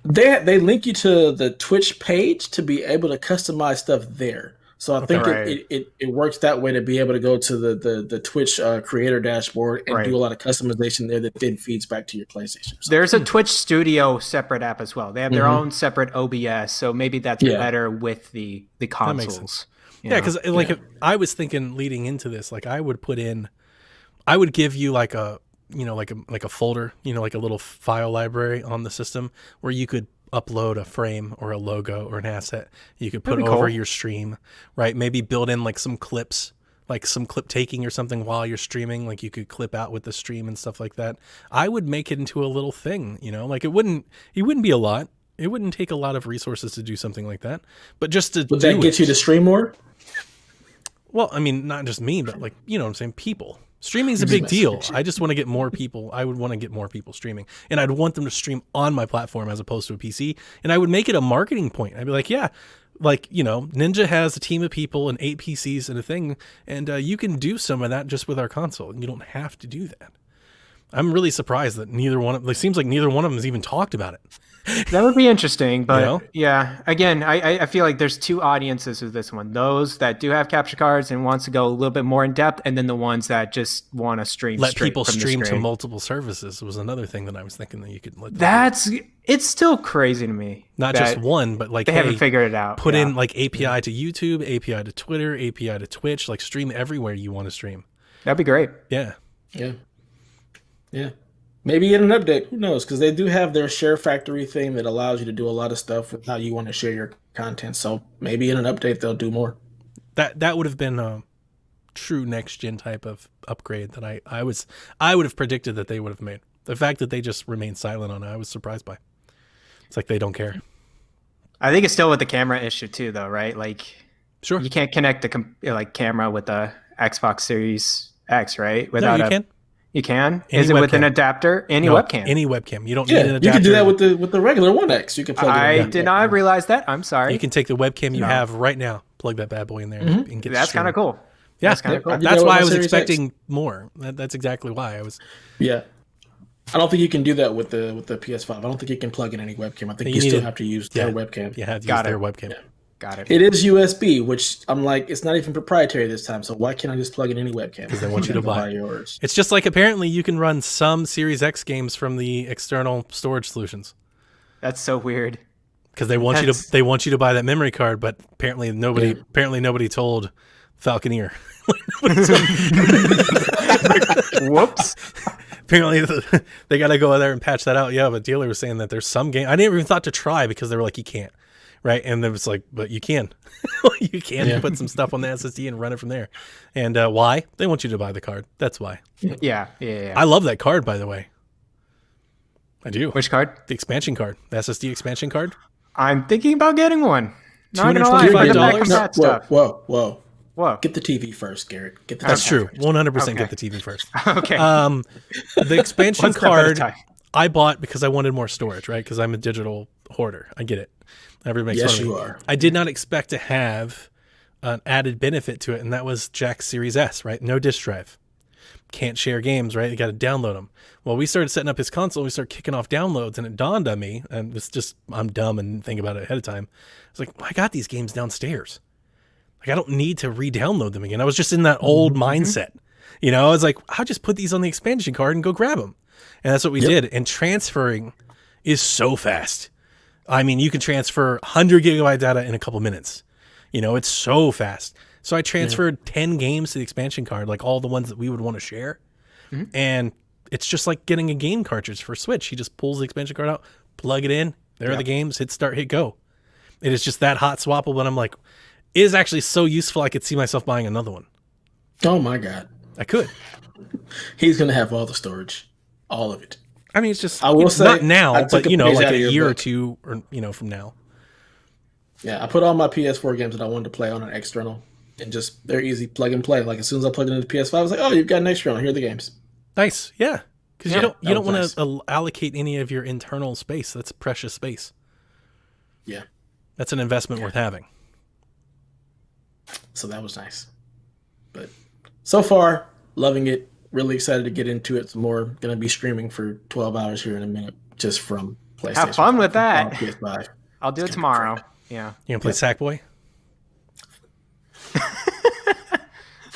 They link you to the Twitch page to be able to customize stuff there. So I think it works that way to be able to go to the Twitch creator dashboard and do a lot of customization there that then feeds back to your PlayStation. There's a Twitch Studio separate app as well. They have their own separate OBS, so maybe that's better with the consoles. That makes sense. Yeah, because if I was thinking leading into this, like I would give you like a like a folder, like a little file library on the system where you could upload a frame or a logo or an asset you could put over your stream, right? Maybe build in like some clips, like some clip taking or something while you're streaming, like you could clip out with the stream and stuff like that. I would make it into a little thing, like it wouldn't be a lot. It wouldn't take a lot of resources to do something like that, but just to would that get you to stream more? Well, I mean, not just me, but like, what I'm saying? People. Streaming is a big deal. I just want to get more people. I would want to get more people streaming, and I'd want them to stream on my platform as opposed to a PC. And I would make it a marketing point. I'd be like, Ninja has a team of people and 8 PCs and a thing, and you can do some of that just with our console, and you don't have to do that. I'm really surprised that it seems like neither one of them has even talked about it. That would be interesting, but yeah, again, I feel like there's two audiences with this one. Those that do have capture cards and wants to go a little bit more in depth, and then the ones that just want to stream. Let people stream to multiple services was another thing that I was thinking that you could let. It's still crazy to me. Not just one, but like they haven't figured it out. Put in like API to YouTube, API to Twitter, API to Twitch, like stream everywhere you want to stream. That'd be great. Yeah. Maybe in an update, who knows? Because they do have their Share Factory thing that allows you to do a lot of stuff with how you want to share your content. So maybe in an update they'll do more. That would have been a true next gen type of upgrade that I would have predicted that they would have made. The fact that they just remained silent on it, I was surprised by. It's like they don't care. I think it's still with the camera issue too, though, right? Like, sure, you can't connect the camera with the Xbox Series X, right? No, you can. You can? Is it with an adapter? Any webcam? Any webcam. You don't need an adapter. You can do that with the regular One X. You can plug it in. I did not realize that. I'm sorry. You can take the webcam you have right now, plug that bad boy in there, and get That's kind of cool. Yeah, that's kind of cool. That's why I was expecting more. That's exactly why I was. Yeah. I don't think you can do that with the PS5. I don't think you can plug in any webcam. I think you still have to use their webcam. You have to use their webcam. Yeah. Got it. It is USB, which I'm like, it's not even proprietary this time. So why can't I just plug in any webcam? Because they want you to buy yours. It's just like apparently you can run some Series X games from the external storage solutions. That's so weird. Because they want you to buy that memory card, but apparently nobody told Falconeer. Whoops. Apparently they got to go there and patch that out. Yeah, but dealer was saying that there's some game I never even thought to try because they were like, you can't. Right, and it was like, but you can, put some stuff on the SSD and run it from there. And why? They want you to buy the card. That's why. Yeah. I love that card, by the way. I do. Which card? The expansion card, the SSD expansion card. I'm thinking about getting one. $225. Whoa! Get the TV first, Garrett. Get the. That's true. 100% get the TV first. Okay. The expansion card I bought because I wanted more storage, right? Because I'm a digital hoarder. I get it. Everybody makes fun of me. You are. I did not expect to have an added benefit to it, and that was Jack's Series S, right? No disk drive. Can't share games, right? You got to download them. Well, we started setting up his console. We started kicking off downloads, and it dawned on me, and it's just, I'm dumb and didn't think about it ahead of time. I was like, well, I got these games downstairs. Like, I don't need to re-download them again. I was just in that old mindset. I was like, I'll just put these on the expansion card and go grab them. And that's what we did. And transferring is so fast. I mean, you can transfer 100 gigabyte data in a couple minutes. It's so fast. So I transferred 10 games to the expansion card, like all the ones that we would want to share. Mm-hmm. And it's just like getting a game cartridge for Switch. He just pulls the expansion card out, plug it in. There are the games. Hit start, hit go. It is just that hot swappable. But I'm like, it is actually so useful. I could see myself buying another one. Oh my God. I could. He's going to have all the storage. All of it. I mean, it's just, I will say, not now, but, like a year book. or two, or, from now. Yeah, I put all my PS4 games that I wanted to play on an external, and just, they're easy plug and play. Like, as soon as I plugged into the PS5, I was like, oh, you've got an external. Here are the games. Nice. Yeah. Because you don't want to allocate any of your internal space. That's precious space. Yeah. That's an investment worth having. So that was nice. But so far, loving it. Really excited to get into it some more. Going to be streaming for 12 hours here in a minute, just from PlayStation. Have fun with that. PS5. I'll do it tomorrow. Yeah. You gonna play Sackboy?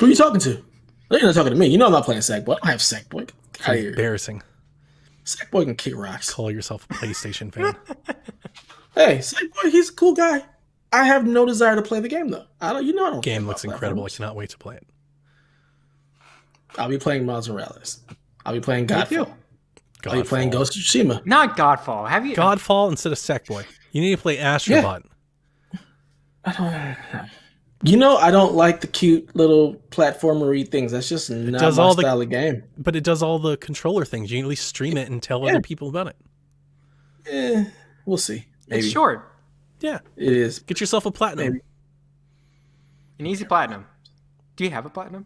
Who are you talking to? You're not talking to me. You know I'm not playing Sackboy. I don't have Sackboy. Get out of here. Embarrassing. Sackboy can kick rocks. Call yourself a PlayStation fan. Hey, Sackboy, he's a cool guy. I have no desire to play the game though. I don't. Game looks incredible. I cannot wait to play it. I'll be playing Miles Morales. I'll be playing Godfall. I'll be playing Ghost of Tsushima. Not Godfall. Have you? Godfall instead of Sackboy. You need to play Astrobot. Yeah. I don't like the cute little platformery things. That's just not my style of game. But it does all the controller things. You can at least stream it and tell other people about it. We'll see. Maybe. It's short. Yeah. It is. Get yourself a platinum. Maybe. An easy platinum. Do you have a platinum?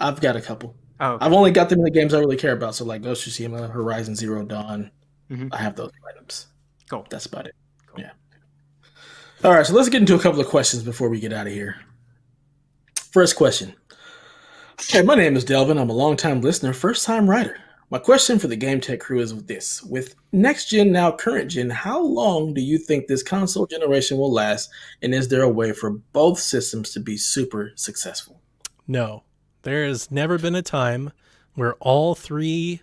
I've got a couple. Oh, okay. I've only got them in the games I really care about. So like Ghost of Tsushima, Horizon Zero Dawn. Mm-hmm. I have those items. Cool. That's about it. Cool. Yeah. All right, so let's get into a couple of questions before we get out of here. First question. Hey, my name is Delvin. I'm a longtime listener, first-time writer. My question for the Game Tech crew is this. With next gen, now current gen, how long do you think this console generation will last? And is there a way for both systems to be super successful? No. There has never been a time where all three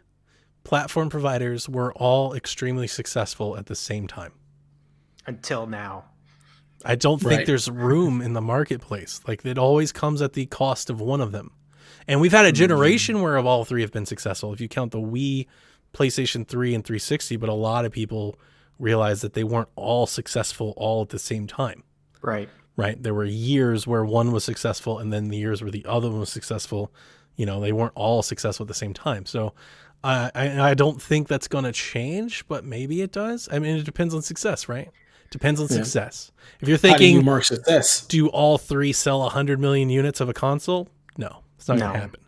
platform providers were all extremely successful at the same time. Until now. I don't think there's room in the marketplace. Like, it always comes at the cost of one of them. And we've had a generation where all three have been successful. If you count the Wii, PlayStation 3, and 360, but a lot of people realize that they weren't all successful all at the same time. Right. There were years where one was successful, and then the years where the other one was successful. They weren't all successful at the same time. So I don't think that's going to change, but maybe it does. I mean, it depends on success, right? Depends on success. If you're thinking, mark success? Do all three sell 100 million units of a console? No, it's not going to happen.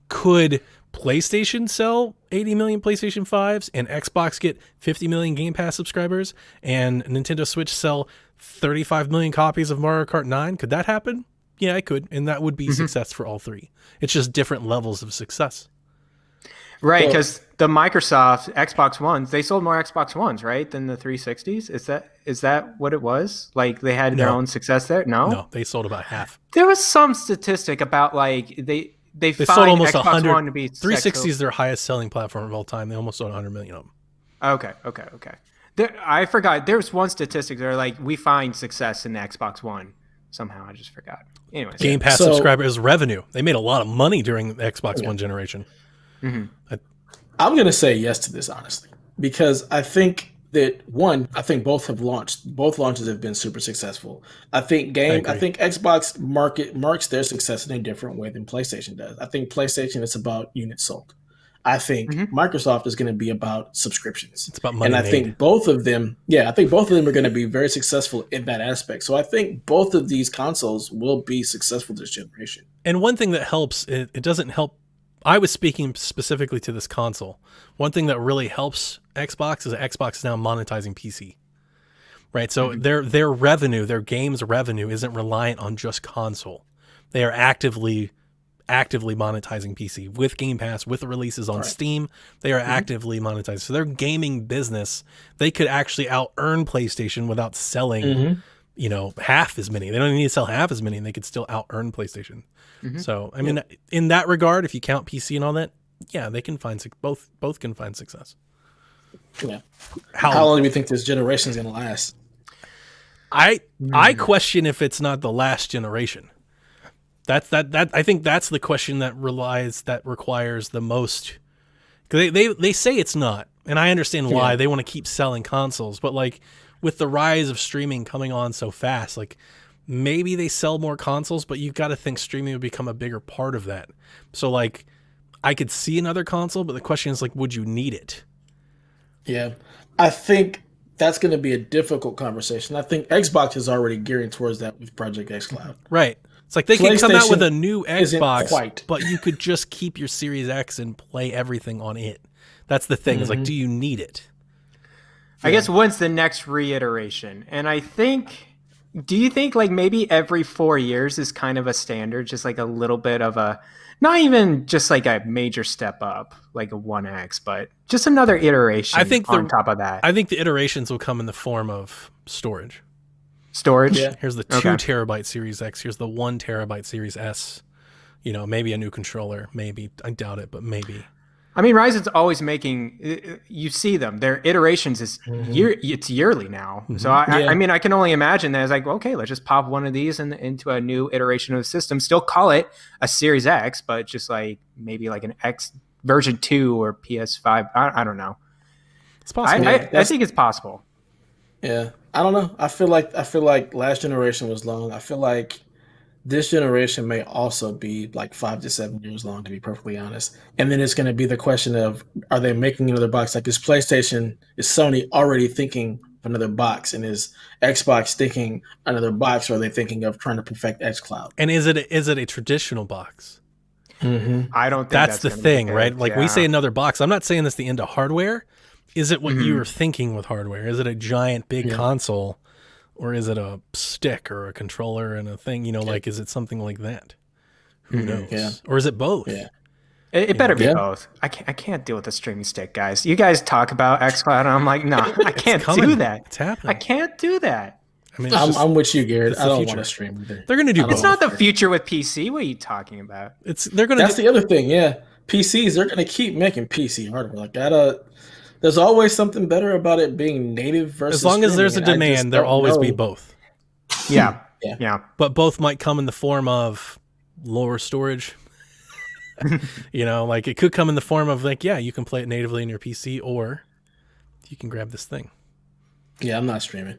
Could PlayStation sell 80 million PlayStation 5s and Xbox get 50 million Game Pass subscribers and Nintendo Switch sell 35 million copies of Mario Kart 9? Could that happen? Yeah, it could. And that would be success for all three. It's just different levels of success. Right, because the Microsoft Xbox Ones, they sold more Xbox Ones, right, than the 360s? Is that what it was? Like, they had their own success there? No, they sold about half. There was some statistic about, like, they sold almost Xbox 100. One to be 360 is their highest selling platform of all time. They almost sold 100 million of them. Okay. I forgot. There was one statistic there, like, we find success in the Xbox One. Somehow, I just forgot. Anyways. Game Pass subscribers revenue. They made a lot of money during the Xbox One generation. Mm-hmm. I'm going to say yes to this, honestly, because I think that both launches have been super successful. I think Xbox marks their success in a different way than PlayStation does. I think PlayStation is about units sold. I think Microsoft is going to be about subscriptions. It's about money. And I think both of them are going to be very successful in that aspect. So I think both of these consoles will be successful this generation. And one thing that helps, it doesn't help. I was speaking specifically to this console. One thing that really helps Xbox is that Xbox is now monetizing PC, right? So their revenue, their games revenue isn't reliant on just console. They are actively monetizing PC with Game Pass, with releases on Steam. They are actively monetizing. So their gaming business, they could actually out-earn PlayStation without selling, half as many. They don't even need to sell half as many, and they could still out-earn PlayStation. So, I mean, in that regard, if you count PC and all that, yeah, they can find both can find success. Yeah. How long do you think this generation is going to last? I question if it's not the last generation. That I think that's the question that requires the most. Because they say it's not, and I understand why. They want to keep selling consoles, but like with the rise of streaming coming on so fast, like maybe they sell more consoles, but you've got to think streaming would become a bigger part of that. So like I could see another console, but the question is like, would you need it? Yeah, I think that's going to be a difficult conversation. I think Xbox is already gearing towards that with Project xCloud. Right. It's like they can come out with a new Xbox, but you could just keep your Series X and play everything on it. That's the thing. It's like, do you need it? I guess when's the next reiteration? And I think, do you think like maybe every 4 years is kind of a standard, just like a little bit of a, not even just like a major step up, like a 1X, but just another iteration on top of that? I think the iterations will come in the form of storage. Storage? Yeah. Here's the 2 terabyte Series X. Here's the 1 terabyte Series S. maybe a new controller, maybe. I doubt it, but maybe. I mean, Ryzen's always making. You see them; their iterations is it's yearly now. So I mean, I can only imagine that it's like, okay, let's just pop one of these into a new iteration of the system. Still call it a Series X, but just like maybe like an X version 2 or PS5. I don't know. It's possible. I think it's possible. Yeah, I don't know. I feel like last generation was long. I feel like this generation may also be like 5 to 7 years long, to be perfectly honest. And then it's going to be the question of, are they making another box? Like, is Sony already thinking of another box? And is Xbox thinking another box? Or are they thinking of trying to perfect xCloud? And is it a traditional box? Mm-hmm. I don't think that's the thing, right? Like we say another box. I'm not saying that's the end of hardware. Is it what you were thinking with hardware? Is it a giant big console? Or is it a stick or a controller and a thing? Like, is it something like that? Who knows? Yeah. Or is it both? Yeah. It better be both. I can't deal with the streaming stick, guys. You guys talk about xCloud, and I'm like, no, I can't do that. It's happening. I can't do that. I mean, I'm with you, Garrett. I don't want to stream either. They're going to do both. It's not the future with PC. What are you talking about? They're going to. That's the other thing. Yeah, PCs. They're going to keep making PC hardware like that. There's always something better about it being native versus. As long as there's a demand, there'll always be both. Yeah. But both might come in the form of lower storage. Like it could come in the form of like, you can play it natively in your PC, or you can grab this thing. Yeah, I'm not streaming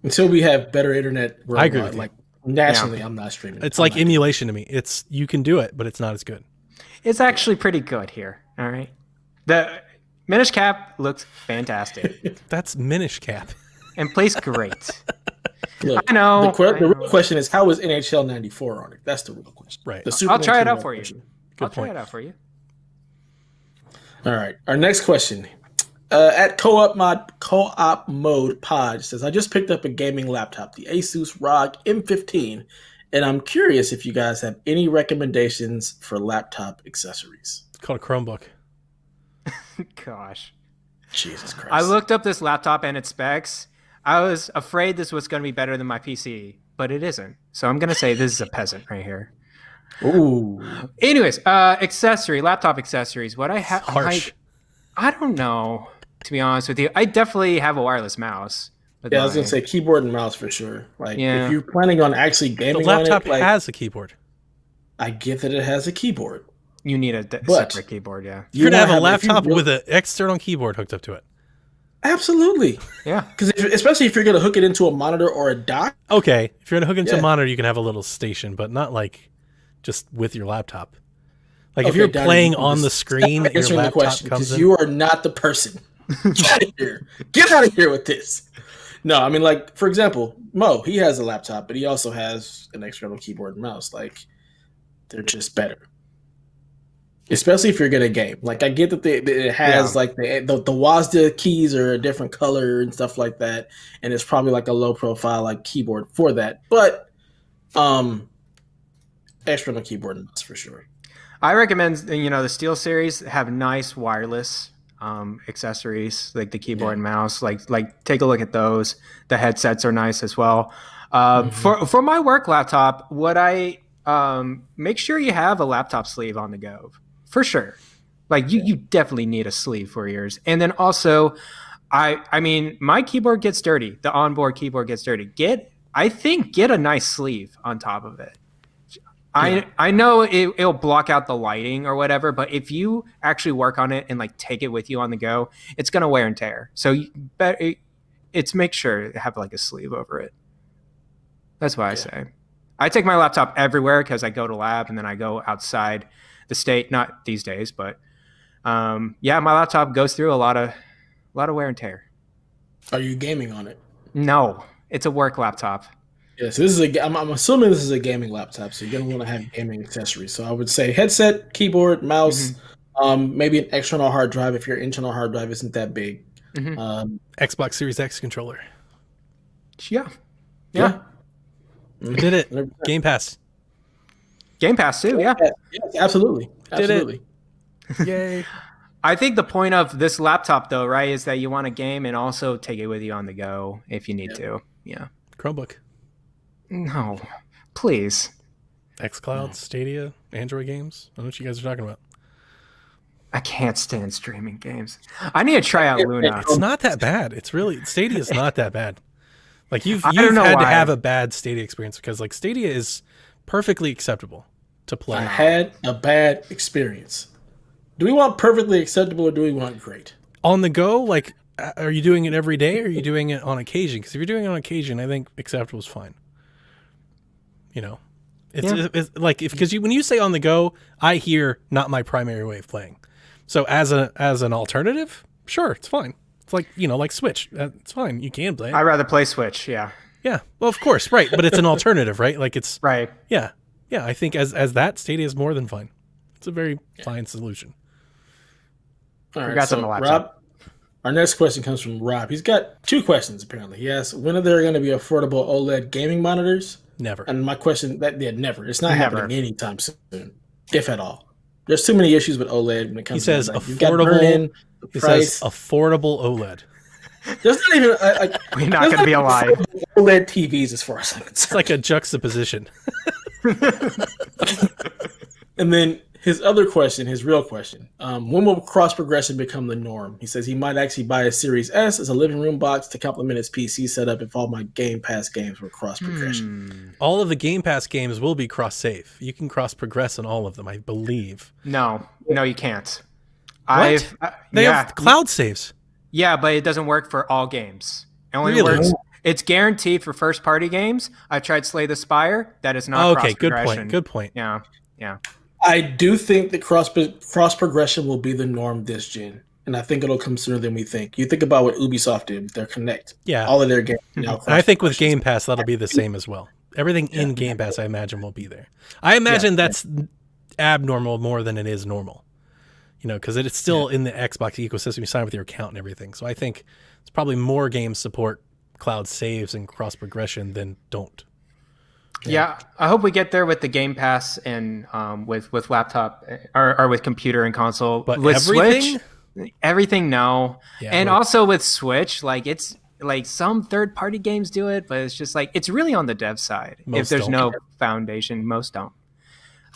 until we have better internet. I agree with you. Like nationally, I'm not streaming. It's like emulation to me. You can do it, but it's not as good. It's actually pretty good here. All right. The Minish Cap looks fantastic. That's Minish Cap. And plays great. Look, I know. The real question is, how is NHL 94 on it? That's the real question. Right. I'll try it out for you. Good point. Try it out for you. All right. Our next question. At co-op mode pod says, I just picked up a gaming laptop, the Asus ROG M15, and I'm curious if you guys have any recommendations for laptop accessories. It's called a Chromebook. Gosh. Jesus Christ. I looked up this laptop and its specs. I was afraid this was going to be better than my PC, but it isn't. So I'm going to say this is a peasant right here. Ooh. Anyways, laptop accessories. What I have, harsh. I don't know, to be honest with you. I definitely have a wireless mouse. Yeah, I was going to say keyboard and mouse for sure. Like, if you're planning on actually gaming the laptop on it, has a keyboard. I get that it has a keyboard. You need a separate keyboard, yeah. You're going to have a laptop with an external keyboard hooked up to it. Absolutely. Yeah. Because especially if you're going to hook it into a monitor or a dock. Okay. If you're going to hook it into a monitor, you can have a little station, but not like just with your laptop. Like if you're playing on the screen, that your laptop comes in. You are not the person. Get out of here. Get out of here with this. No, I mean, like, for example, Mo, he has a laptop, but he also has an external keyboard and mouse. Like, they're just better. Especially if you're gonna game. Like, I get that it has like the WASD keys are a different color and stuff like that, and it's probably like a low profile like keyboard for that. But external keyboard and mouse for sure. I recommend the SteelSeries have nice wireless accessories like the keyboard and mouse. Like take a look at those. The headsets are nice as well. For my work laptop, what I make sure you have a laptop sleeve on the go. For sure. Like you definitely need a sleeve for yours. And then also I mean my keyboard gets dirty. The onboard keyboard gets dirty. Get a nice sleeve on top of it. Yeah. I know it'll block out the lighting or whatever, but if you actually work on it and like take it with you on the go, it's gonna wear and tear. So it's make sure to have like a sleeve over it. That's what I say. I take my laptop everywhere because I go to lab and then I go outside the state. Not these days, but my laptop goes through a lot of wear and tear. Are you gaming on it? No, it's a work laptop. Yes, I'm assuming this is a gaming laptop, so you're gonna want to have gaming accessories. So I would say headset, keyboard, mouse, maybe an external hard drive if your internal hard drive isn't that big. Xbox Series X controller. Yeah. I did it. 100%. Game Pass. Game Pass too. Yeah. Yes, absolutely. Did it. Yay. I think the point of this laptop, though, right, is that you want to game and also take it with you on the go if you need to. Yeah. Chromebook. No, please. xCloud, Stadia, Android games. I don't know what you guys are talking about. I can't stand streaming games. I need to try out Luna. It's not that bad. It's really Stadia is not that bad. Like you've I don't know had to why. have a bad Stadia experience because like Stadia is perfectly acceptable to play. I had a bad experience. Do we want perfectly acceptable or do we want great? On the go, like, are you doing it every day or are you doing it on occasion? Because if you're doing it on occasion, I think acceptable is fine. You know, it's like because when you say on the go, I hear not my primary way of playing. So as an alternative, sure, it's fine. It's like, you know, like Switch. It's fine. You can play it. I'd rather play Switch. Yeah. Yeah. Well, of course, right. But it's an alternative, right? Like it's Right. Yeah. Yeah. I think as that, Stadia is more than fine. It's a very fine solution. All right, got so some laptop. Rob, our next question comes from Rob. He's got 2 questions apparently. He asks, when are there going to be affordable OLED gaming monitors? Never. And my question, never. It's not Never. happening anytime soon, if at all. There's too many issues with OLED when it comes He says to like, you've got affordable. burn-in, the He price. says affordable OLED. There's not even We're not going to be alive. OLED TVs as far as I'm It's concerned. like a juxtaposition. And then his other question, his real question, when will cross progression become the norm? He says he might actually buy a Series S as a living room box to complement his PC setup if all my Game Pass games were cross progression. All of the Game Pass games will be cross save. You can cross progress on all of them, I believe. No, you can't. They yeah, have cloud saves. yeah, but it doesn't work for all games. It only Really? works. It's guaranteed for first party games. I tried Slay the Spire. That is not. Oh, okay, cross good progression. point. Good point. Yeah. I do think that cross progression will be the norm this gen, and I think it'll come sooner than we think. You think about what Ubisoft did with their Connect. Yeah. All of their games now. And I think with Game Pass, that'll be the same as well. Everything in Game Pass, I imagine, will be there. I imagine that's abnormal more than it is normal. You know, because it's still in the Xbox ecosystem. You sign up with your account and everything. So I think it's probably more games support cloud saves and cross progression than don't. Yeah, I hope we get there with the Game Pass and with laptop or with computer and console. But with everything? Switch, everything no. Yeah, and but- also with Switch, like it's like some third-party games do it, but it's just like it's really on the dev side. Most if there's don't. no foundation, most don't.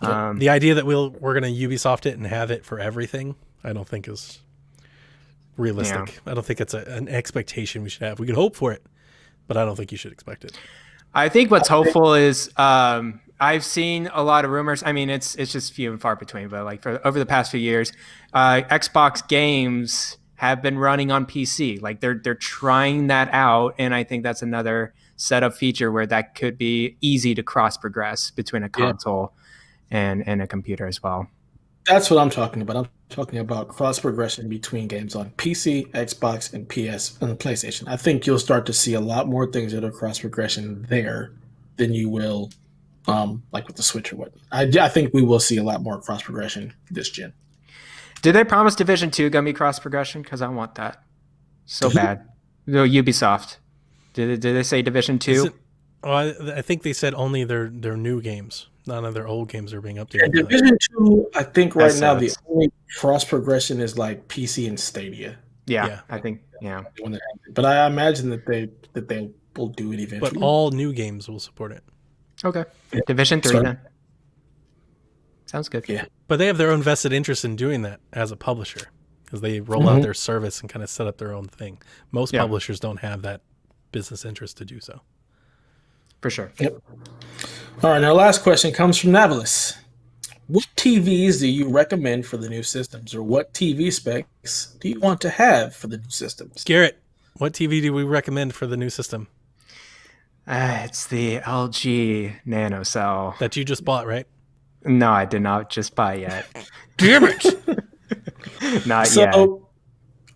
The idea that we're going to Ubisoft it and have it for everything, I don't think is realistic. I don't think it's an expectation we should have. We could hope for it, but I don't think you should expect it. I think what's hopeful is I've seen a lot of rumors. I mean, it's just few and far between, but like for over the past few years, Xbox games have been running on PC. Like they're trying that out, and I think that's another setup feature where that could be easy to cross progress between a console and a computer as well. That's what I'm talking about. I'm talking about cross progression between games on PC, Xbox, and PS and the PlayStation. I think you'll start to see a lot more things that are cross progression there than you will, like with the Switch or what. I think we will see a lot more cross progression this gen. Did they promise Division 2 gonna be cross progression? Because I want that so bad. No, Ubisoft. Did they say Division 2? I think they said only their new games. None of their old games are being updated. Yeah, Division 2, I think right now the sucks. only cross progression is like PC and Stadia. Yeah, I think But I imagine that they will do it eventually. But all new games will support it. Okay. Division 3 Sorry. then. Sounds good. Yeah. But they have their own vested interest in doing that as a publisher because they roll out their service and kind of set up their own thing. Most publishers don't have that business interest to do so. For sure. Yep. All right, our last question comes from Navalis. What TVs do you recommend for the new systems, or what TV specs do you want to have for the new systems? Garrett, what TV do we recommend for the new system It's the LG NanoCell. that you just bought, right? No, I did not just buy yet. Damn it! Not yet. So,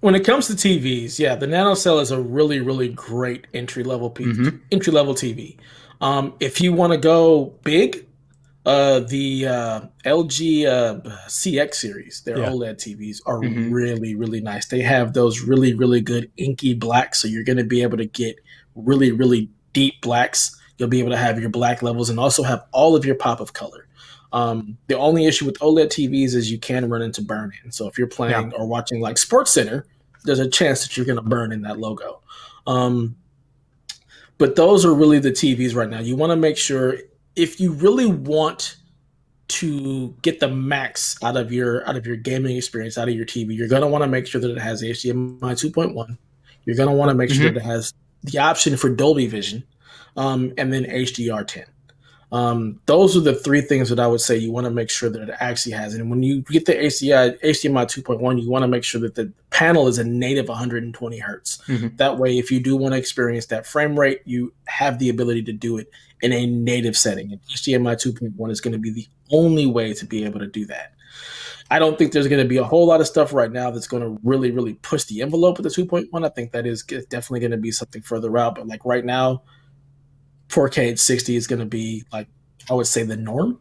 when it comes to TVs, yeah, the NanoCell is a really, really great entry level TV. If you want to go big, the LG CX series, their OLED TVs are really, really nice. They have those really, really good inky blacks, so you're going to be able to get really, really deep blacks. You'll be able to have your black levels and also have all of your pop of color. The only issue with OLED TVs is you can run into burn-in. So if you're playing or watching like SportsCenter, there's a chance that you're going to burn in that logo. But those are really the TVs right now. You want to make sure if you really want to get the max out of your gaming experience, out of your TV, you're gonna want to make sure that it has HDMI 2.1. You're gonna want to make sure that it has the option for Dolby Vision, and then HDR10. Those are the three things that I would say you want to make sure that it actually has. And when you get the HDMI 2.1, you want to make sure that the panel is a native 120 hertz. That way, if you do want to experience that frame rate, you have the ability to do it in a native setting. And HDMI 2.1 is going to be the only way to be able to do that. I don't think there's going to be a whole lot of stuff right now that's going to really, really push the envelope with the 2.1. I think that is definitely going to be something further out. But like right now, 4K at 60 is going to be, like, I would say, the norm.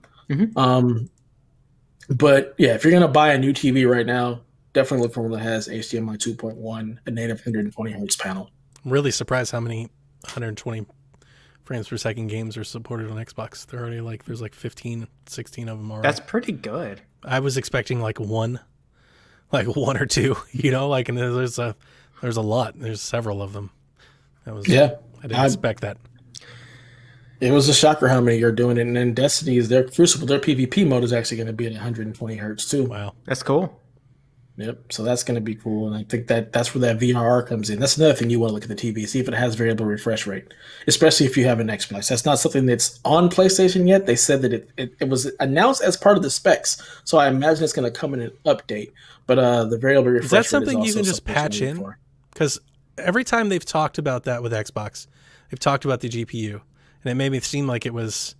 But yeah, if you're going to buy a new TV right now, definitely look for one that has HDMI 2.1, a native 120 hertz panel. I'm really surprised how many 120 frames per second games are supported on Xbox. They're already like, there's like 15, 16 of them already. That's pretty good. I was expecting like one or two, you know, like, and there's a lot. There's several of them. I didn't expect that. It was a shocker how many are doing it. And then Destiny's, their Crucible, their PvP mode is actually going to be at 120 hertz too. Wow. That's cool. Yep. So that's going to be cool. And I think that's where that VRR comes in. That's another thing you want to look at the TV, see if it has variable refresh rate, especially if you have an Xbox. That's not something that's on PlayStation yet. They said that it was announced as part of the specs. So I imagine it's going to come in an update. But the variable refresh rate is that something you can just patch in? Because every time they've talked about that with Xbox, they've talked about the GPU. And it made me seem like it was,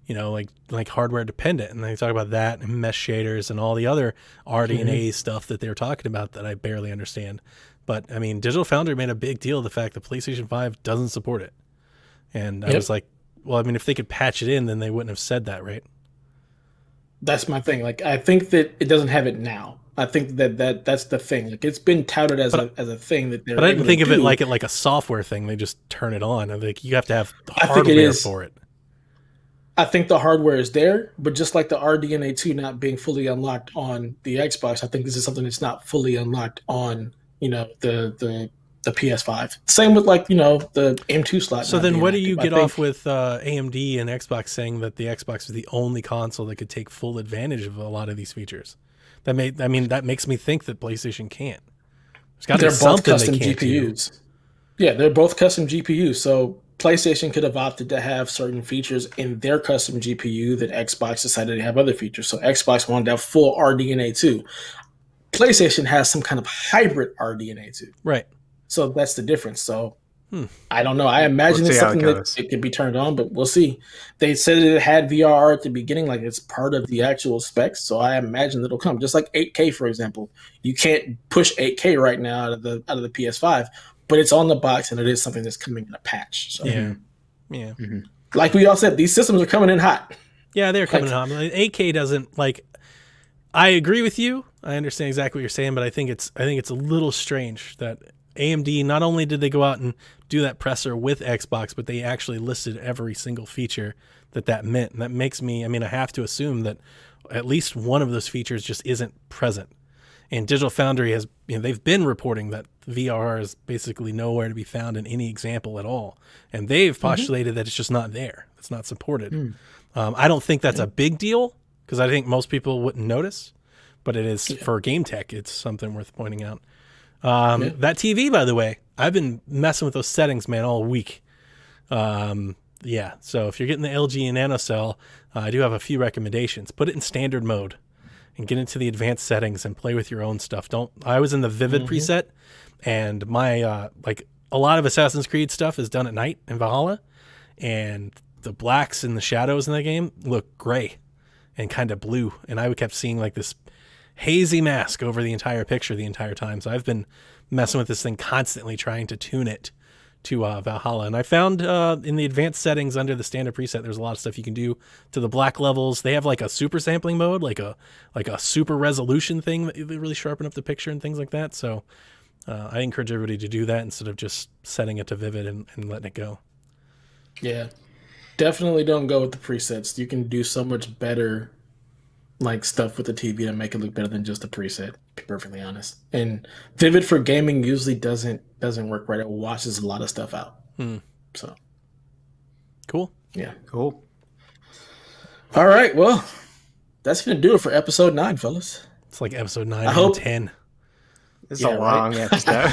you know, like hardware dependent. And they talk about that and mesh shaders and all the other RDNA stuff that they were talking about that I barely understand. But I mean, Digital Foundry made a big deal of the fact that PlayStation 5 doesn't support it. And I was like, well, I mean, if they could patch it in, then they wouldn't have said that, right? That's my thing. Like, I think that it doesn't have it now. I think that's the thing. Like, it's been touted as a thing that they're. But I didn't think of it like a software thing. They just turn it on. Like, you have to have hardware for it. I think the hardware is there, but just like the RDNA 2 not being fully unlocked on the Xbox, I think this is something that's not fully unlocked on, you know, the PS5. Same with, like, you know, the M2 slot. So then what do you get off with AMD and Xbox saying that the Xbox is the only console that could take full advantage of a lot of these features? That makes me think that PlayStation can't. There's got to be something they can't GPUs. Yeah, they're both custom GPUs. So PlayStation could have opted to have certain features in their custom GPU that Xbox decided to have other features. So Xbox wanted to have full RDNA 2. PlayStation has some kind of hybrid RDNA 2. Right. So that's the difference. So I don't know. I imagine it's something that it could be turned on, but we'll see. They said it had VRR at the beginning, like it's part of the actual specs. So I imagine it'll come. Just like 8K, for example. You can't push 8K right now out of the PS5, but it's on the box and it is something that's coming in a patch. So yeah. Like we all said, these systems are coming in hot. Yeah, they're coming in hot. 8K doesn't, like, I agree with you. I understand exactly what you're saying, but I think it's a little strange that AMD, not only did they go out and do that presser with Xbox, but they actually listed every single feature that meant. And that makes me, I mean, I have to assume that at least one of those features just isn't present. And Digital Foundry has, you know, they've been reporting that VRR is basically nowhere to be found in any example at all. And they've postulated that it's just not there. It's not supported. I don't think that's a big deal because I think most people wouldn't notice, but it is for game tech. It's something worth pointing out. That TV, by the way, I've been messing with those settings, man, all week. So if you're getting the LG and NanoCell, I do have a few recommendations. Put it in standard mode and get into the advanced settings and play with your own stuff. I was in the Vivid preset, and my like a lot of Assassin's Creed stuff is done at night in Valhalla, and the blacks and the shadows in the game look gray and kind of blue, and I kept seeing like this hazy mask over the entire picture the entire time. So I've been messing with this thing constantly, trying to tune it to Valhalla. And I found in the advanced settings under the standard preset, there's a lot of stuff you can do to the black levels. They have like a super sampling mode, like a super resolution thing that they really sharpen up the picture and things like that. So I encourage everybody to do that instead of just setting it to Vivid and letting it go. Yeah, definitely don't go with the presets. You can do so much better like stuff with the TV to make it look better than just a preset, to be perfectly honest. And Vivid for gaming usually doesn't work right. It washes a lot of stuff out. So cool. Yeah. Cool. All right, well, that's gonna do it for episode 9, fellas. It's like episode 9 and 10. This is a long episode.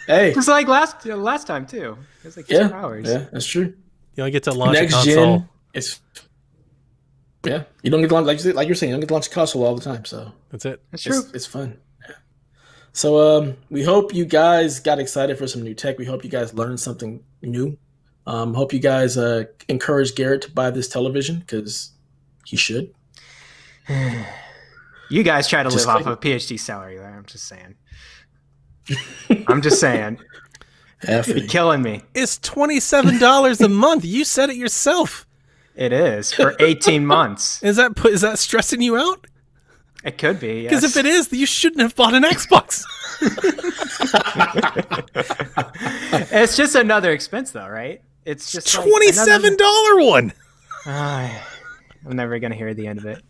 Hey, it's like last time too. It was like 2 hours. Yeah, that's true. You only get to launch Next a console. gen, it's you don't get to launch like you're saying. You don't get to launch a console all the time, so that's it. That's true. It's fun. Yeah. So we hope you guys got excited for some new tech. We hope you guys learned something new. Hope you guys encourage Garrett to buy this television because he should. You guys try to live off of a PhD salary. I'm just saying. I'm just saying. You're killing me. It's $27 a month. You said it yourself. It is for 18 months. Is that stressing you out? It could be. Because if it is, you shouldn't have bought an Xbox. It's just another expense, though, right? It's just $27 one. I'm never gonna hear the end of it.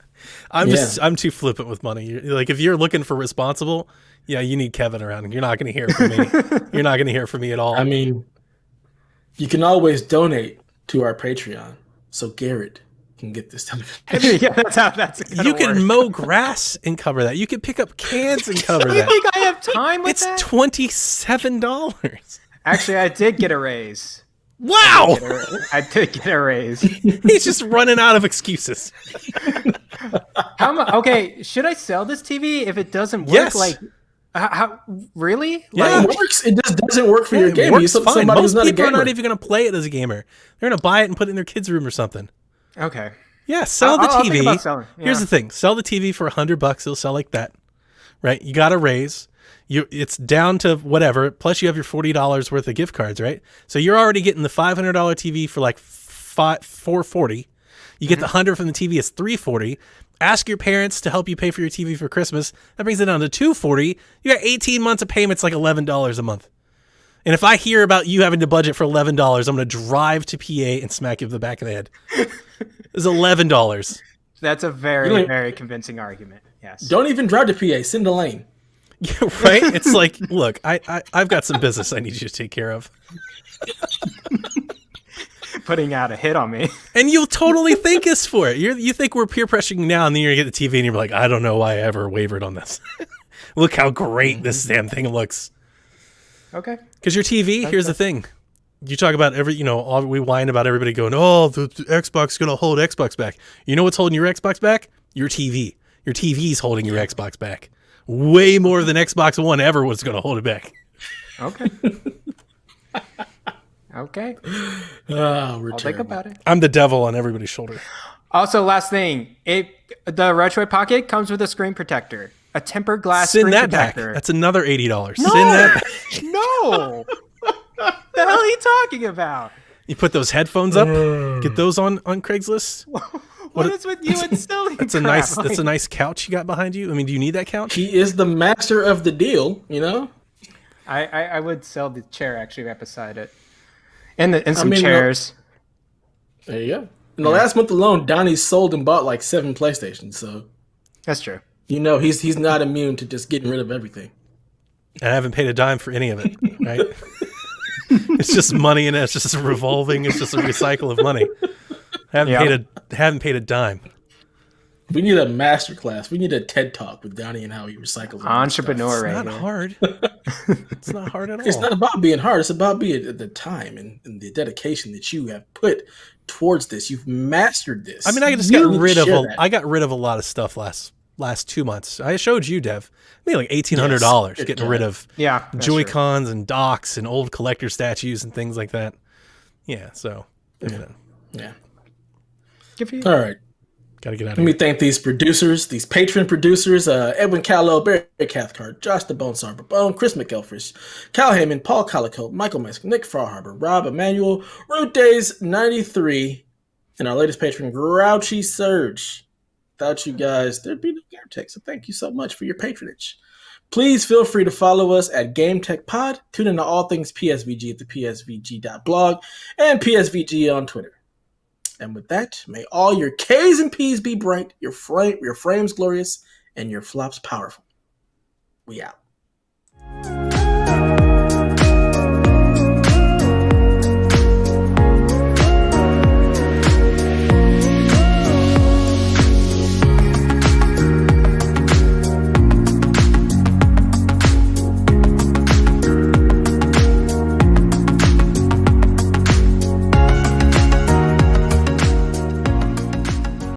I'm too flippant with money. Like if you're looking for responsible, you need Kevin around. You're not gonna hear from me. You're not gonna hear from me at all. I mean, you can always donate to our Patreon, so Garrett can get this television. Yeah, that's you can work. Mow grass and cover that. You can pick up cans and cover that. You think I have time with that? It's $27. Actually, I did get a raise. Wow! I did get a raise. He's just running out of excuses. Okay, should I sell this TV if it doesn't work? Yes. Like, how really? Yeah, it works. It just doesn't work for your game. It works fine. Most people are not even going to play it as a gamer. They're going to buy it and put it in their kids' room or something. Okay. Yeah, sell the TV. I'll think about Here's the thing: sell the TV for $100. It'll sell like that, right? You got a raise. It's down to whatever. Plus, you have your $40 worth of gift cards, right? So you're already getting the $500 TV for like $440. You get the $100 from the TV, it's $340. Ask your parents to help you pay for your TV for Christmas. That brings it down to $240. You got 18 months of payments, like $11 a month. And if I hear about you having to budget for $11, I'm going to drive to PA and smack you in the back of the head. It's $11. That's a very, very convincing argument. Yes. Don't even drive to PA. Send a lane. Yeah, right? It's like, look, I've got some business I need you to take care of. Putting out a hit on me. And you'll totally thank us for it. You think we're peer pressuring now, and then you're going to get the TV and you're like, I don't know why I ever wavered on this. Look how great this damn thing looks. Okay. Because your TV, here's the thing. You talk about we whine about everybody going, oh, the Xbox is going to hold Xbox back. You know what's holding your Xbox back? Your TV. Your TV's holding your Xbox back. Way more than Xbox One ever was going to hold it back. Okay. Okay. I'll think about it. I'm the devil on everybody's shoulder. Also, last thing, the Retroid Pocket comes with a screen protector, a tempered glass Send screen that protector. back. That's another $80. No! Send that back. No. The hell are you talking about? You put those headphones up. Get those on Craigslist. What is with you and silly? That's a nice couch you got behind you. I mean, do you need that couch? He is the master of the deal, you know? I would sell the chair actually right beside it. And some chairs. There you go. In the last month alone, Donnie sold and bought like 7 PlayStations, so that's true. You know he's not immune to just getting rid of everything. I haven't paid a dime for any of it, right? It's just money, and it's just revolving. It's just a recycle of money. I haven't paid a dime. We need a master class. We need a TED talk with Donnie and how he recycles. Entrepreneur, right? It's not hard. It's not hard at all. It's not about being hard. It's about being the time and the dedication that you have put towards this. You've mastered this. I mean, I got rid of a lot of stuff last 2 months. I showed you, Dev. I mean, like $1,800 getting rid of Joy-Cons and docks and old collector statues and things like that. Yeah, so yeah. All right. Got to get out of here. Let me thank these producers, these patron producers, Edwin Callow, Barry Cathcart, Josh the Bone Bone, Chris McElfresh, Cal Heyman, Paul Calico, Michael Mesk, Nick Farharbor, Rob Emanuel, Root Days 93, and our latest patron, Grouchy Surge. Without you guys, there'd be no GameTech, so thank you so much for your patronage. Please feel free to follow us at GameTech Pod. Tune into all things PSVG at the psvg.blog and PSVG on Twitter. And with that, may all your K's and P's be bright, your frames glorious, and your flops powerful. We out.